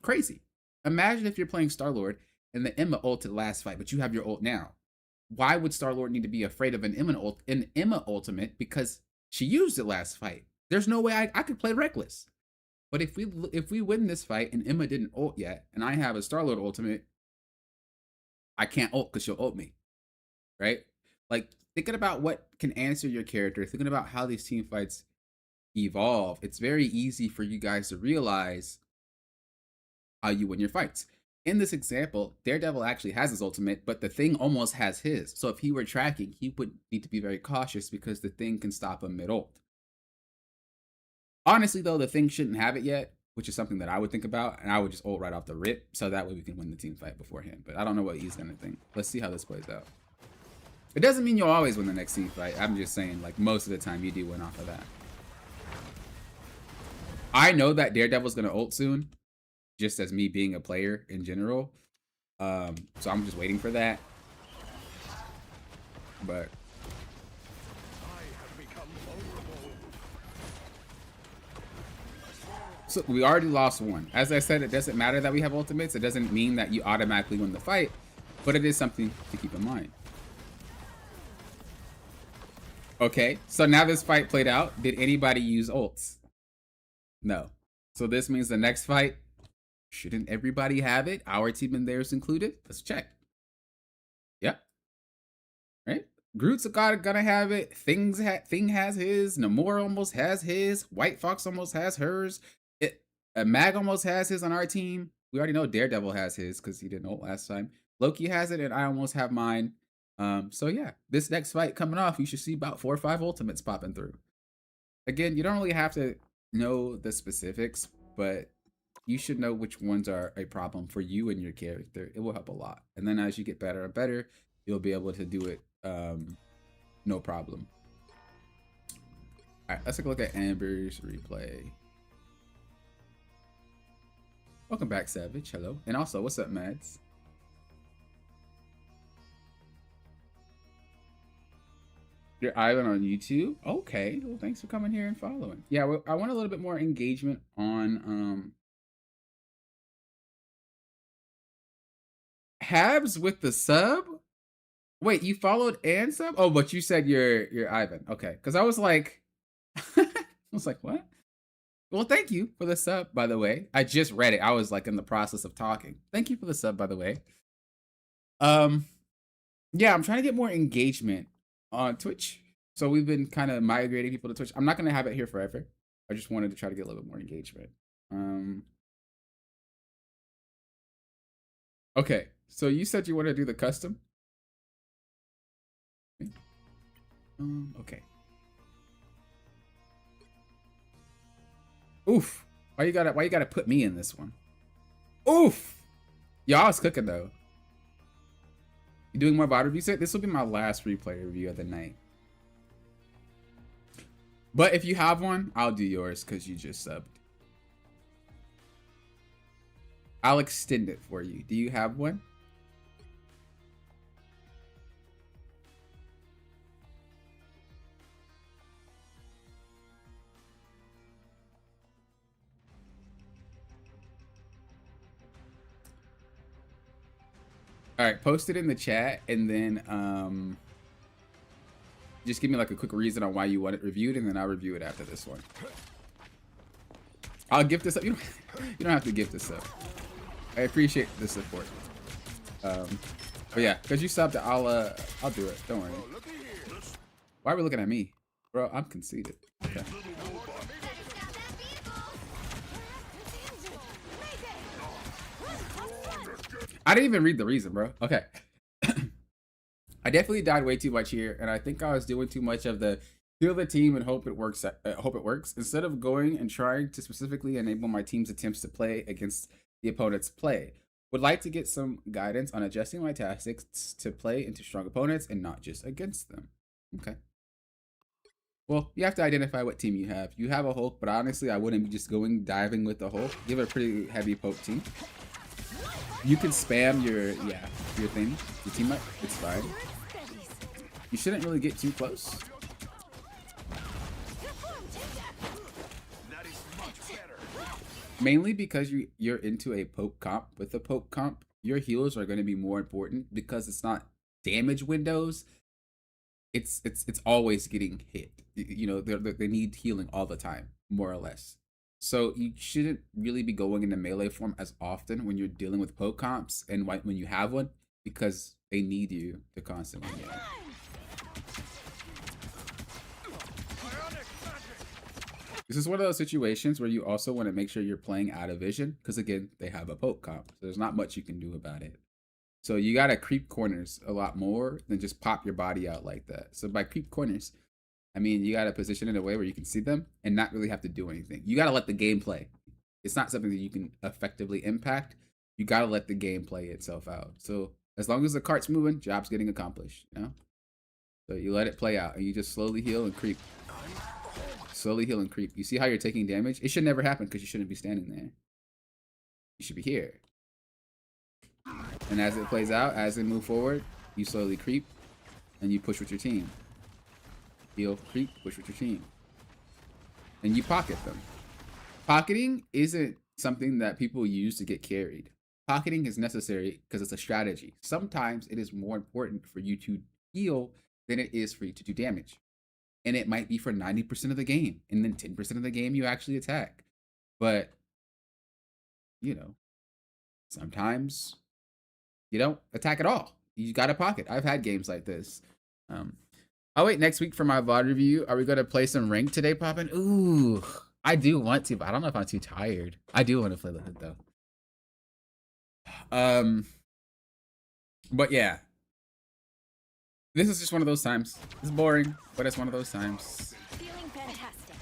crazy. Imagine if you're playing Star-Lord and the Emma ulted last fight, but you have your ult now. Why would Star-Lord need to be afraid of an Emma ultimate? Because she used it last fight. There's no way I could play reckless. But if we win this fight and Emma didn't ult yet, and I have a Star-Lord ultimate, I can't ult because she'll ult me, right? Like, thinking about what can answer your character, thinking about how these team fights evolve, it's very easy for you guys to realize how you win your fights. In this example, Daredevil actually has his ultimate, but the Thing almost has his. So if he were tracking, he would need to be very cautious because the Thing can stop him mid-ult. Honestly, though, the Thing shouldn't have it yet, which is something that I would think about, and I would just ult right off the rip, so that way we can win the team fight beforehand. But I don't know what he's going to think. Let's see how this plays out. It doesn't mean you'll always win the next team fight. I'm just saying, like, most of the time you do win off of that. I know that Daredevil's going to ult soon, just as me being a player in general. So I'm just waiting for that. But So we already lost one. As I said, it doesn't matter that we have ultimates. It doesn't mean that you automatically win the fight, but it is something to keep in mind. Okay, so now this fight played out. Did anybody use ults? No. So this means the next fight, shouldn't everybody have it? Our team and theirs included? Let's check. Yep. Right? Groot's gonna have it. Thing has his. Namor almost has his. White Fox almost has hers. Mag almost has his on our team. We already know Daredevil has his because he didn't ult last time. Loki has it, and I almost have mine. So yeah, this next fight coming off, you should see about 4 or 5 ultimates popping through. Again, you don't really have to know the specifics, but you should know which ones are a problem for you and your character. It will help a lot. And then as you get better and better, you'll be able to do it no problem. All right, let's take a look at Amber's replay. Welcome back, Savage. Hello. And also, what's up, Mads? You're Ivan on YouTube? Okay. Well, thanks for coming here and following. Yeah, well, I want a little bit more engagement on Habs with the sub? Wait, you followed and sub? Oh, but you said you're Ivan. Okay. Because I was like I was like, what? Well, thank you for the sub, by the way. I just read it. I was like in the process of talking. Thank you for the sub, by the way. Yeah, I'm trying to get more engagement on Twitch. So we've been kind of migrating people to Twitch. I'm not going to have it here forever. I just wanted to try to get a little bit more engagement. Okay, so you said you want to do the custom? Okay. Oof. Why you gotta put me in this one? Oof. Y'all was cooking though. You doing more VOD reviews? This will be my last replay review of the night. But if you have one, I'll do yours because you just subbed. I'll extend it for you. Do you have one? All right, post it in the chat and then just give me like a quick reason on why you want it reviewed, and then I'll review it after this one. I'll gift this up. You don't have to gift this up. I appreciate the support. But yeah, because you subbed, I'll do it. Don't worry. Why are we looking at me, bro? I'm conceited. Okay. I didn't even read the reason, bro. Okay. I definitely died way too much here, and I think I was doing too much of the heal the team and hope it works. Instead of going and trying to specifically enable my team's attempts to play against the opponent's play. Would like to get some guidance on adjusting my tactics to play into strong opponents and not just against them. Okay. Well, you have to identify what team you have. You have a Hulk, but honestly, I wouldn't be just diving with the Hulk. You have a pretty heavy poke team. You can spam your thing, your teammate. It's fine. You shouldn't really get too close. Mainly because you're into a poke comp. With the poke comp, your heals are going to be more important because it's not damage windows. It's always getting hit. You know, they need healing all the time, more or less. So you shouldn't really be going into melee form as often when you're dealing with poke comps and when you have one, because they need you to constantly heal. This is one of those situations where you also want to make sure you're playing out of vision, because again, they have a poke comp, so there's not much you can do about it. So you gotta creep corners a lot more than just pop your body out like that. So by creep corners, I mean you gotta position in a way where you can see them and not really have to do anything. You gotta let the game play. It's not something that you can effectively impact. You gotta let the game play itself out. So as long as the cart's moving, job's getting accomplished, you know? So you let it play out and you just slowly heal and creep. Slowly heal and creep. You see how you're taking damage? It should never happen because you shouldn't be standing there. You should be here. And as it plays out, as they move forward, you slowly creep and you push with your team. Heal, creep, push with your team. And you pocket them. Pocketing isn't something that people use to get carried. Pocketing is necessary because it's a strategy. Sometimes it is more important for you to heal than it is for you to do damage. And it might be for 90% of the game. And then 10% of the game you actually attack. But, you know, sometimes you don't attack at all. You got to pocket. I've had games like this. I'll wait next week for my VOD review. Are we going to play some rank today, Poppin'? Ooh, I do want to, but I don't know if I'm too tired. I do want to play the hood, though. But yeah. This is just one of those times. It's boring, but it's one of those times. Feeling fantastic.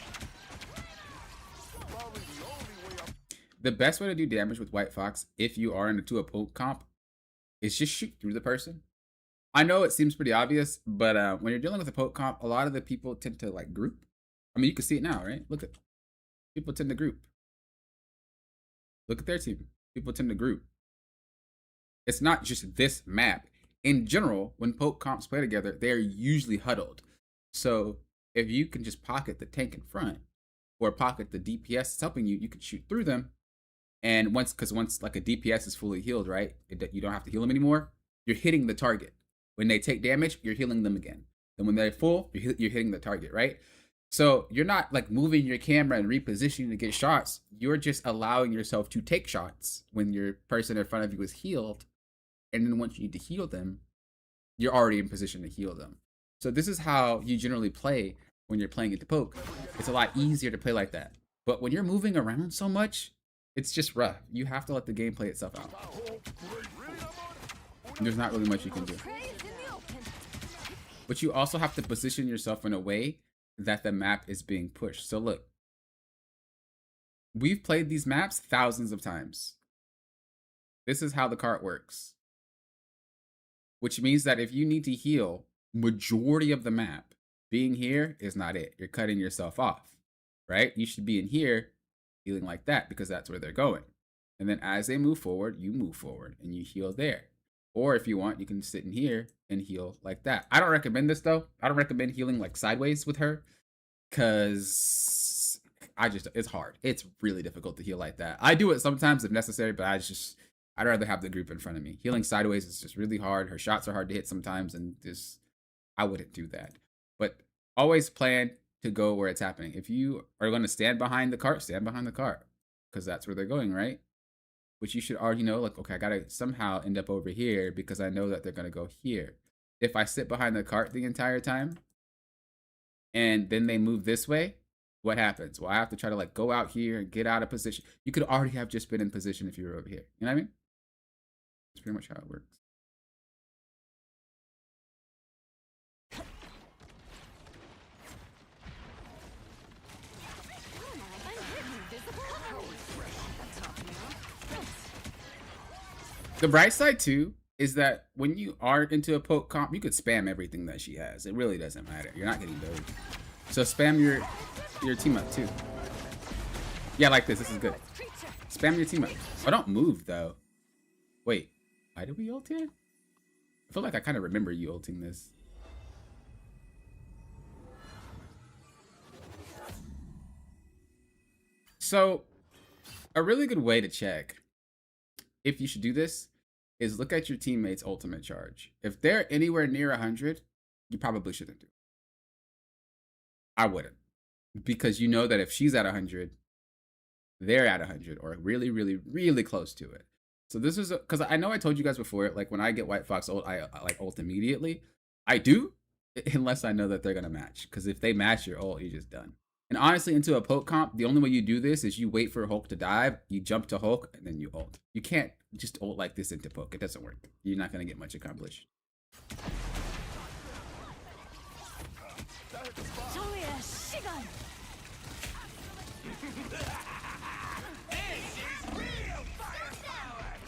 The best way to do damage with White Fox, if you are into a poke comp, is just shoot through the person. I know it seems pretty obvious, but when you're dealing with a poke comp, a lot of the people tend to like group. I mean, you can see it now, right? Look at people tend to group. Look at their team. People tend to group. It's not just this map. In general, when poke comps play together, they're usually huddled. So if you can just pocket the tank in front or pocket the DPS that's helping you, you can shoot through them. And once like a DPS is fully healed, right? You don't have to heal them anymore. You're hitting the target. When they take damage, you're healing them again. Then when they're full, you're hitting the target, right? So you're not like moving your camera and repositioning to get shots. You're just allowing yourself to take shots when your person in front of you is healed. And then once you need to heal them, you're already in position to heal them. So this is how you generally play when you're playing into poke. It's a lot easier to play like that. But when you're moving around so much, it's just rough. You have to let the game play itself out. There's not really much you can do. But you also have to position yourself in a way that the map is being pushed. So look, we've played these maps thousands of times. This is how the cart works. Which means that if you need to heal majority of the map, being here is not it. You're cutting yourself off, right? You should be in here healing like that because that's where they're going. And then as they move forward, you move forward and you heal there. Or if you want, you can sit in here and heal like that. I don't recommend this though. I don't recommend healing like sideways with her because it's hard. It's really difficult to heal like that. I do it sometimes if necessary, but I'd rather have the group in front of me. Healing sideways is just really hard. Her shots are hard to hit sometimes, and I wouldn't do that. But always plan to go where it's happening. If you are going to stand behind the cart, stand behind the cart because that's where they're going, right? Which you should already know, like, okay, I got to somehow end up over here because I know that they're going to go here. If I sit behind the cart the entire time and then they move this way, what happens? Well, I have to try to like go out here and get out of position. You could already have just been in position if you were over here. You know what I mean? That's pretty much how it works. The bright side too is that when you are into a poke comp, you could spam everything that she has. It really doesn't matter. You're not getting dozed. So spam your team up too. Yeah, like this. This is good. Spam your team up. Oh, don't move though. Wait, why did we ult here? I feel like I kind of remember you ulting this. So a really good way to check if you should do this is look at your teammates' ultimate charge. If they're anywhere near 100, you probably shouldn't do it. I wouldn't. Because you know that if she's at 100, they're at 100 or really, really, really close to it. So this is because I know I told you guys before, like when I get White Fox ult, I like ult immediately. I do, unless I know that they're going to match. Because if they match your ult, you're just done. And honestly, into a poke comp, the only way you do this is you wait for Hulk to dive, you jump to Hulk, and then you ult. You can't just ult like this into poke. It doesn't work. You're not going to get much accomplished.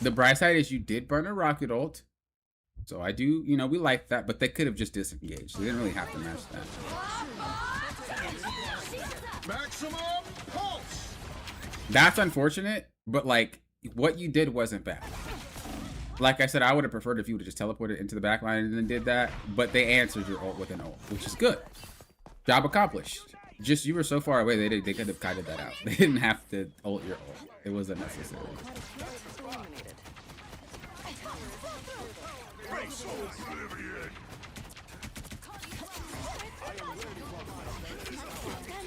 The bright side is you did burn a rocket ult. So I do, you know, we like that, but they could have just disengaged. They didn't really have to match that. Maximum pulse. That's unfortunate, but like what you did wasn't bad. Like I said, I would have preferred if you would have just teleported into the backline and then did that, but they answered your ult with an ult, which is good. Job accomplished. Just you were so far away, they could have kited that out. They didn't have to ult your ult. It wasn't necessary.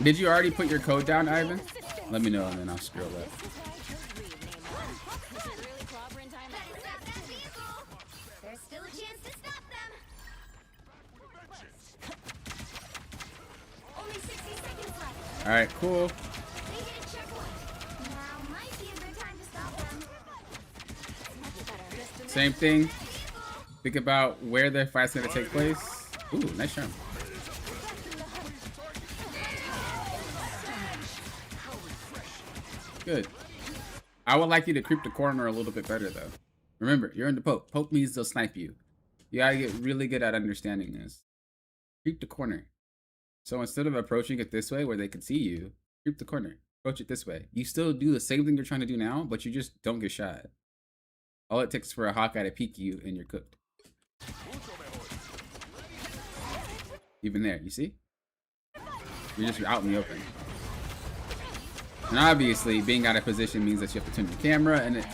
Did you already put your code down, Ivan? Let me know and then I'll scroll up. There's still a chance to stop them. Only 60 seconds left. All right, cool. They hit a checkpoint. Now might be a good time to stop them. Same thing. Think about where the fight's gonna take place. Ooh, nice charm. Good. I would like you to creep the corner a little bit better though. Remember, you're in the poke. Poke means they'll snipe you. You gotta get really good at understanding this. Creep the corner. So instead of approaching it this way where they can see you, creep the corner. Approach it this way. You still do the same thing you're trying to do now, but you just don't get shot. All it takes for a Hawkeye to peek you and you're cooked. Even there, you see? You're just out in the open. And obviously, being out of position means that you have to turn your camera, and if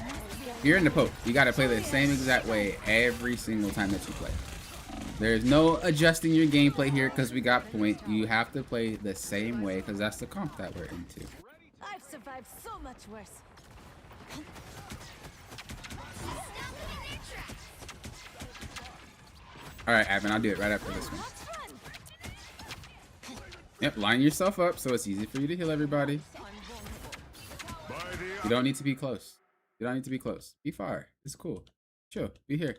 you're in the poke, you gotta play the same exact way every single time that you play. There's no adjusting your gameplay here because we got point. You have to play the same way because that's the comp that we're into. I've survived so much worse. Alright, Ivan, I'll do it right after this one. Yep, line yourself up so it's easy for you to heal everybody. You don't need to be close. You don't need to be close. Be far. It's cool. Chill. Be here.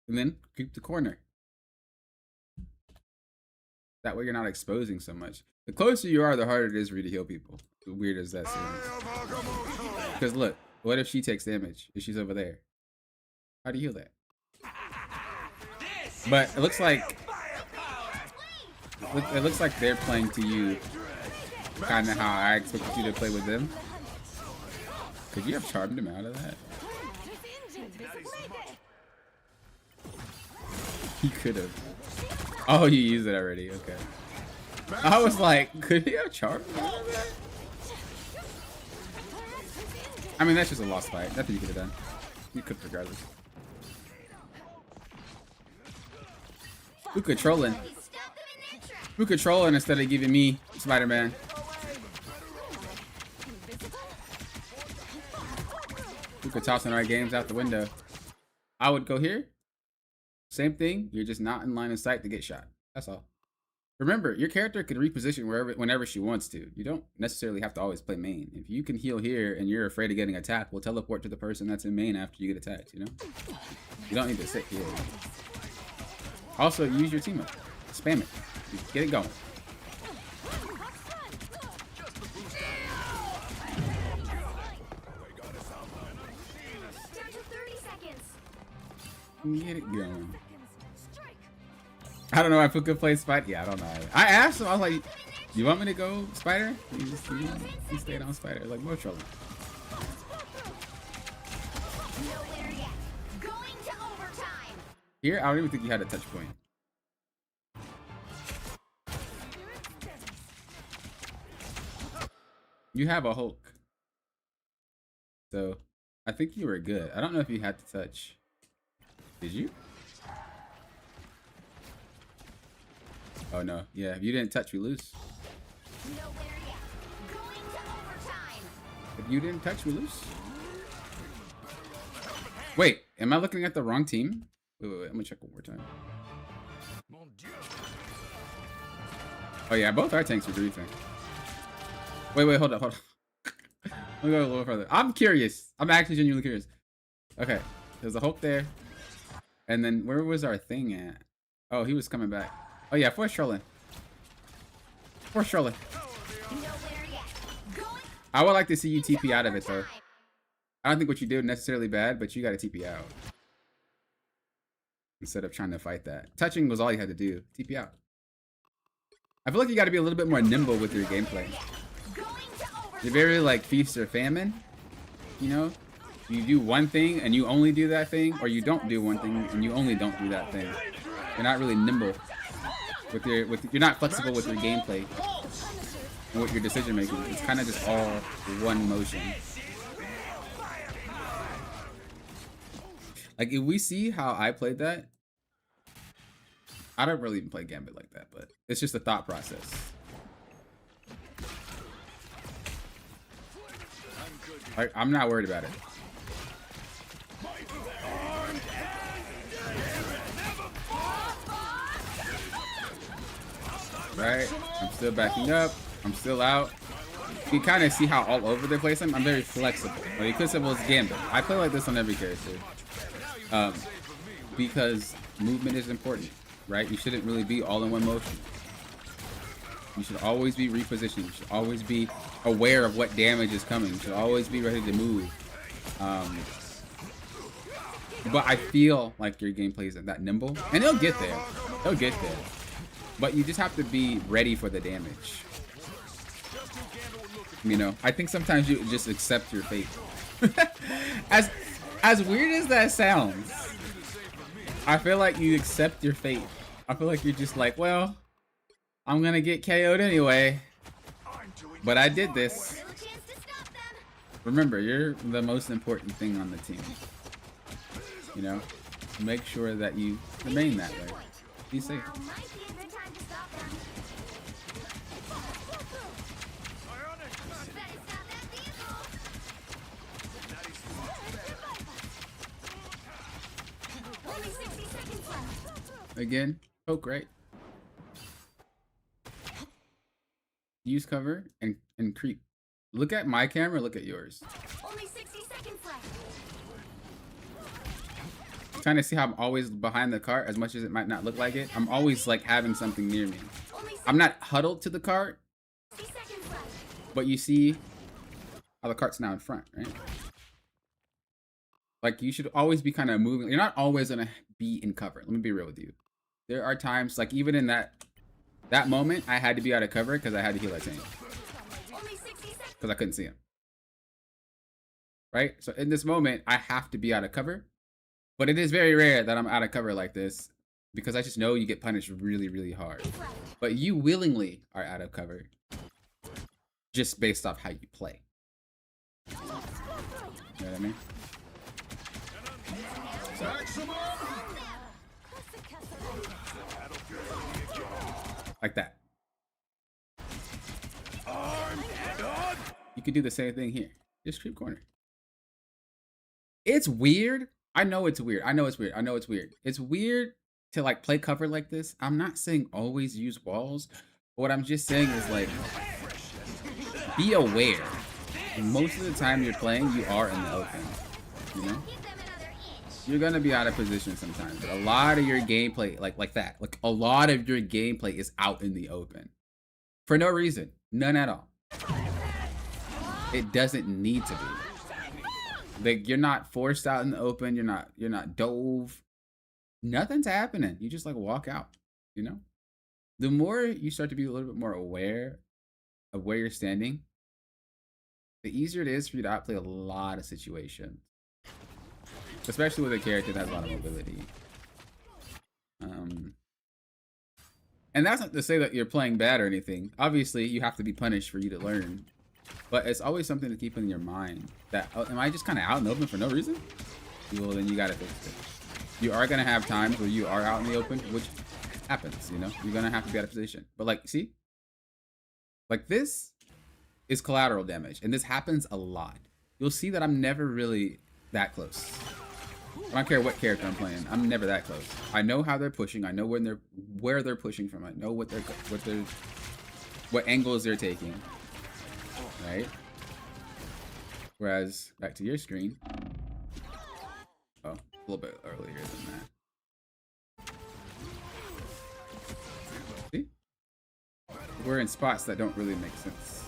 And then creep the corner. That way you're not exposing so much. The closer you are, the harder it is for you to heal people. As weird as that seems. Because look, what if she takes damage? If she's over there? How do you heal that? But it looks like they're playing to you kind of how I expected you to play with them. Could you have charmed him out of that? He could have. Oh, you used it already. Okay. I was like, could he have charmed him out of that? I mean, that's just a lost fight. Nothing you could have done. You could regardless. Who controlling? Who controlling instead of giving me Spider-Man? Who could tossing our games out the window? I would go here. Same thing. You're just not in line of sight to get shot. That's all. Remember, your character can reposition whenever she wants to. You don't necessarily have to always play main. If you can heal here and you're afraid of getting attacked, we'll teleport to the person that's in main after you get attacked, you know? You don't need to sit here. Also, use your team up. Spam it. Get it going. Get it going. I don't know why Puka plays Spider. Yeah, I don't know. I asked him, I was like, you want me to go Spider? He stayed on Spider. Like, more trouble. Here, I don't even think you had a touch point. You have a Hulk. So, I think you were good. I don't know if you had to touch. Did you? Oh no. Yeah, if you didn't touch, we lose. If you didn't touch, we lose. Wait, am I looking at the wrong team? Wait, I'm gonna check one more time. Oh yeah, both our tanks are griefing. Wait, hold up. Let me go a little further. I'm curious. I'm actually genuinely curious. Okay, there's a Hulk there. And then where was our thing at? Oh, he was coming back. Oh yeah, force trolling. Force trolling. I would like to see you TP out of it though. I don't think what you did was necessarily bad, but you gotta TP out. Instead of trying to fight that. Touching was all you had to do. TP out. I feel like you gotta be a little bit more nimble with your gameplay. You're very like feast or famine. You know? You do one thing and you only do that thing, or you don't do one thing and you only don't do that thing. You're not really nimble. you're not flexible with your gameplay and with your decision making. It's kind of just all one motion. Like if we see how I played that, I don't really even play Gambit like that, but it's just a thought process. I'm not worried about it. Right? I'm still backing up. I'm still out. You can kind of see how all over the place I'm very flexible. Like, you could say, well, it's Gambit. I play like this on every character. Because movement is important, right? You shouldn't really be all in one motion. You should always be repositioning. You should always be aware of what damage is coming. You should always be ready to move. But I feel like your gameplay isn't that nimble. And it'll get there. It'll get there. But you just have to be ready for the damage. You know, I think sometimes you just accept your fate. As weird as that sounds, I feel like you accept your fate. I feel like you're just like, well, I'm gonna get KO'd anyway. But I did this. Little chance to stop them. Remember, you're the most important thing on the team. You know, make sure that you remain that way. Be safe. Now might be a good time to stop them. Better stop that vehicle. Only 60 seconds left. Again, poke right. Use cover and creep. Look at my camera, look at yours. Only 60 seconds left. Trying to see how I'm always behind the cart, as much as it might not look like it. I'm always like having something near me. Only I'm not huddled to the cart, 60 seconds left. but you see how the cart's now in front, right? Like you should always be kind of moving. You're not always gonna be in cover. Let me be real with you. There are times, like even in that moment, I had to be out of cover because I had to heal that tank. Only 60 seconds. Because I couldn't see him. Right? So in this moment, I have to be out of cover. But it is very rare that I'm out of cover like this because I just know you get punished really, really hard. But you willingly are out of cover just based off how you play. You know what I mean? Maximum. Like that. You could do the same thing here. Just creep corner. It's weird. I know it's weird. I know it's weird. I know it's weird. It's weird to like play cover like this. I'm not saying always use walls. What I'm just saying is like, be aware. Most of the time you're playing, you are in the open. You know? Give them another inch. You're gonna be out of position sometimes. But a lot of your gameplay, like that, like a lot of your gameplay is out in the open. For no reason. None at all. It doesn't need to be. Like you're not forced out in the open. You're not dove. Nothing's happening. You just like walk out, you know? The more you start to be a little bit more aware of where you're standing, the easier it is for you to outplay a lot of situations. Especially with a character that has a lot of mobility. And that's not to say that you're playing bad or anything. Obviously, you have to be punished for you to learn. But it's always something to keep in your mind. That, oh, am I just kind of out in the open for no reason? Well, then you gotta fix it. You are gonna have times where you are out in the open, which happens, you know? You're gonna have to be out of position. But like, see? Like this is collateral damage. And this happens a lot. You'll see that I'm never really that close. I don't care what character I'm playing. I'm never that close. I know how they're pushing. I know where they're pushing from. I know what angles they're taking. Right? Whereas back to your screen. Oh, a little bit earlier than that. See? We're in spots that don't really make sense.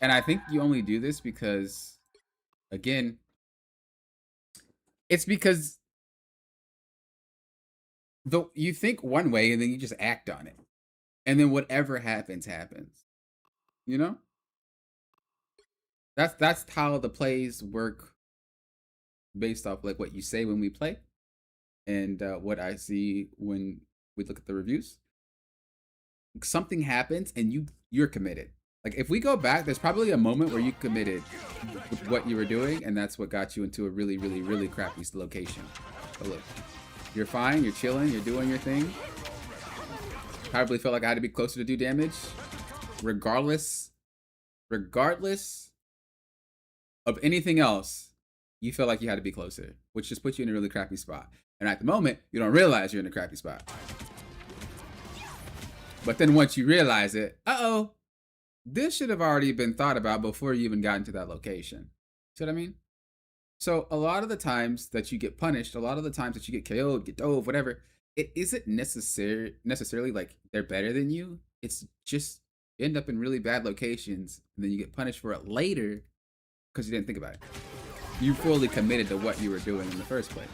And I think you only do this because, again, it's because you think one way and then you just act on it. And then whatever happens, happens. You know? That's how the plays work based off like what you say when we play and what I see when we look at the reviews. something happens and you're committed. Like if we go back, there's probably a moment where you committed with what you were doing, and that's what got you into a really, really, really crappy location. But look, you're fine, you're chilling, you're doing your thing. Probably felt like I had to be closer to do damage. Regardless of anything else, you felt like you had to be closer, which just puts you in a really crappy spot. And at the moment, you don't realize you're in a crappy spot. But then once you realize it, uh-oh, this should have already been thought about before you even got into that location. See what I mean? So a lot of the times that you get punished, a lot of the times that you get KO'd, get dove, whatever, it isn't necessarily like they're better than you. It's just you end up in really bad locations and then you get punished for it later because you didn't think about it. You fully committed to what you were doing in the first place.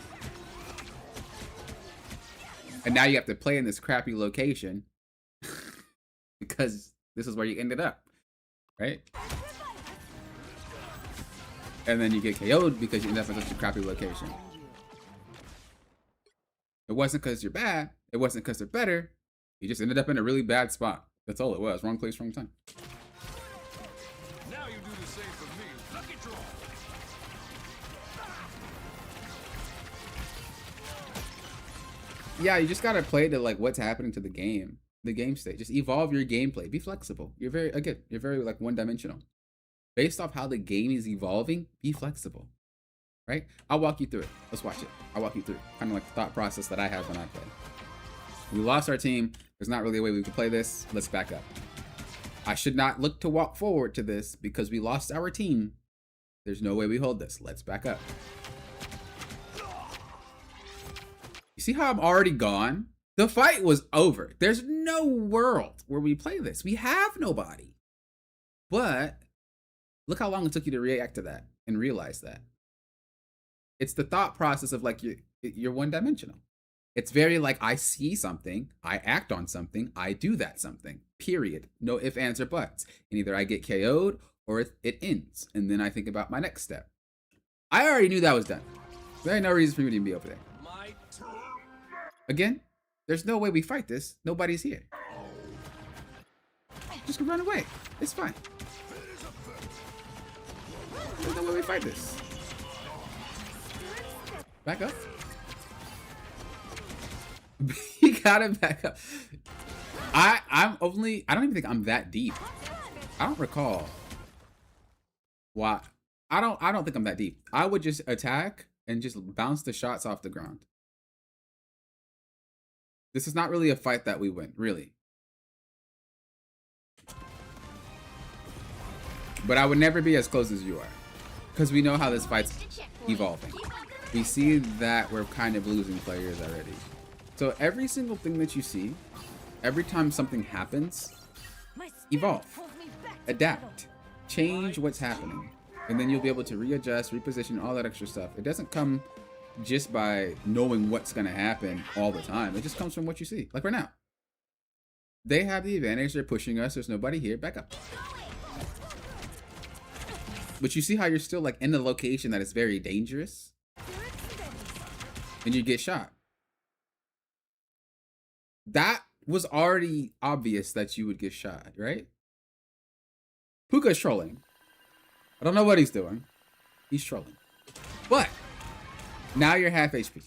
And now you have to play in this crappy location because this is where you ended up, right? And then you get KO'd because you end up in such a crappy location. It wasn't because you're bad. It wasn't because they're better. You just ended up in a really bad spot. That's all it was. Wrong place, wrong time. Now you do the same for me. Lucky draw. Yeah, you just gotta play to like what's happening to the game state. Just evolve your gameplay. Be flexible. You're very like one-dimensional. Based off how the game is evolving, be flexible. Right? I'll walk you through it. Let's watch it. I'll walk you through it. Kind of like the thought process that I have when I play. We lost our team. There's not really a way we can play this. Let's back up. I should not look to walk forward to this because we lost our team. There's no way we hold this. Let's back up. You see how I'm already gone? The fight was over. There's no world where we play this. We have nobody. But look how long it took you to react to that and realize that. It's the thought process of like you're one-dimensional. It's very like I see something, I act on something, I do that something, period. No ifs, ands, or buts. And either I get KO'd or it ends. And then I think about my next step. I already knew that was done. There ain't no reason for me to even be over there. Again, there's no way we fight this. Nobody's here. Just run away. It's fine. There's no way we fight this. Back up. You gotta back up. I don't even think I'm that deep. I don't recall why. I don't think I'm that deep. I would just attack and just bounce the shots off the ground. This is not really a fight that we win, really. But I would never be as close as you are. Because we know how this fight's evolving. We see that we're kind of losing players already. So every single thing that you see, every time something happens, evolve, adapt, change what's happening. And then you'll be able to readjust, reposition, all that extra stuff. It doesn't come just by knowing what's going to happen all the time. It just comes from what you see. Like right now. They have the advantage. They're pushing us. There's nobody here. Back up. But you see how you're still like in a location that is very dangerous? And you get shot. That was already obvious that you would get shot, right? Puka's trolling. I don't know what he's doing. He's trolling. But now you're half HP.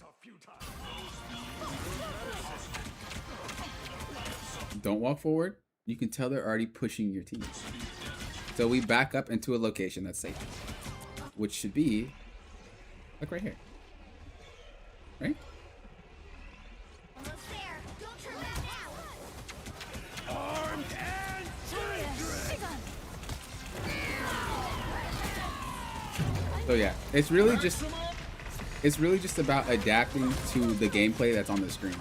Don't walk forward. You can tell they're already pushing your team. So we back up into a location that's safe. Which should be like right here. Right? Almost there. Don't turn back now. Armed and So yeah, it's really just about adapting to the gameplay that's on the screen.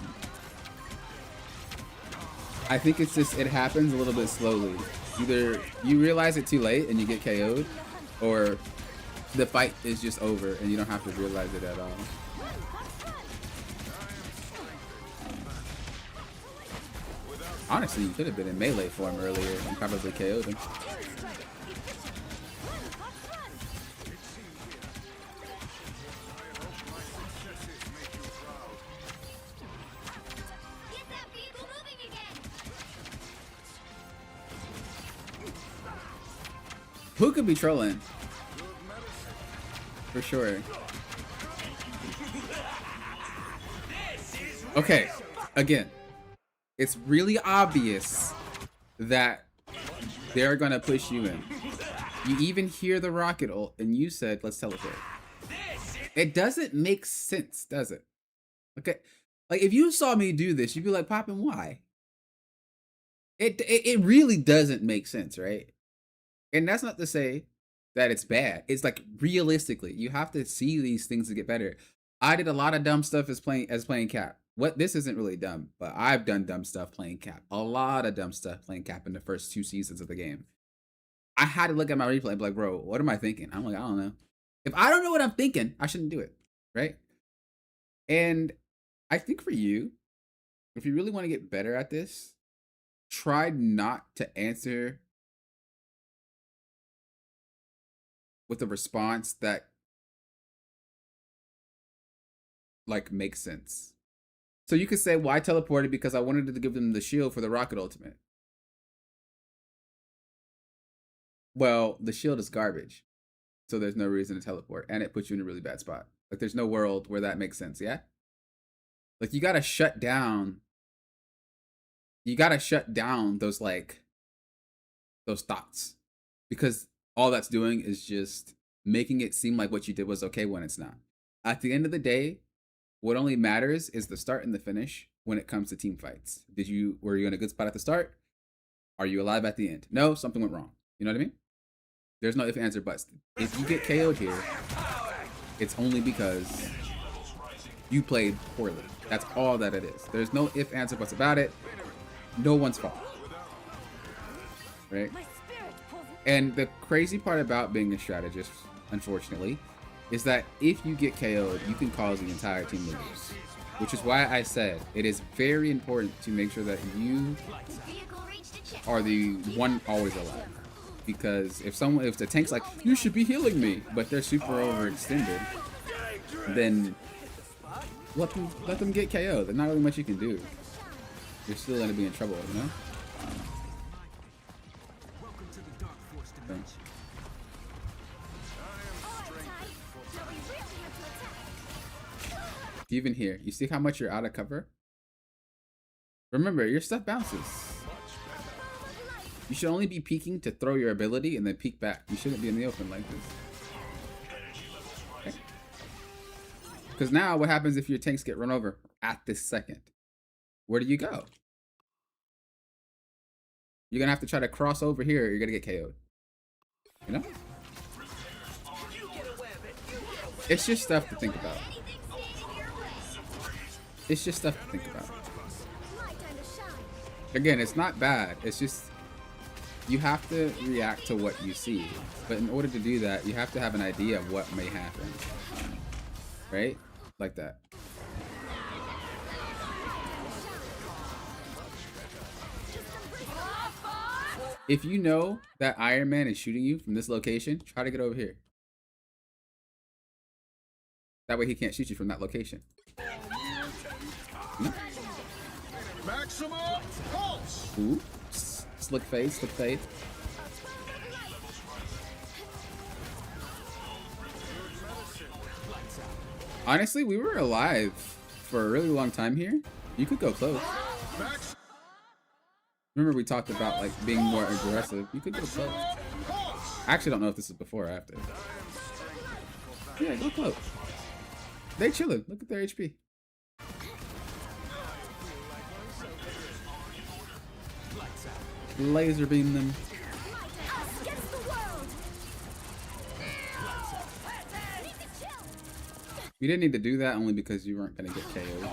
I think it's just, it happens a little bit slowly. Either you realize it too late and you get KO'd, or the fight is just over and you don't have to realize it at all. Honestly, you could have been in melee form earlier and probably KO'd him. Who could be trolling? For sure. Okay, again, it's really obvious that they're gonna push you in. You even hear the rocket ult, and you said, let's teleport. It doesn't make sense, does it? Okay, like if you saw me do this, you'd be like, Poppin', why? It really doesn't make sense, right? And that's not to say that it's bad. It's like realistically, you have to see these things to get better. I did a lot of dumb stuff as playing Cap. What this isn't really dumb, but I've done dumb stuff playing Cap. A lot of dumb stuff playing Cap in the first 2 seasons of the game. I had to look at my replay and be like, bro, what am I thinking? I'm like, I don't know. If I don't know what I'm thinking, I shouldn't do it, right? And I think for you, if you really want to get better at this, try not to answer with a response that like makes sense. So you could say, well, I teleported because I wanted to give them the shield for the rocket ultimate. Well, the shield is garbage, so there's no reason to teleport, and it puts you in a really bad spot. Like there's no world where that makes sense, yeah? Like you gotta shut down those those thoughts, because all that's doing is just making it seem like what you did was okay when it's not. At the end of the day, what only matters is the start and the finish when it comes to team fights. Were you in a good spot at the start? Are you alive at the end? No, something went wrong. You know what I mean? There's no if, answer, buts. If you get KO'd here, it's only because you played poorly. That's all that it is. There's no if, answer, buts about it. No one's fault. Right? And the crazy part about being a strategist, unfortunately, is that if you get KO'd, you can cause the entire team to lose. Which is why I said it is very important to make sure that you are the one always alive. Because if the tank's like, you should be healing me, but they're super overextended, then let them get KO'd. There's not really much you can do. You're still gonna be in trouble, you know? Okay. Even here, you see how much you're out of cover? Remember, your stuff bounces. You should only be peeking to throw your ability and then peek back. You shouldn't be in the open like this. Because now what happens if your tanks get run over at this second? Where do you go? You're going to have to try to cross over here or you're going to get KO'd. You know? It's just stuff to think about. It's just stuff to think about. Again, it's not bad. It's just you have to react to what you see. But in order to do that, you have to have an idea of what may happen. Right? Like that. If you know that Iron Man is shooting you from this location, try to get over here. That way he can't shoot you from that location. Maximum pulse. Ooh. Slick face, slick face. Honestly, we were alive for a really long time here. You could go close. Remember we talked about like being more aggressive. You could go close. I actually don't know if this is before or after. Yeah, go close. They chilling. Look at their HP. Laser beam them. You didn't need to do that only because you weren't gonna get KO'd.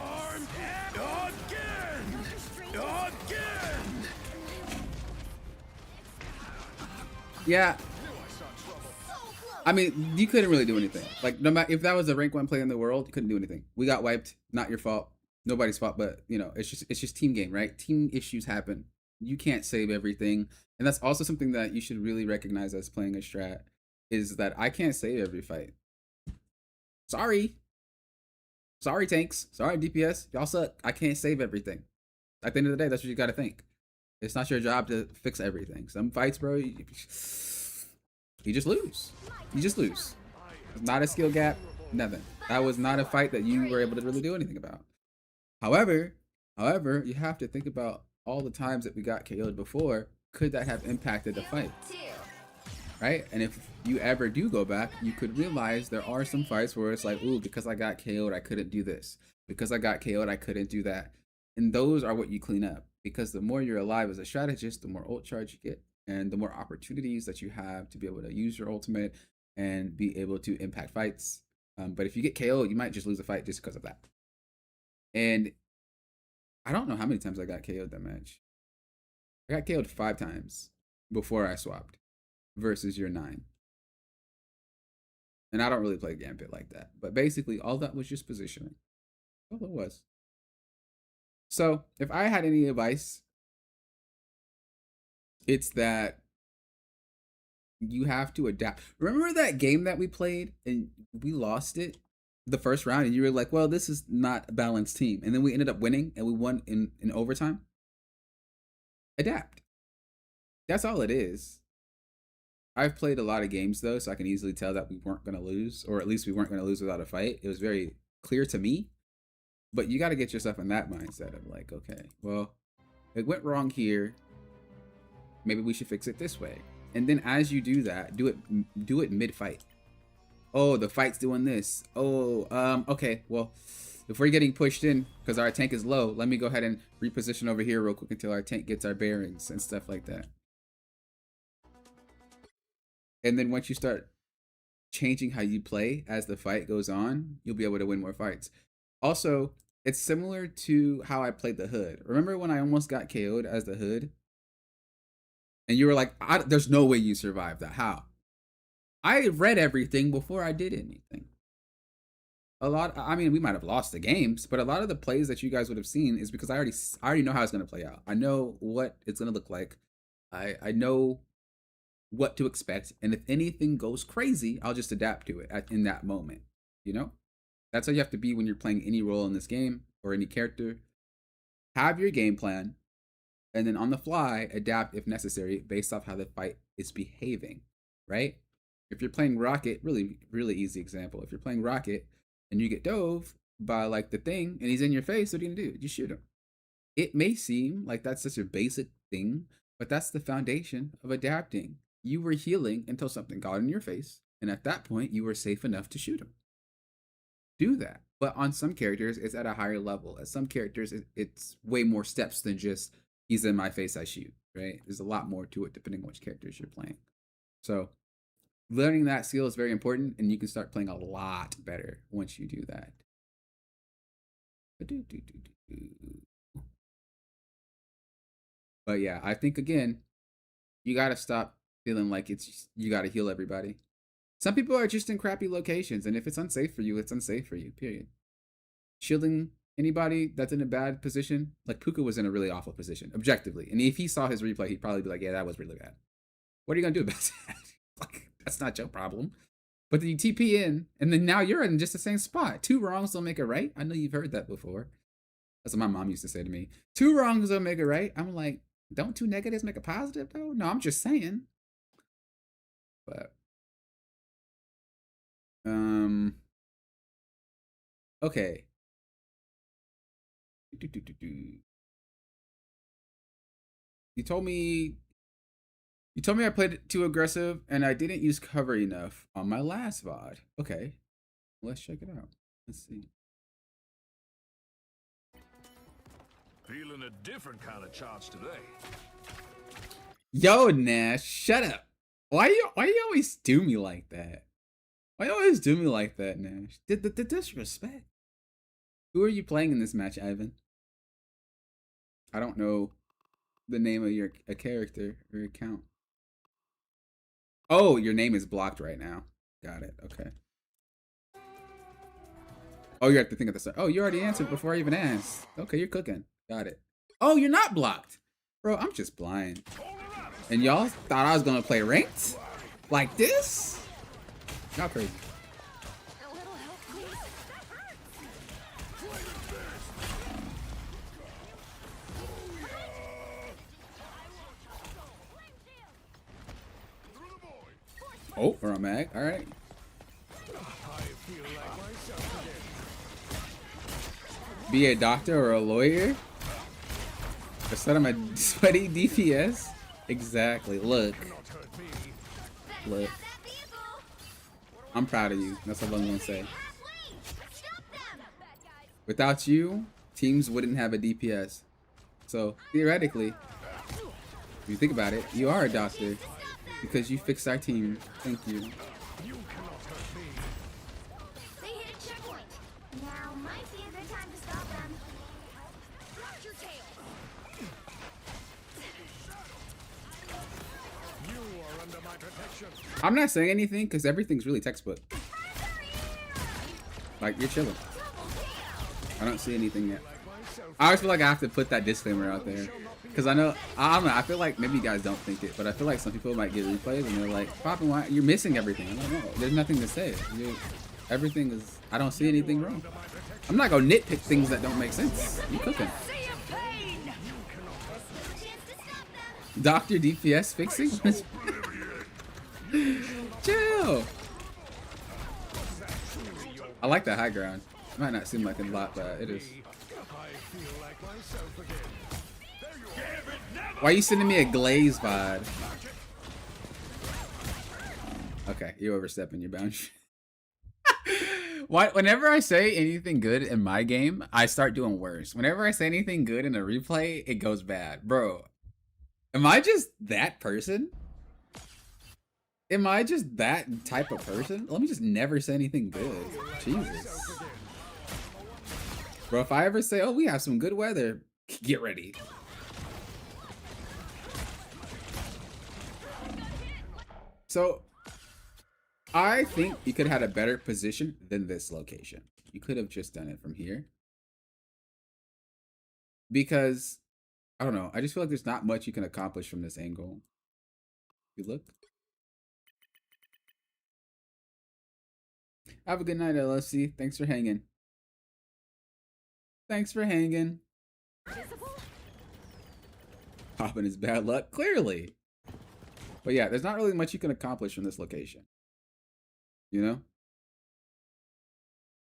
Yeah. I mean, you couldn't really do anything. Like, no matter if that was a rank 1 player in the world, you couldn't do anything. We got wiped. Not your fault. Nobody's fault. But you know, it's just team game, right? Team issues happen. You can't save everything, and that's also something that you should really recognize as playing a strat. Is that I can't save every fight. Sorry tanks. Sorry DPS. Y'all suck. I can't save everything. At the end of the day, that's what you got to think. It's not your job to fix everything. Some fights, bro. You just lose. You just lose. Not a skill gap, nothing. That was not a fight that you were able to really do anything about. However, you have to think about all the times that we got KO'd before. Could that have impacted the fight? Right? And if you ever do go back, you could realize there are some fights where it's like, ooh, because I got KO'd, I couldn't do this. Because I got KO'd, I couldn't do that. And those are what you clean up. Because the more you're alive as a strategist, the more ult charge you get. And the more opportunities that you have to be able to use your ultimate and be able to impact fights. But if you get KO'd, you might just lose a fight just because of that. And I don't know how many times I got KO'd that match. I got KO'd 5 times before I swapped versus your 9. And I don't really play Gambit like that. But basically, all that was just positioning. All it was. So, if I had any advice, it's that you have to adapt. Remember that game that we played and we lost it the first round and you were like, well, this is not a balanced team. And then we ended up winning and we won in overtime? Adapt. That's all it is. I've played a lot of games though, so I can easily tell that we weren't going to lose, or at least we weren't going to lose without a fight. It was very clear to me. But you got to get yourself in that mindset of like, okay, well, it went wrong here. Maybe we should fix it this way. And then as you do that, do it mid-fight. Oh, the fight's doing this. Oh, okay, well, if we're getting pushed in because our tank is low, let me go ahead and reposition over here real quick until our tank gets our bearings and stuff like that. And then once you start changing how you play as the fight goes on, you'll be able to win more fights. Also, it's similar to how I played the Hood. Remember when I almost got KO'd as the Hood? And you were like, there's no way you survived that. How? I read everything before I did anything. I mean, we might have lost the games, but a lot of the plays that you guys would have seen is because I already know how it's going to play out. I know what it's going to look like. I know what to expect. And if anything goes crazy, I'll just adapt to it in that moment. You know? That's how you have to be when you're playing any role in this game or any character. Have your game plan. And then on the fly, adapt if necessary based off how the fight is behaving, right? If you're playing Rocket, really, really easy example. If you're playing Rocket and you get dove by like the thing and he's in your face, what are you gonna do? You shoot him. It may seem like that's such a basic thing, but that's the foundation of adapting. You were healing until something got in your face. And at that point, you were safe enough to shoot him. Do that. But on some characters, it's at a higher level. At some characters, it's way more steps than just, he's in my face, I shoot, right? There's a lot more to it depending on which characters you're playing. So learning that skill is very important, and you can start playing a lot better once you do that. But yeah, I think again, you got to stop feeling like you got to heal everybody. Some people are just in crappy locations, and if it's unsafe for you, it's unsafe for you, period. Shielding anybody that's in a bad position, like Puka was in a really awful position, objectively. And if he saw his replay, he'd probably be like, yeah, that was really bad. What are you going to do about that? Like, that's not your problem. But then you TP in, and then now you're in just the same spot. 2 wrongs don't make it right. I know you've heard that before. That's what my mom used to say to me. 2 wrongs don't make it right. I'm like, don't 2 negatives make a positive, though? No, I'm just saying. But, okay. You told me I played too aggressive and I didn't use cover enough on my last VOD. Okay, let's check it out. Let's see. Feeling a different kind of charge today. Yo, Nash, shut up. Why you always do me like that? Why you always do me like that, Nash? The disrespect. Who are you playing in this match, Ivan? I don't know the name of your character or account. Oh, your name is blocked right now. Got it. Okay. Oh, you have to think of this. Oh, you already answered before I even asked. Okay, you're cooking. Got it. Oh, you're not blocked. Bro, I'm just blind. And y'all thought I was going to play ranked? Like this? Y'all crazy. A little help, please. Oh, we're on mag. All right. Be a doctor or a lawyer? Instead I'm a sweaty DPS? Exactly. Look. Look. I'm proud of you. That's all I'm gonna say. Without you, teams wouldn't have a DPS. So theoretically, if you think about it, you are a doctor because you fixed our team. Thank you. They hit a checkpoint. Now might be a good time to stop them. Watch your tail. You are under my protection. I'm not saying anything because everything's really textbook. Like, you're chilling. I don't see anything yet. I always feel like I have to put that disclaimer out there. Because I know, I don't know, I feel like maybe you guys don't think it, but I feel like some people might get replays and they're like, Poppin', why? You're missing everything. I don't know. There's nothing to say. Everything is, I don't see anything wrong. I'm not going to nitpick things that don't make sense. You cooking. Dr. DPS fixing? Chill. I like that high ground. It might not seem like a lot, but it is. Why are you sending me a glaze vibe? Okay, you're overstepping your boundary. Whenever I say anything good in my game, I start doing worse. Whenever I say anything good in a replay, it goes bad. Bro, am I just that person? Am I just that type of person? Let me just never say anything good. Jesus. Bro, if I ever say, oh, we have some good weather, get ready. So, I think you could have had a better position than this location. You could have just done it from here. Because, I don't know, I just feel like there's not much you can accomplish from this angle. You look. Have a good night, LSC. Thanks for hanging. Thanks for hanging. Popping is bad luck, clearly. But yeah, there's not really much you can accomplish from this location. You know?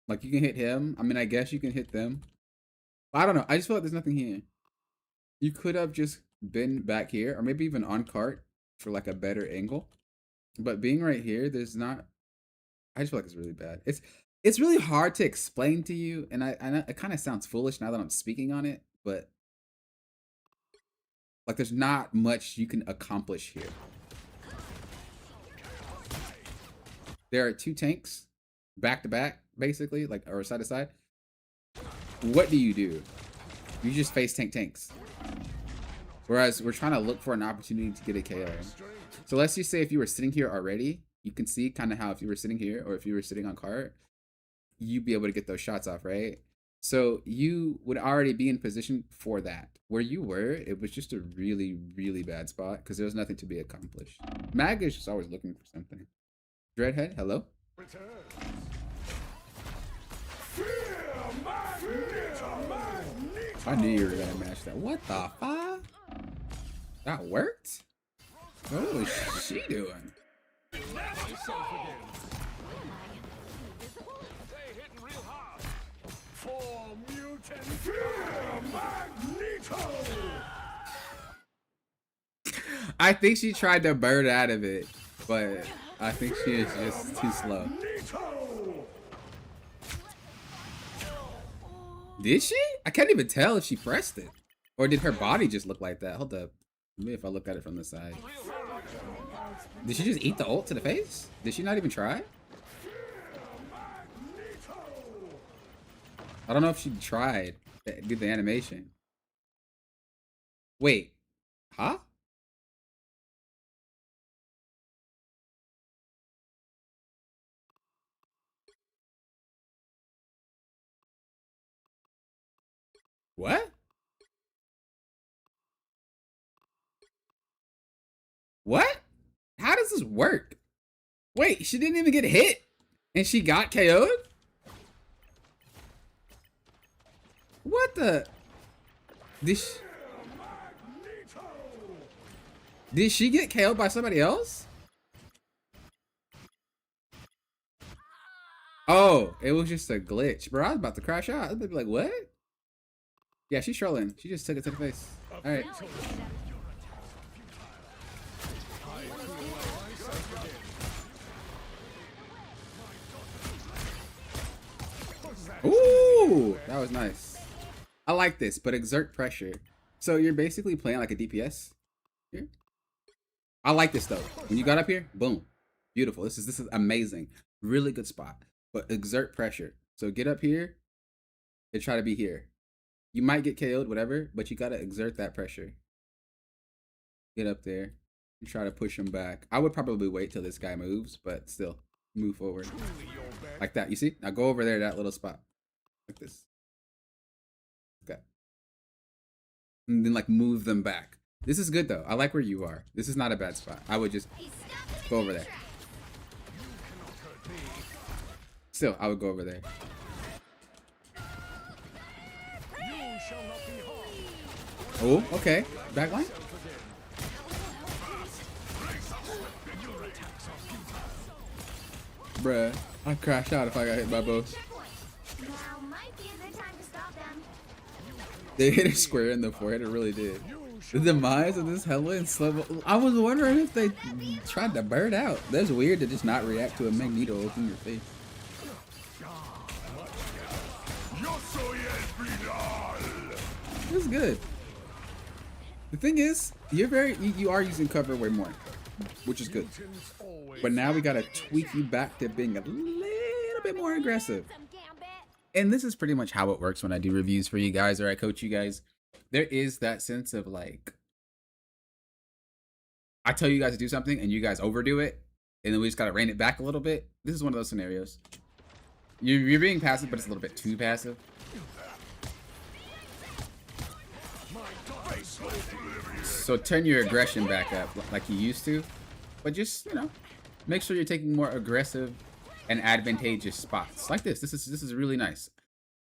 Like, you can hit him. I mean, I guess you can hit them. I don't know. I just feel like there's nothing here. You could have just been back here, or maybe even on cart for like a better angle. But being right here, there's not... I just feel like it's really bad. It's really hard to explain to you, and I know it kind of sounds foolish now that I'm speaking on it, but like there's not much you can accomplish here. There are two tanks back to back, basically, like, or side to side. What do? You just face tanks. Whereas we're trying to look for an opportunity to get a KO. So let's just say if you were sitting here already, you can see kind of how if you were sitting here or if you were sitting on cart, you'd be able to get those shots off, right? So you would already be in position for that. Where you were, it was just a really, really bad spot because there was nothing to be accomplished. Mag is just always looking for something. Dreadhead, hello? I knew you were gonna match that. What the fuck? That worked? What was she doing? I think she tried to bird out of it, but I think she is just too slow. Did she? I can't even tell if she pressed it. Or did her body just look like that? Hold up. Maybe if I look at it from the side. Did she just eat the ult to the face? Did she not even try? I don't know if she tried to do the animation. Wait. Huh? What? What? How does this work? Wait, she didn't even get hit and she got KO'd? What the? Did she get KO'd by somebody else? Oh, it was just a glitch, bro. I was about to crash out. I was like, what? Yeah, she's trolling. She just took it to the face. All right. Ooh, that was nice. I like this, but exert pressure. So you're basically playing like a DPS here. I like this though. When you got up here, boom, beautiful. This is amazing. Really good spot. But exert pressure. So get up here and try to be here. You might get KO'd, whatever, but you gotta exert that pressure. Get up there and try to push him back. I would probably wait till this guy moves, but still move forward like that. You see? Now go over there, that little spot, like this. Okay. And then like move them back. This is good though. I like where you are. This is not a bad spot. I would just go over there. Still, I would go over there. Oh, okay. Backline. Bruh, I'd crash out if I got hit by both. Now might be a good time to stop them. They hit her square in the forehead. It really did. The demise of this hella and slow. I was wondering if they tried to burn out. That's weird to just not react to a magneto in your face. It was good. The thing is, you are using cover way more, which is good. But now we gotta tweak you back to being a little bit more aggressive. And this is pretty much how it works when I do reviews for you guys or I coach you guys. There is that sense of like, I tell you guys to do something and you guys overdo it, and then we just gotta rein it back a little bit. This is one of those scenarios. You're being passive, but it's a little bit too passive. So turn your aggression back up like you used to, but just, you know, make sure you're taking more aggressive and advantageous spots like this. This is really nice.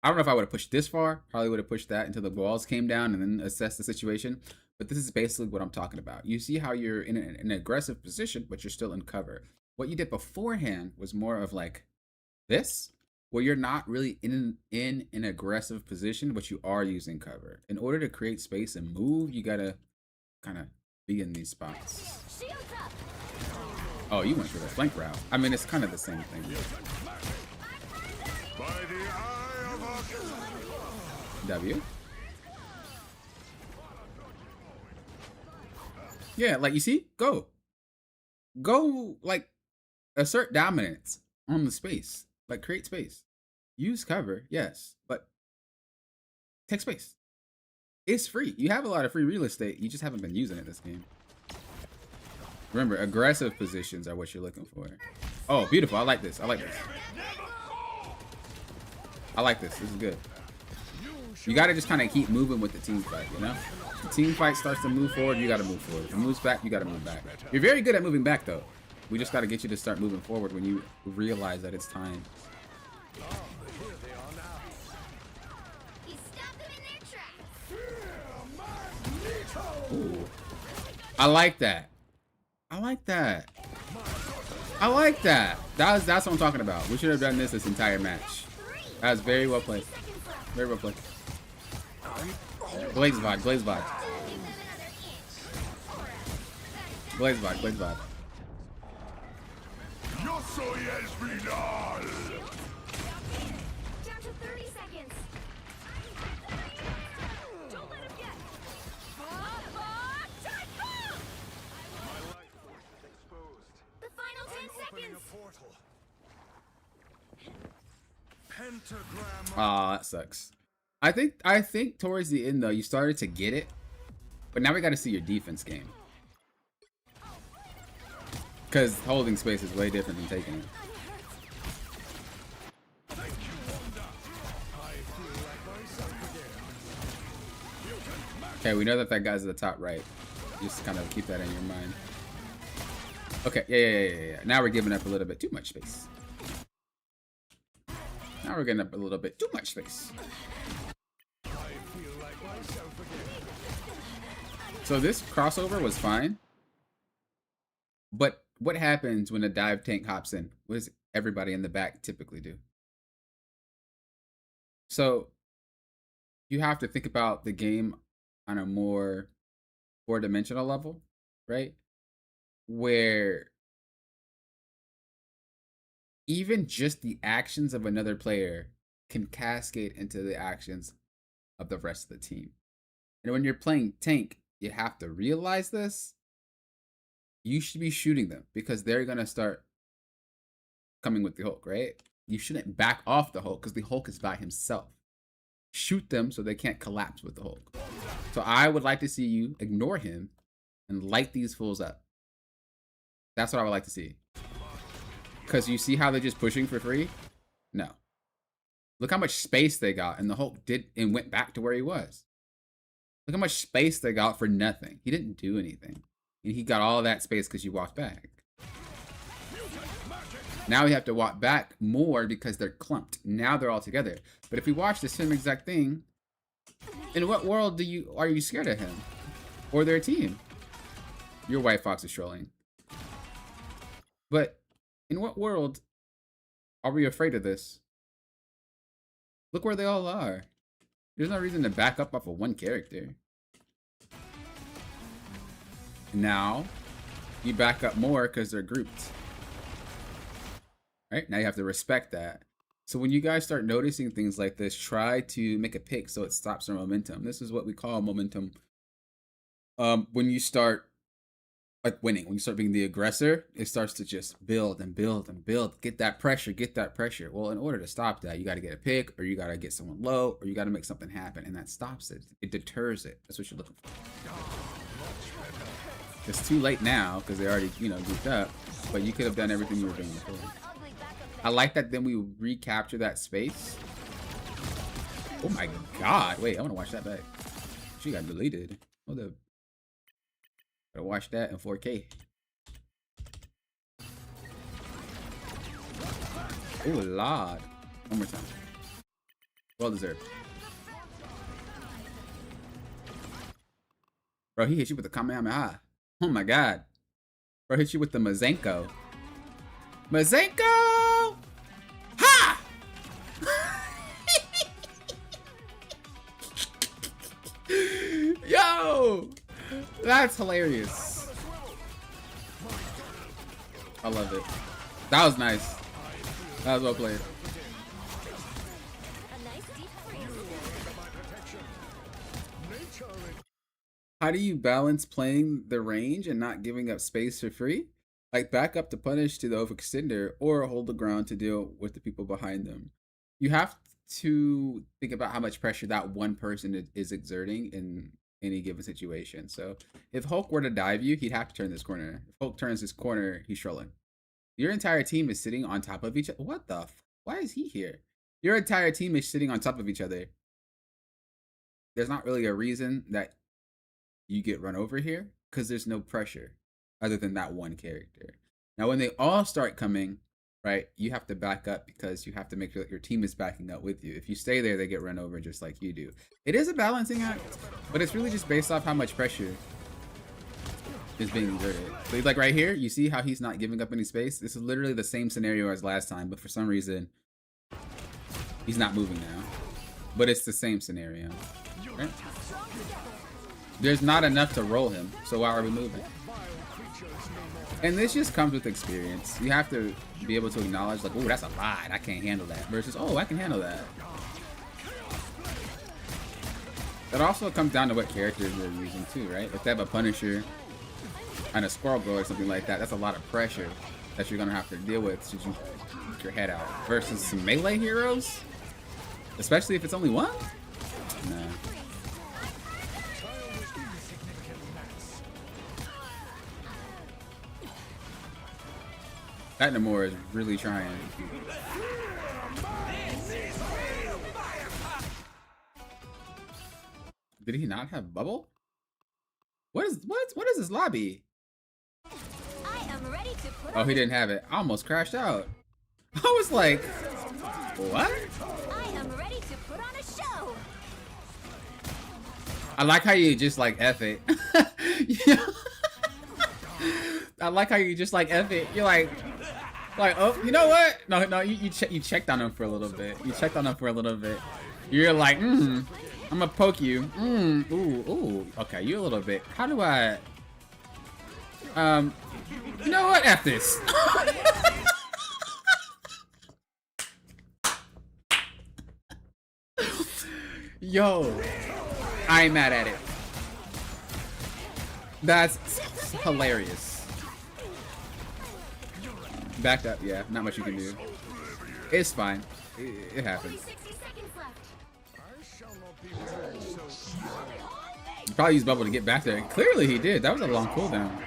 I don't know if I would have pushed this far. Probably would have pushed that until the walls came down and then assess the situation. But this is basically what I'm talking about. You see how you're in an aggressive position, but you're still in cover. What you did beforehand was more of like this, where you're not really in an aggressive position, but you are using cover. In order to create space and move, you gotta kind of be in these spots. Oh, you went for the flank route. I mean, it's kind of the same thing. W. Yeah, like you see, go, like assert dominance on the space, like create space, use cover, yes, but take space. It's free. You have a lot of free real estate. You just haven't been using it this game. Remember, aggressive positions are what you're looking for. Oh, beautiful. I like this. I like this. I like this. This is good. You got to just kind of keep moving with the team fight, you know? The team fight starts to move forward, you got to move forward. If it moves back, you got to move back. You're very good at moving back, though. We just got to get you to start moving forward when you realize that it's time. Ooh. I like that. I like that. I like that. That's what I'm talking about. We should have done this entire match. That was very well played. Very well played. Blaze vibe, blaze vibe. Blaze vibe, blaze vibe. Down to 30 seconds. Don't let him get. The final 10 seconds. Aw, that sucks. I think towards the end though, you started to get it, but now we got to see your defense game. Because holding space is way different than taking it. Okay, we know that guy's at the top right. Just kind of keep that in your mind. Okay, yeah. Now we're giving up a little bit too much space. Now we're getting up a little bit too much space. So this crossover was fine. But what happens when a dive tank hops in? everybody in the back typically do. So you have to think about the game on a more four-dimensional level, right? Where even just the actions of another player can cascade into the actions of the rest of the team. And when you're playing tank, you have to realize this. You should be shooting them because they're going to start coming with the Hulk, right? You shouldn't back off the Hulk because the Hulk is by himself. Shoot them so they can't collapse with the Hulk. So I would like to see you ignore him and light these fools up. That's what I would like to see. Because you see how they're just pushing for free? No. Look how much space they got, and the Hulk did and went back to where he was. Look how much space they got for nothing. He didn't do anything. And he got all of that space because you walked back. Now we have to walk back more because they're clumped. Now they're all together. But if we watch the same exact thing, in what world are you scared of him? Or their team? Your White Fox is trolling. But in what world are we afraid of this? Look where they all are. There's no reason to back up off of one character. Now, you back up more because they're grouped. Right? Now you have to respect that. So when you guys start noticing things like this, try to make a pick so it stops their momentum. This is what we call momentum. When you start like winning, when you start being the aggressor, it starts to just build and build and build. Get that pressure, get that pressure. Well, in order to stop that, you got to get a pick, or you got to get someone low, or you got to make something happen, and that stops it. It deters it. That's what you're looking for. It's too late now because they already, grouped up, but you could have done everything you were doing before. I like that then we recapture that space. Oh my god. Wait, I want to watch that back. She got deleted. Hold up. Gotta watch that in 4K. Oh, Lord. One more time. Well deserved. Bro, he hit you with the Kamehameha. Oh my god. Bro, hit you with the Mazenko. Mazenko! Ha! Yo! That's hilarious. I love it. That was nice. That was well played. How do you balance playing the range and not giving up space for free? Like back up to punish to the overextender or hold the ground to deal with the people behind them. You have to think about how much pressure that one person is exerting in any given situation. So if Hulk were to dive you, he'd have to turn this corner. If Hulk turns this corner, he's trolling. Your entire team is sitting on top of each other. What the why is he here? Your entire team is sitting on top of each other. There's not really a reason that you get run over here because there's no pressure other than that one character. Now when they all start coming, right, you have to back up because you have to make sure that your team is backing up with you. If you stay there, they get run over just like you do. It is a balancing act, but it's really just based off how much pressure is being exerted. So like right here, you see how he's not giving up any space? This is literally the same scenario as last time, but for some reason, he's not moving now. But it's the same scenario, right? There's not enough to roll him, so why are we moving? And this just comes with experience. You have to be able to acknowledge, like, oh, that's a lot. I can't handle that. Versus, oh, I can handle that. It also comes down to what characters they're using too, right? If they have a Punisher and a Squirrel Girl or something like that, that's a lot of pressure that you're gonna have to deal with should you keep your head out. Versus some melee heroes, especially if it's only one. Nah. That Namor is really trying. Did he not have bubble? What is this lobby? I am ready to put Oh, he didn't have it. I almost crashed out. I was like, what? I am ready to put on a show. I like how you just like F it. Yeah. I like how you just like F it. You're like, Like, oh, you know what? No, no, you checked on him for a little bit. You checked on him for a little bit. You're like, I'm gonna poke you. Ooh. Okay, you a little bit. How do I? You know what? F this. Yo, I ain't mad at it. That's hilarious. Backed up, yeah. Not much you can do. It's fine. It happens. 60 seconds left. He probably used bubble to get back there. Clearly he did. That was a long cooldown. Down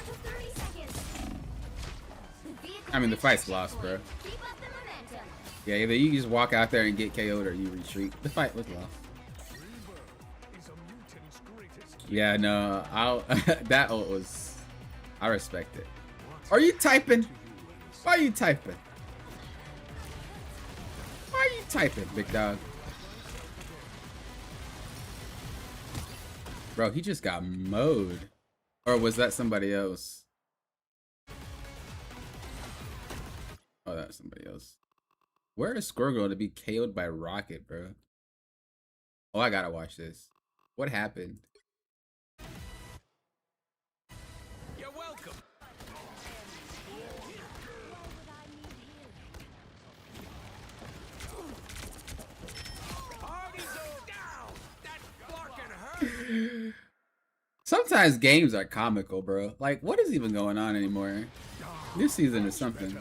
to 30 seconds. I mean, the fight's lost, bro. Keep up the momentum. Yeah, either you just walk out there and get KO'd or you retreat. The fight was lost. Yeah, no, that ult was, I respect it. Are you typing? Why are you typing? Why are you typing, big dog? Bro, he just got mowed. Or was that somebody else? Oh, that's somebody else. Where is Squirgle to be KO'd by Rocket, bro? Oh, I gotta watch this. What happened? You're welcome. Sometimes games are comical, bro. Like, what is even going on anymore? This season is something.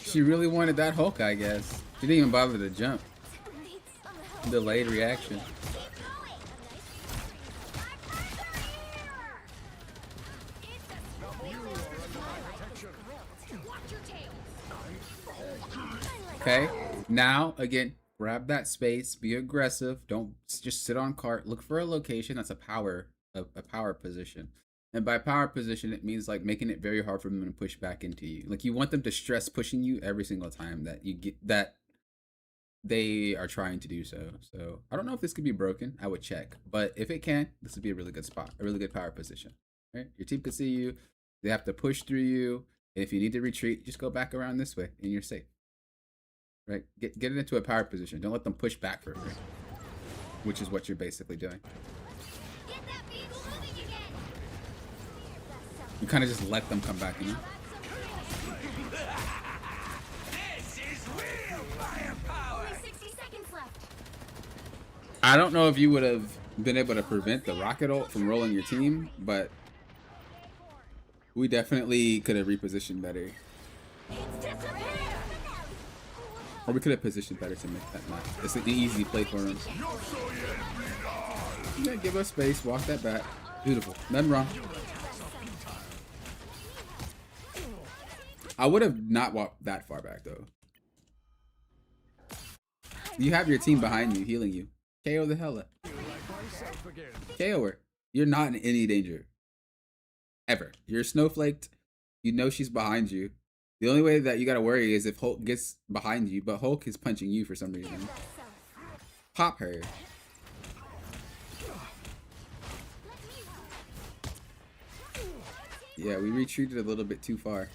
She really wanted that Hulk, I guess. She didn't even bother to jump. Delayed reaction. Okay, now again, grab that space, be aggressive. Don't just sit on cart. Look for a location that's a power position. And by power position, it means like making it very hard for them to push back into you. Like you want them to stress pushing you every single time that you get that they are trying to do so. So I don't know if this could be broken. I would check, but if it can, this would be a really good spot, a really good power position. Right? Your team can see you. They have to push through you. And if you need to retreat, just go back around this way, and you're safe. Right? Get it into a power position. Don't let them push back for it, which is what you're basically doing. Get that vehicle moving again. You kind of just let them come back, you know? This is real firepower. Only 60 seconds left. I don't know if you would have been able to prevent the rocket ult from rolling your team, but we definitely could have repositioned better. It's disappeared. Or we could have positioned better to make that match. It's an easy play for him. Yeah, give us space, walk that back. Beautiful. Nothing wrong. I would have not walked that far back though. You have your team behind you, healing you. KO the hell up. KO her. You're not in any danger. Ever. You're snowflaked. You know she's behind you. The only way that you gotta worry is if Hulk gets behind you, but Hulk is punching you for some reason. Pop her. Yeah, we retreated a little bit too far.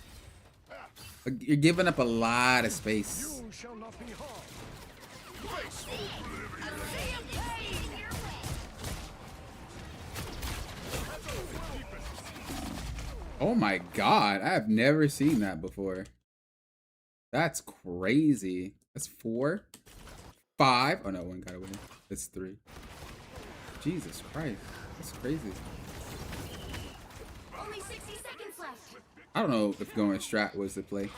You're giving up a lot of space. Oh my god, I have never seen that before. That's crazy. That's 4, 5. Oh no, one got away. That's 3. Jesus Christ, that's crazy. Only 60 seconds left. I don't know if going strat was the play.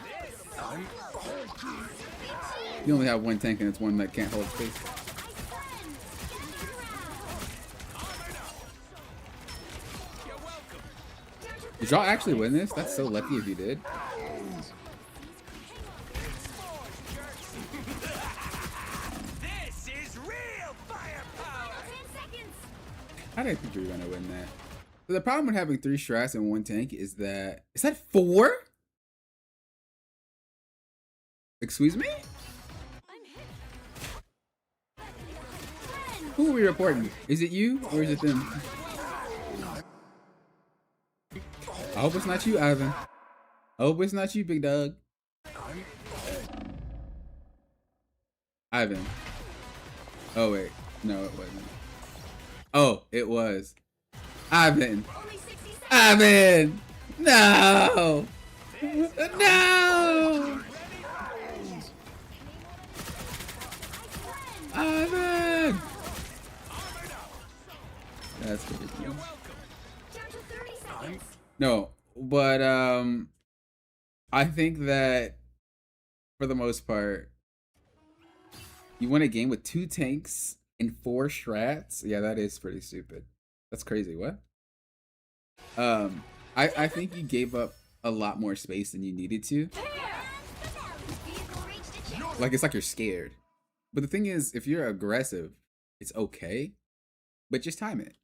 You only have one tank and it's one that can't hold space. Did y'all actually win this? That's so lucky if you did. This is real firepower. 10 seconds. I didn't think we were gonna win that. So the problem with having 3 strats and 1 tank is that 4? Excuse me? Who are we reporting? Is it you or is it them? I hope it's not you, Ivan. I hope it's not you, big dog. Ivan. Oh wait, no, it wasn't. Oh, it was. Ivan. Only 60 seconds. Ivan. No. No. Ivan. That's ridiculous. Down to 30 seconds. No, but I think that for the most part, you win a game with 2 tanks and 4 strats. Yeah, that is pretty stupid. That's crazy. What? I think you gave up a lot more space than you needed to. Vehicle reached a checkpoint. Like it's like you're scared. But the thing is, if you're aggressive, it's okay, but just time it.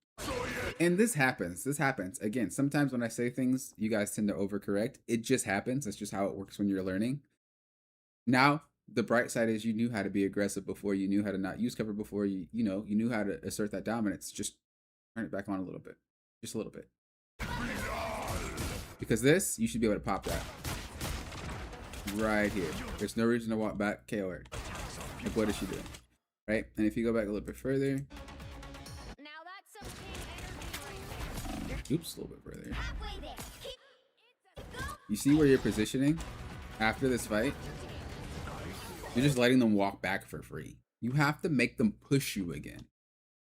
And this happens. This happens. Again, sometimes when I say things, you guys tend to overcorrect. It just happens. That's just how it works when you're learning. Now, the bright side is you knew how to be aggressive before. You knew how to not use cover before. You knew how to assert that dominance. Just turn it back on a little bit. Just a little bit. Because this, you should be able to pop that. Right here. There's no reason to walk back. KO her. Like, what is she doing? Right? And if you go back a little bit further. Now that's some king energy right there. Oops, a little bit further. Halfway there. Keep go. You see where you're positioning after this fight? You're just letting them walk back for free. You have to make them push you again,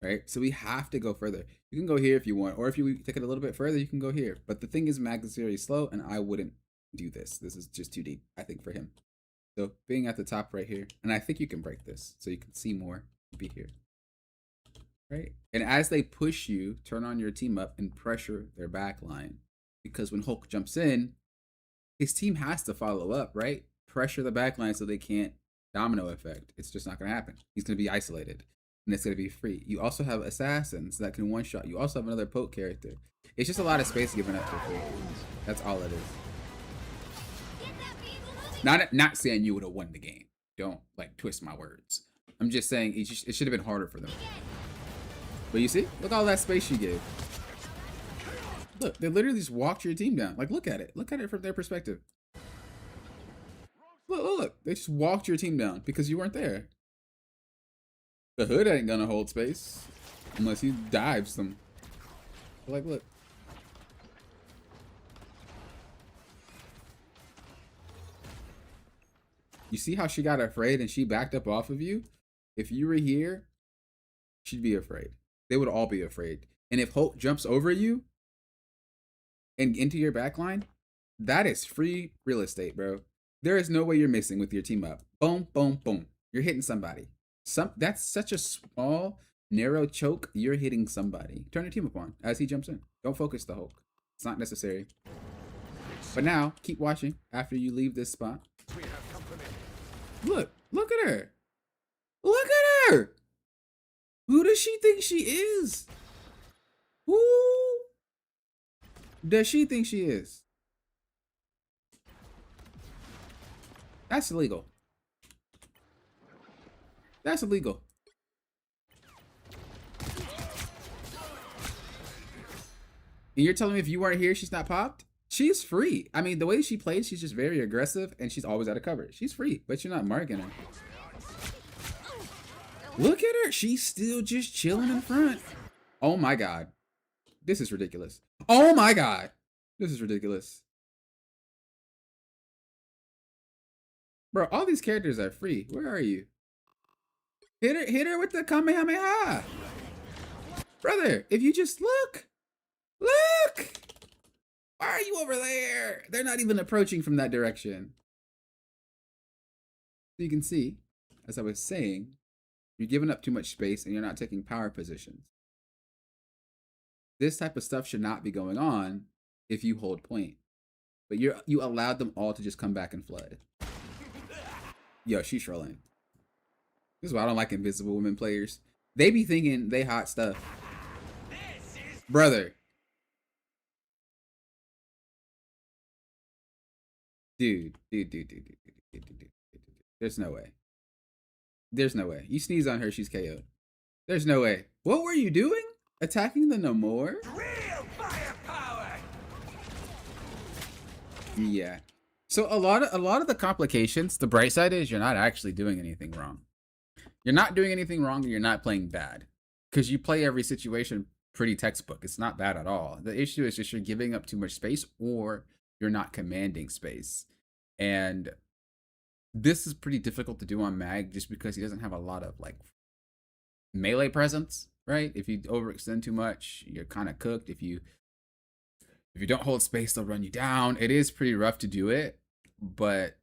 right? So we have to go further. You can go here if you want, or if you take it a little bit further, you can go here. But the thing is, Max is very slow, and I wouldn't do this. This is just too deep, I think, for him. So being at the top right here, and I think you can break this so you can see more, be here. Right? And as they push you, turn on your team up and pressure their back line. Because when Hulk jumps in, his team has to follow up, right? Pressure the back line so they can't domino effect. It's just not going to happen. He's going to be isolated. And it's going to be free. You also have assassins that can one-shot. You also have another poke character. It's just a lot of space given up for free. That's all it is. Get that vehicle moving. Not saying you would have won the game. Don't like twist my words. I'm just saying it should have been harder for them. But you see, look all that space you gave. Look, they literally just walked your team down. Like, look at it. Look at it from their perspective. Look. They just walked your team down because you weren't there. The hood ain't gonna hold space unless he dives them. Like, look. You see how she got afraid and she backed up off of you? If you were here, she'd be afraid. They would all be afraid. And if Hulk jumps over you and into your backline, that is free real estate, bro. There is no way you're missing with your team up. Boom, boom, boom. You're hitting somebody. That's such a small, narrow choke. You're hitting somebody. Turn your team up on as he jumps in. Don't focus the Hulk. It's not necessary. But now, keep watching after you leave this spot. Look at her. Look at her. Who does she think she is? Who does she think she is? That's illegal. That's illegal. And you're telling me if you weren't here, she's not popped? She's free. I mean, the way she plays, she's just very aggressive and she's always out of cover. She's free, but you're not marking her. Look at her. She's still just chilling in front. Oh my God. This is ridiculous. Oh my God. This is ridiculous. Bro, all these characters are free. Where are you? Hit her with the Kamehameha. Brother, if you just look. Why are you over there? They're not even approaching from that direction. So you can see, as I was saying, you're giving up too much space and you're not taking power positions. This type of stuff should not be going on if you hold point. But you allowed them all to just come back and flood. Yo, she's trolling. This is why I don't like invisible women players. They be thinking they hot stuff. Brother. Dude. There's no way. There's no way. You sneeze on her, she's KO'd. There's no way. What were you doing? Attacking the no more? Real firepower. Yeah. So a lot of the complications, the bright side is you're not actually doing anything wrong. You're not doing anything wrong and you're not playing bad. Because you play every situation pretty textbook. It's not bad at all. The issue is just you're giving up too much space or you're not commanding space. And this is pretty difficult to do on Mag just because he doesn't have a lot of like melee presence, right? If you overextend too much, you're kind of cooked. If you don't hold space, they'll run you down. It is pretty rough to do it, but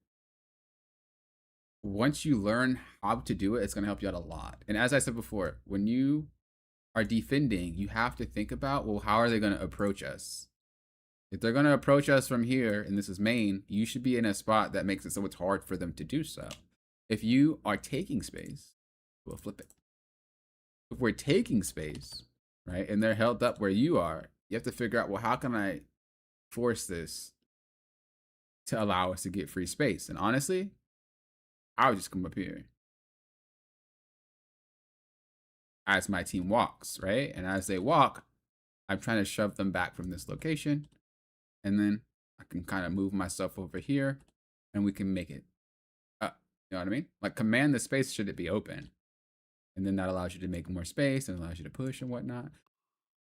once you learn how to do it, it's going to help you out a lot. And as I said before, when you are defending, you have to think about, well, how are they going to approach us? If they're going to approach us from here, and this is main, you should be in a spot that makes it so it's hard for them to do so. If you are taking space, we'll flip it. If we're taking space, right, and they're held up where you are, you have to figure out, well, how can I force this to allow us to get free space? And honestly, I would just come up here as my team walks, right? And as they walk, I'm trying to shove them back from this location. And then I can kind of move myself over here and we can make it up. You know what I mean? Like command the space should it be open. And then that allows you to make more space and allows you to push and whatnot.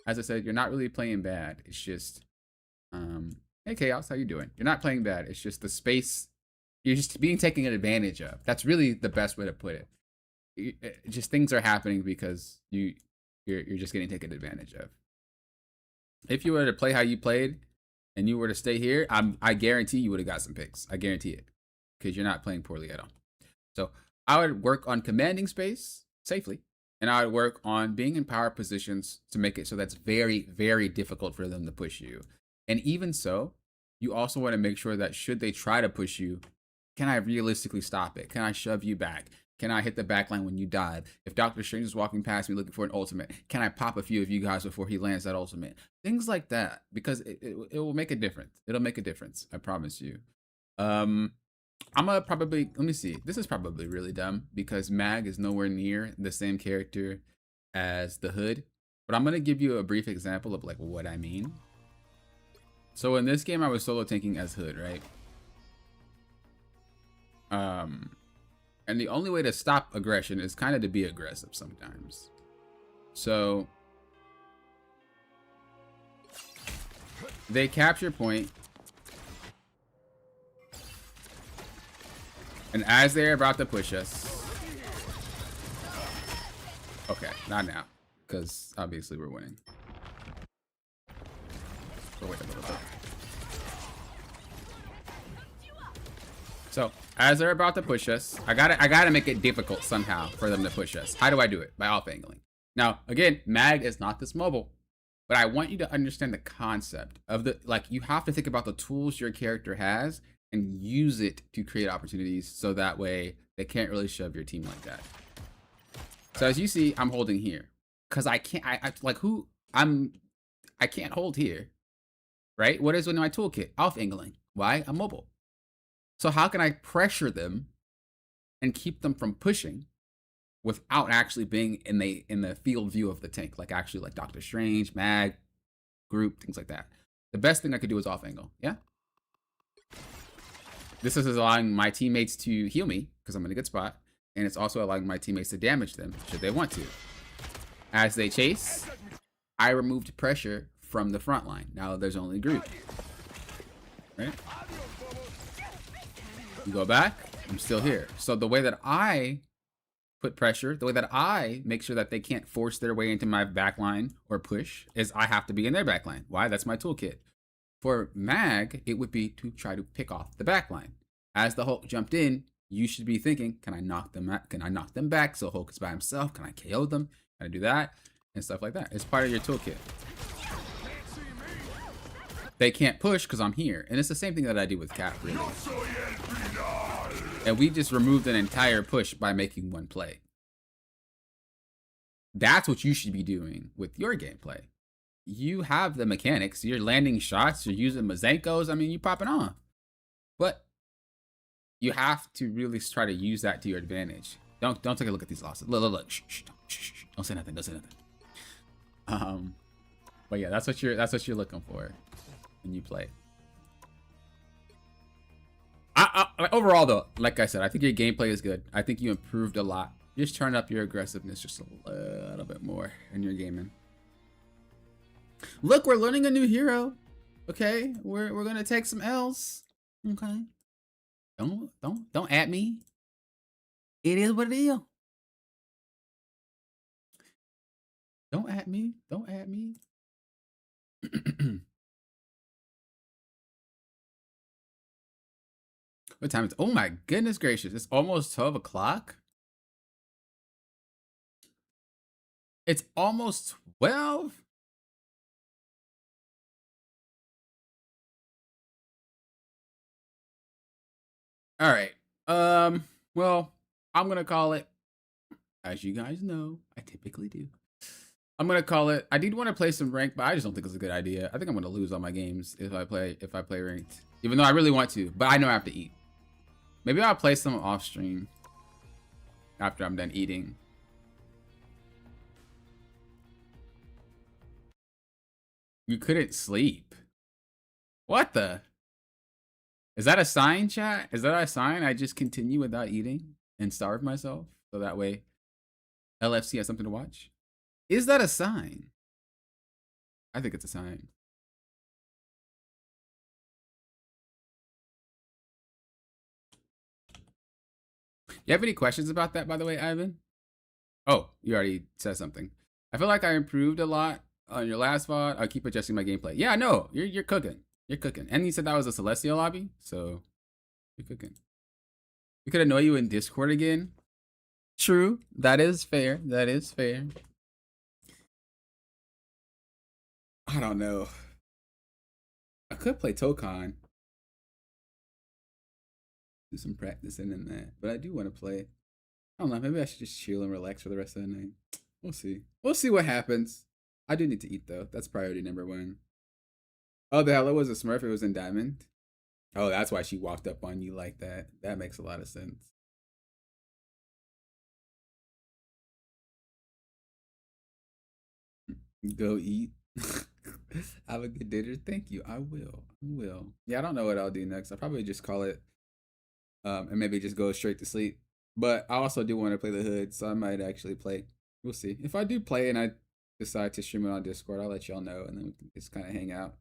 As I said, you're not really playing bad. It's just, hey Chaos, how you doing? You're not playing bad. It's just the space, you're just being taken advantage of. That's really the best way to put it. Just things are happening because you're just getting taken advantage of. If you were to play how you played and you were to stay here, I guarantee you would have got some picks. I guarantee it, because you're not playing poorly at all. So I would work on commanding space safely, and I would work on being in power positions to make it so that's very, very difficult for them to push you. And even so, you also want to make sure that should they try to push you, can I realistically stop it? Can I shove you back? Can I hit the backline when you dive? If Doctor Strange is walking past me looking for an ultimate, can I pop a few of you guys before he lands that ultimate? Things like that, because it will make a difference. It'll make a difference. I promise you. I'm gonna probably, let me see. This is probably really dumb because Mag is nowhere near the same character as the Hood. But I'm gonna give you a brief example of like what I mean. So in this game, I was solo tanking as Hood, right? And the only way to stop aggression is kind of to be aggressive sometimes. So they capture point. And as they're about to push us. Okay, not now. Because obviously we're winning. But wait a little bit. So as they're about to push us, I gotta make it difficult somehow for them to push us. How do I do it? By off angling. Now, again, Mag is not this mobile, but I want you to understand the concept of the, like, you have to think about the tools your character has and use it to create opportunities so that way they can't really shove your team like that. So as you see, I'm holding here because I can't, I can't hold here, right? What is in my toolkit? Off angling. Why? I'm mobile. So how can I pressure them and keep them from pushing without actually being in the field view of the tank, like actually like Doctor Strange, Mag, Group, things like that? The best thing I could do is off angle. Yeah. This is allowing my teammates to heal me because I'm in a good spot, and it's also allowing my teammates to damage them should they want to. As they chase, I removed pressure from the front line. Now there's only Group. Right? You go back, I'm still here. So the way that I put pressure, the way that I make sure that they can't force their way into my backline or push is I have to be in their backline. Why? That's my toolkit. For Mag, it would be to try to pick off the backline. As the Hulk jumped in, you should be thinking, can I knock them out? Can I knock them back so Hulk is by himself? Can I KO them? Can I do that? And stuff like that. It's part of your toolkit. They can't push because I'm here. And it's the same thing that I do with Cap, really. And we just removed an entire push by making one play. That's what you should be doing with your gameplay. You have the mechanics. You're landing shots. You're using Mazenkos. I mean, you popping on. But you have to really try to use that to your advantage. Don't take a look at these losses. Look. Shh. Shh, don't say nothing. Don't say nothing. But yeah, that's what you're looking for when you play. Overall though, like I said, I think your gameplay is good. I think you improved a lot. Just turn up your aggressiveness just a little bit more in your gaming. Look, we're learning a new hero. Okay, we're gonna take some L's. Okay, don't at me. It is what it is. Don't at me. Don't at me. What time is it? Oh my goodness gracious. It's almost 12 o'clock. It's almost 12. All right. Well, I'm gonna call it, as you guys know, I typically do. I'm gonna call it. I did want to play some ranked, but I just don't think it's a good idea. I think I'm gonna lose all my games if I play ranked. Even though I really want to, but I know I have to eat. Maybe I'll play some off stream after I'm done eating. You couldn't sleep. What the? Is that a sign, chat? Is that a sign I just continue without eating and starve myself so that way LFC has something to watch? Is that a sign? I think it's a sign. You have any questions about that, by the way, Ivan? Oh, you already said something. I feel like I improved a lot on your last VOD. I'll keep adjusting my gameplay. Yeah, no, you're cooking. You're cooking. And you said that was a Celestial lobby, so you're cooking. We could annoy you in Discord again. True. That is fair. That is fair. I don't know. I could play Tokon. Do some practicing in that. But I do want to play. I don't know. Maybe I should just chill and relax for the rest of the night. We'll see. We'll see what happens. I do need to eat, though. That's priority number one. Oh, the hell, it was a Smurf. It was in Diamond. Oh, that's why she walked up on you like that. That makes a lot of sense. Go eat. Have a good dinner. Thank you. I will. I will. Yeah, I don't know what I'll do next. I'll probably just call it and maybe just go straight to sleep. But I also do want to play the hood, so I might actually play. We'll see. If I do play and I decide to stream it on Discord, I'll let y'all know and then we can just kind of hang out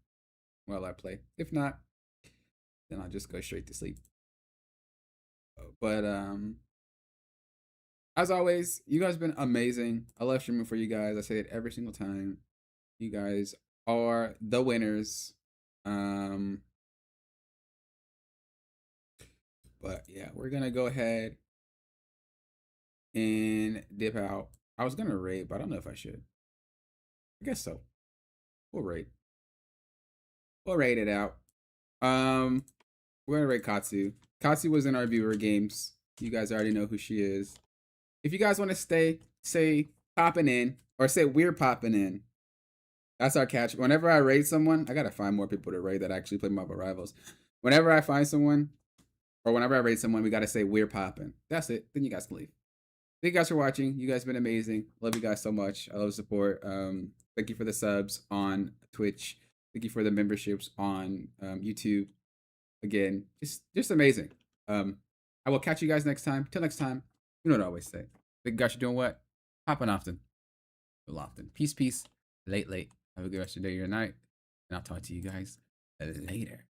while I play. If not, then I'll just go straight to sleep. But as always, you guys have been amazing. I love streaming for you guys. I say it every single time. You guys are the winners. But yeah, we're gonna go ahead and dip out. I was gonna raid, but I don't know if I should. I guess so. We'll raid. We'll raid it out. We're gonna raid Katsu. Katsu was in our viewer games. You guys already know who she is. If you guys want to say popping in, or say we're popping in. That's our catch. Whenever I raid someone, I gotta find more people to raid that actually play Marvel Rivals. Whenever I find someone, or whenever I raid someone, we gotta say we're popping. That's it. Then you guys can leave. Thank you guys for watching. You guys have been amazing. Love you guys so much. I love the support. Thank you for the subs on Twitch. Thank you for the memberships on YouTube. Again, just amazing. I will catch you guys next time. Till next time, you know what I always say. Thank you guys for doing what? Popping often. Real often. Peace, peace. Late. Have a good rest of your day or your night. And I'll talk to you guys later.